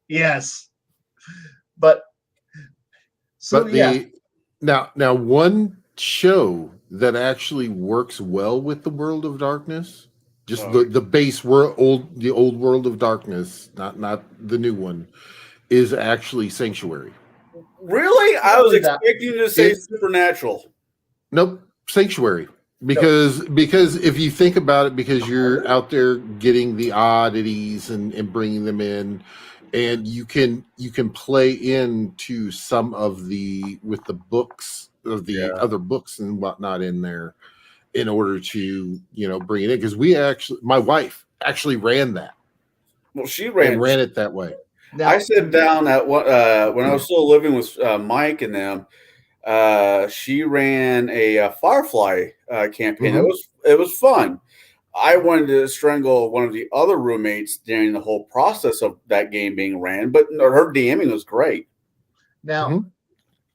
Yes, Now one show that actually works well with the World of Darkness. Just the base world, the old World of Darkness, not the new one, is actually Sanctuary. Really? I was expecting you to say Supernatural. Nope, Sanctuary. Because if you think about it, because you're out there getting the oddities and bringing them in, and you can play into some of the books of the other books and whatnot in there, in order to bring it in, because my wife actually ran that. Well, she ran it that way. Now, I sat down at when I was still living with Mike and them. She ran a Firefly campaign. Mm-hmm. It was fun. I wanted to strangle one of the other roommates during the whole process of that game being ran, but her DMing was great. Now,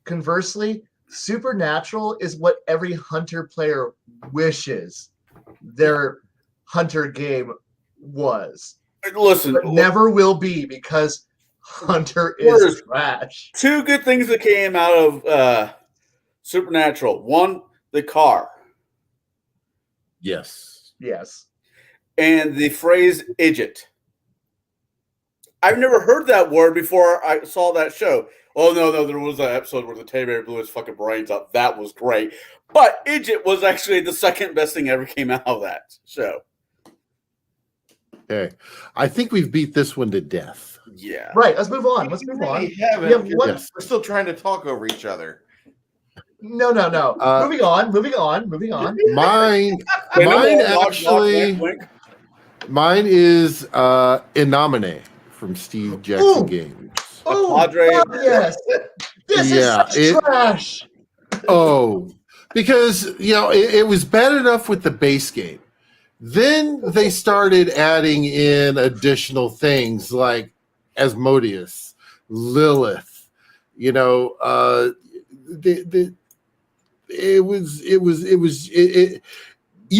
conversely, Supernatural is what every Hunter player wishes their Hunter game was. Listen, but never will be, because Hunter is trash. Two good things that came out of Supernatural. One, the car. Yes. And the phrase "idiot." I've never heard that word before I saw that show. Oh, no, there was an episode where the teddy bear blew his fucking brains up. That was great. But idiot was actually the second best thing ever came out of that show. Okay. I think we've beat this one to death. Yeah. Right. Let's move on. Let's We move on. really haven't, We have because one- Yes. We're still trying to talk over each other. No. Moving on. Mine Wait, no, mine knock, actually wink, wink. mine is Innomine from Steve Jackson Ooh. Games. Oh, Padre- God, yes. This Yeah, is such trash. Oh, because it was bad enough with the base game. Then they started adding in additional things like Asmodeus, Lilith. You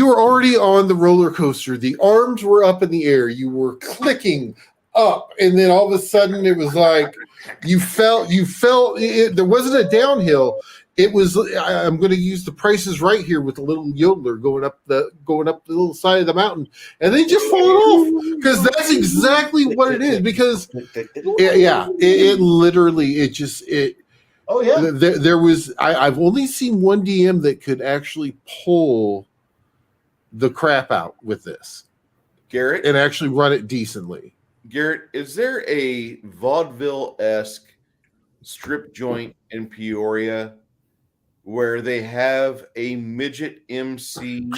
were already on the roller coaster. The arms were up in the air. You were clicking up, and then all of a sudden it was like you felt it. There wasn't a downhill. It was. I'm going to use the prices right here with the little yodeler going up the little side of the mountain, and they just fall off because that's exactly what it is. Because it literally Oh, yeah. there was. I've only seen one DM that could actually pull the crap out with this Garrett, and actually run it decently. Garrett, is there a vaudeville-esque strip joint in Peoria where they have a midget MC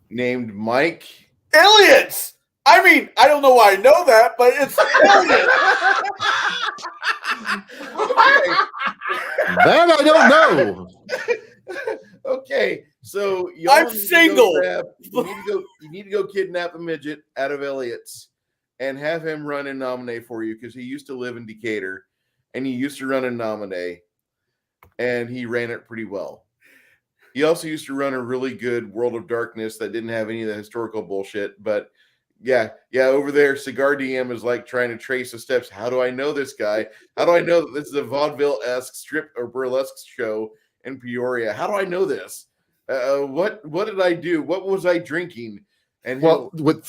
named Mike? Aliens! I mean, I don't know why I know that, but it's aliens. That I don't know. Okay, so y'all I'm need to go single. you need to go kidnap a midget out of Elliot's and have him run and nominate for you, because he used to live in Decatur and he used to run and nominate, and he ran it pretty well. He also used to run a really good World of Darkness that didn't have any of the historical bullshit. But yeah, over there, Cigar DM is like trying to trace the steps. How do I know this guy? How do I know that this is a vaudeville-esque strip or burlesque show in Peoria? How do I know this? What did I do? What was I drinking? And Well, what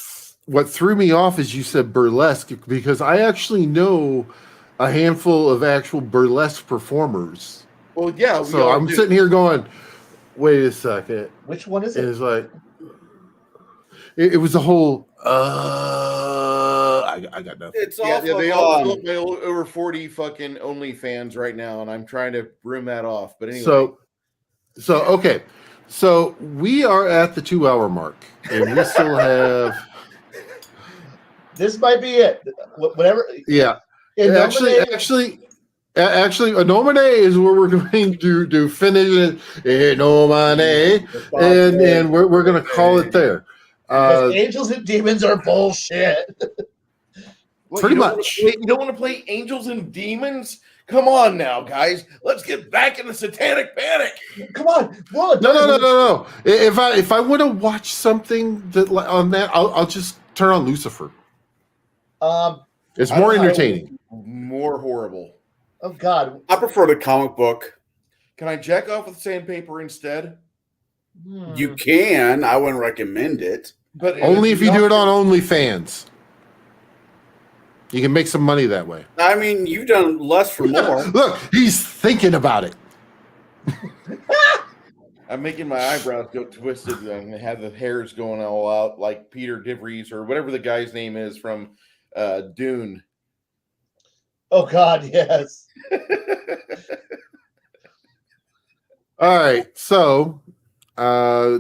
threw me off is you said burlesque, because I actually know a handful of actual burlesque performers. well, yeah. we So all I'm do. sitting here going, wait a second. Which one is And it? it's like, it was the whole, I got nothing. It's Yeah, off they of, all look like over 40 fucking OnlyFans right now, and I'm trying to brim that off. But anyway, So okay. So we are at the 2-hour mark, and we still have, This might be it. Whatever. yeah. Innomine- Actually, Innomine is where we're going to finish it. Innomine, and we're going to call it there. because angels and demons are bullshit. what, pretty you don't much. wanna you don't want to play Angels and Demons? Come on now, guys. Let's get back in the Satanic Panic. Come on. Well, No. If I want to watch something that on that, I'll just turn on Lucifer. It's I more don't know. entertaining. More horrible. Oh, God. I prefer the comic book. Can I jack off with sandpaper instead? You can. I wouldn't recommend it. But Only if you do it on OnlyFans. You can make some money that way. I mean, you've done less for more. Look, he's thinking about it. I'm making my eyebrows go twisted and have the hairs going all out like Peter DeVries or whatever the guy's name is from Dune. Oh, God, yes. All right, so we're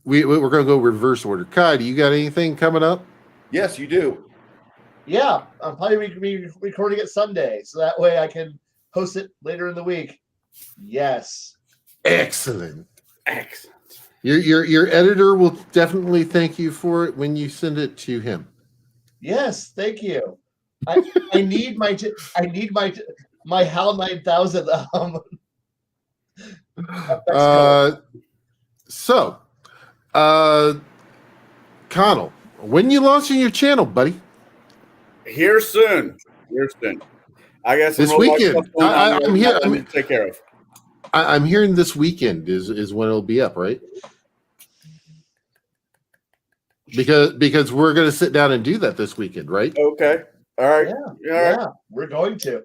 going to go reverse order. Kai, do you got anything coming up? Yes, you do. Yeah, I'm probably be recording it Sunday, so that way I can post it later in the week. Yes. Excellent. Excellent. Your editor will definitely thank you for it when you send it to him. Yes, thank you. I need my HAL 9000. So, Connell, when you launching your channel, buddy? Here soon. I got some This Roblox weekend. stuff going on I'm that here. I need to take care of. I'm hearing this weekend is when it'll be up, right? Because we're going to sit down and do that this weekend, right? Okay. All right. Yeah, we're going to.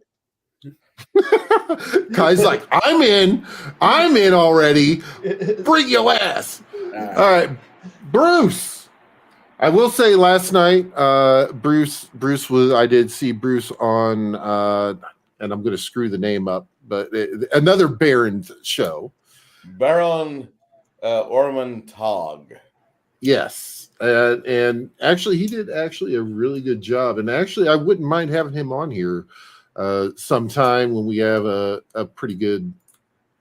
Kai's like, I'm in already. Bring your ass. All right, Bruce. I will say last night, Bruce was. I did see Bruce on, and I'm going to screw the name up, but another Baron's show. Baron Ormond Tog. Yes, and actually, he did actually a really good job. And actually, I wouldn't mind having him on here sometime when we have a pretty good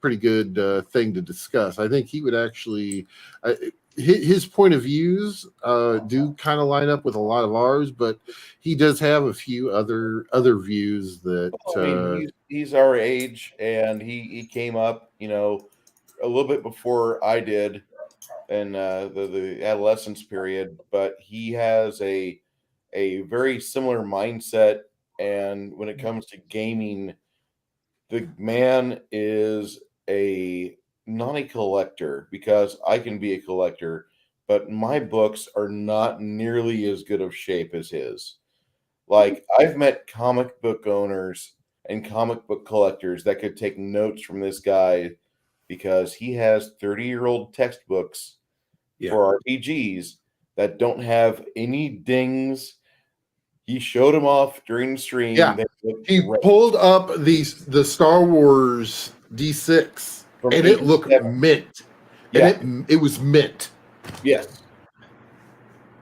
thing to discuss. I think he would actually. His point of views do kind of line up with a lot of ours, but he does have a few other views that. I mean, he's our age, and he came up, a little bit before I did, in the adolescence period. But he has a very similar mindset, and when it comes to gaming, the man is not a collector, because I can be a collector, but my books are not nearly as good of shape as his. Like, I've met comic book owners and comic book collectors that could take notes from this guy, because he has 30-year-old textbooks for RPGs that don't have any dings. He showed them off during the stream. Yeah, he pulled up the Star Wars D6. From and it looked mint. Yeah. And it was mint. Yes.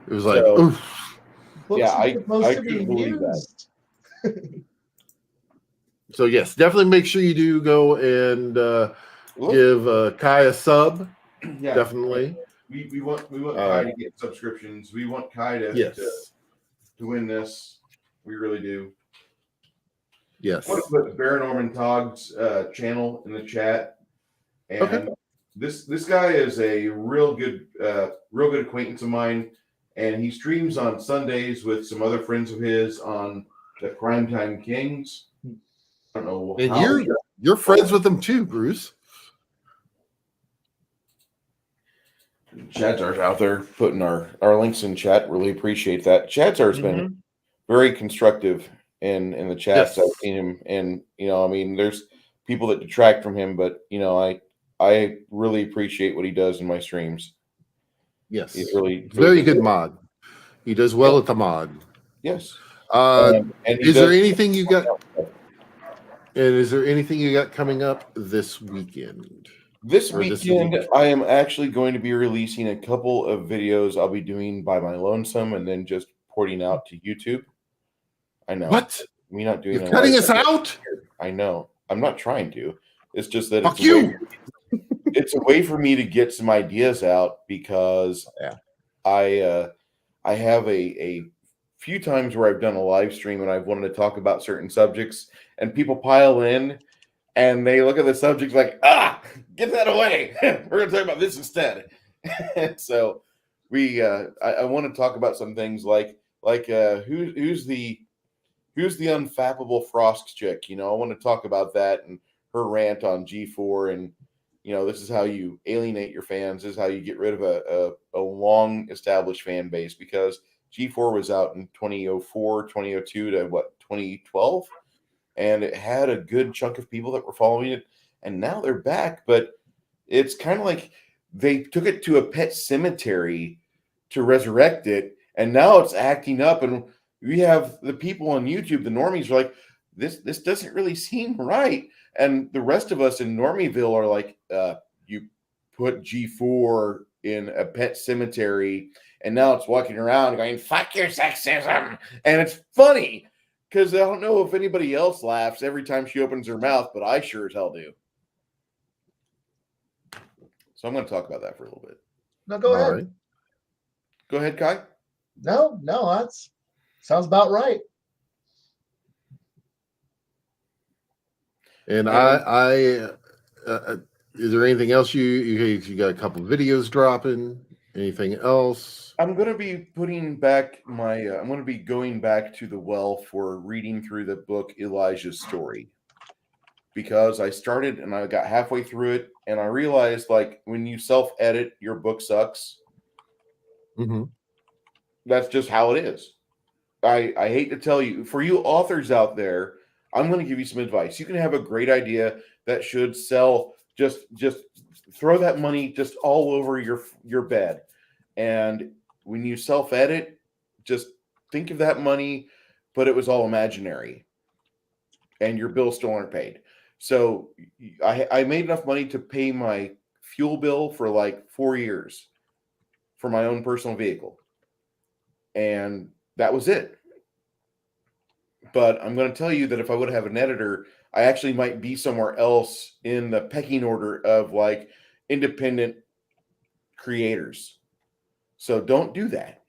It was like, oof. Yeah, I couldn't believe that. So, yes, definitely make sure you do go and give Kai a sub. Yeah, definitely. We want Kai to get subscriptions. We want Kai to win this. We really do. Yes. I want to put Baron Ormond Togg's channel in the chat. And this guy is a real good acquaintance of mine, and he streams on Sundays with some other friends of his on the Primetime Kings. I don't know. And you're friends with them too, Bruce. Chadzar's out there putting our links in chat. Really appreciate that. Chadzar's been very constructive in the chats. Yes. I've seen him, and there's people that detract from him, but I really appreciate what he does in my streams. Yes, he's really very good mod. He does well at the mod. Yes. And is there anything you got? And is there anything you got coming up this weekend? This weekend, I am actually going to be releasing a couple of videos I'll be doing by my lonesome, and then just porting out to YouTube. I know. What? Me not doing. You're cutting us out? I know. I'm not trying to. It's just that Fuck you. It's a way for me to get some ideas out, because I have a few times where I've done a live stream and I've wanted to talk about certain subjects, and people pile in and they look at the subject like, get that away. We're going to talk about this instead. So I want to talk about some things like who's the unfappable Frost chick? I want to talk about that and her rant on G4, and this is how you alienate your fans. This is how you get rid of a long established fan base, because G4 was out in 2004, 2002 to 2012, and it had a good chunk of people that were following it, and now they're back. But it's kind of like they took it to a pet cemetery to resurrect it, and now it's acting up, and we have the people on YouTube, the normies, are like, this doesn't really seem right. And the rest of us in Normieville are like, you put G4 in a pet cemetery, and now it's walking around going, fuck your sexism. And it's funny, because I don't know if anybody else laughs every time she opens her mouth, but I sure as hell do. So I'm going to talk about that for a little bit. No, go ahead. Right. Go ahead, Kai. No, that's sounds about right. And is there anything else you got a couple of videos dropping? Anything else? I'm going to be putting back I'm going to be going back to the well for reading through the book Elijah's Story, because I started and I got halfway through it, and I realized, like, when you self-edit, your book sucks. Mm-hmm. That's just how it is. I hate to tell you, for you authors out there, I'm going to give you some advice. You can have a great idea that should sell. Just throw that money just all over your bed. And when you self-edit, just think of that money, but it was all imaginary, and your bills still aren't paid. So I made enough money to pay my fuel bill for like 4 years for my own personal vehicle, and that was it. But I'm going to tell you that if I would have an editor, I actually might be somewhere else in the pecking order of like independent creators. So don't do that.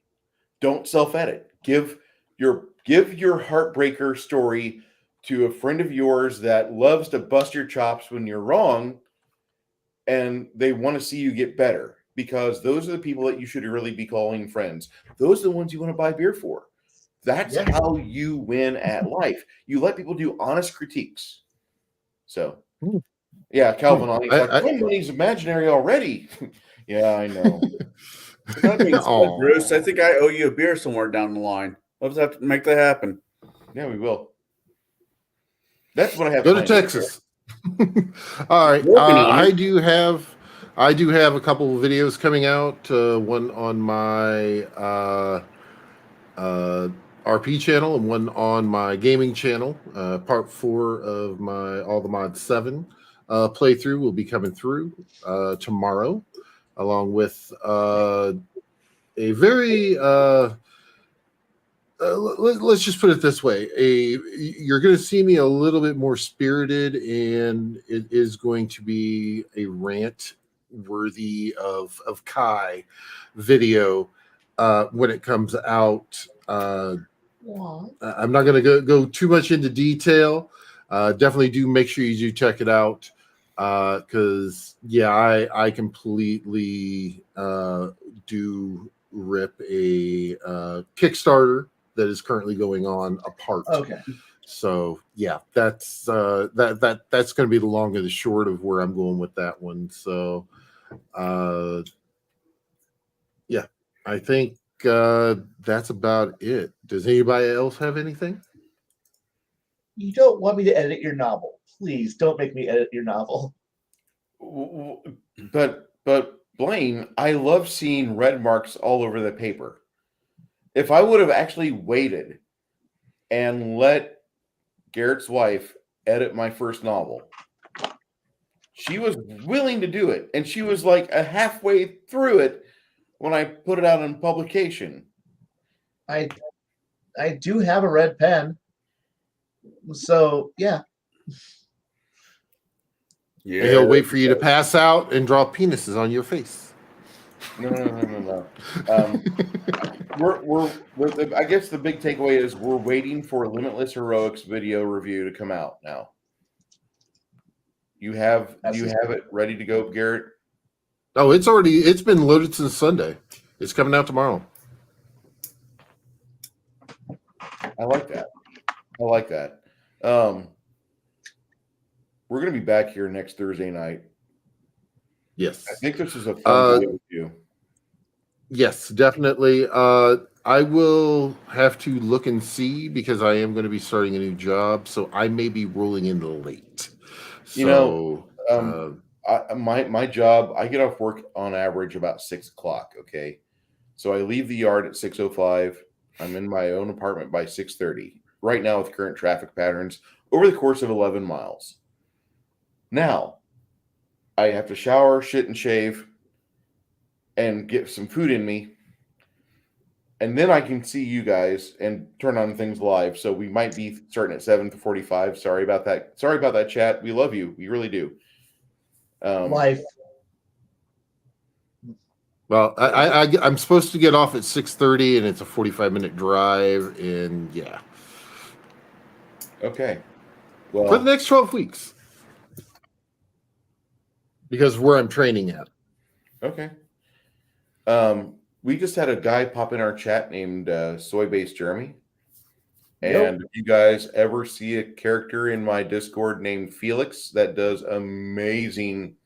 Don't self-edit. Give your heartbreaker story to a friend of yours that loves to bust your chops when you're wrong, and they want to see you get better, because those are the people that you should really be calling friends. Those are the ones you want to buy beer for. That's how you win at life. You let people do honest critiques. So, yeah, Calvin, my money's imaginary already. Yeah, I know. That being said, Bruce, I think I owe you a beer somewhere down the line. Let's have to make that happen. Yeah, we will. That's what I have. Go to Texas. All right. I do have a couple of videos coming out. One on my RP channel and one on my gaming channel. Part 4 of my All the Mods 7 playthrough will be coming through tomorrow, along with a very let's just put it this way: you're going to see me a little bit more spirited, and it is going to be a rant worthy of Kai video when it comes out. I'm not going to go too much into detail. Definitely do make sure you do check it out, because I completely do rip a Kickstarter that is currently going on apart. Okay. So that's going to be the long and the short of where I'm going with that one. So I think that's about it. Does anybody else have anything? You don't want me to edit your novel. Please don't make me edit your novel. But Blaine, I love seeing red marks all over the paper. If I would have actually waited and let Garrett's wife edit my first novel, she was willing to do it, and she was like a halfway through it when I put it out in publication. I do have a red pen, so yeah. Yeah, he'll wait for you to pass out and draw penises on your face. No. We're I guess the big takeaway is we're waiting for Limitless Heroics video review to come out now. Do you have it ready to go, Garrett? Oh, it's been loaded since Sunday. It's coming out tomorrow. I like that. We're going to be back here next Thursday night. Yes. I think this is a fun day with you. Yes, definitely. I will have to look and see, because I am going to be starting a new job, so I may be rolling in late. My job, I get off work on average about 6 o'clock. Okay, so I leave the yard at 6:05. I'm in my own apartment by 6:30. Right now, with current traffic patterns, over the course of 11 miles. Now, I have to shower, shit, and shave, and get some food in me, and then I can see you guys and turn on things live. So we might be starting at 7:45. Sorry about that, chat. We love you. We really do. Life. Well, I'm supposed to get off at 6:30, and it's a 45-minute drive, and yeah. Okay. Well, for the next 12 weeks. Because where I'm training at. Okay. We just had a guy pop in our chat named Soy-Based Jeremy. And if you guys ever see a character in my Discord named Felix that does amazing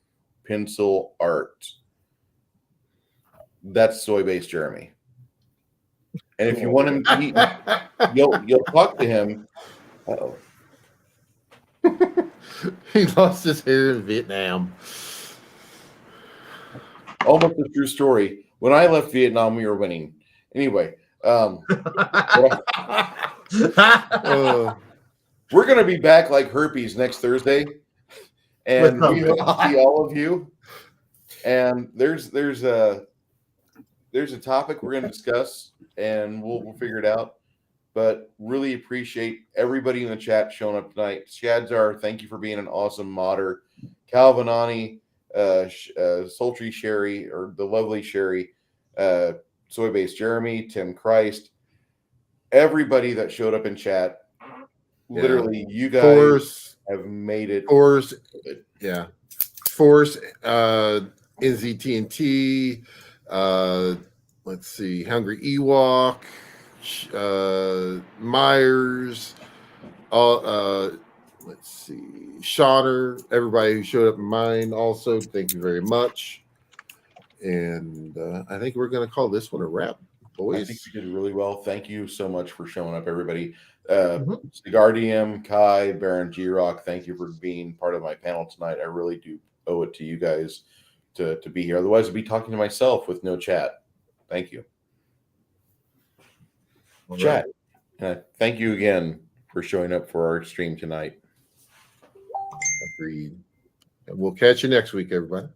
pencil art, that's Soy-Based Jeremy. And if you want him to you'll talk to him. Uh-oh. He lost his hair in Vietnam. Almost a true story. When I left Vietnam, we were winning. Anyway, we're going to be back like herpes next Thursday, and With we hope to see all of you. And there's a topic we're going to discuss, and we'll figure it out. But really appreciate everybody in the chat showing up tonight. Shadzar, thank you for being an awesome modder. Calvinani, Sultry Sherry, or the lovely Sherry, Soy-Based Jeremy, Tim Christ, everybody that showed up in chat. Literally, you guys Force have made it. Force, yeah. Force, NZTNT, let's see, Hungry Ewok, Myers, let's see, Shotter, everybody who showed up in mine also, thank you very much. And I think we're going to call this one a wrap, boys. I think you did really well. Thank you so much for showing up, everybody. Cigar DM, Kai, Baron G-Rock, thank you for being part of my panel tonight. I really do owe it to you guys to be here. Otherwise, I'd be talking to myself with no chat. Thank you. All Chat. Thank you again for showing up for our stream tonight. Agreed. And we'll catch you next week, everybody.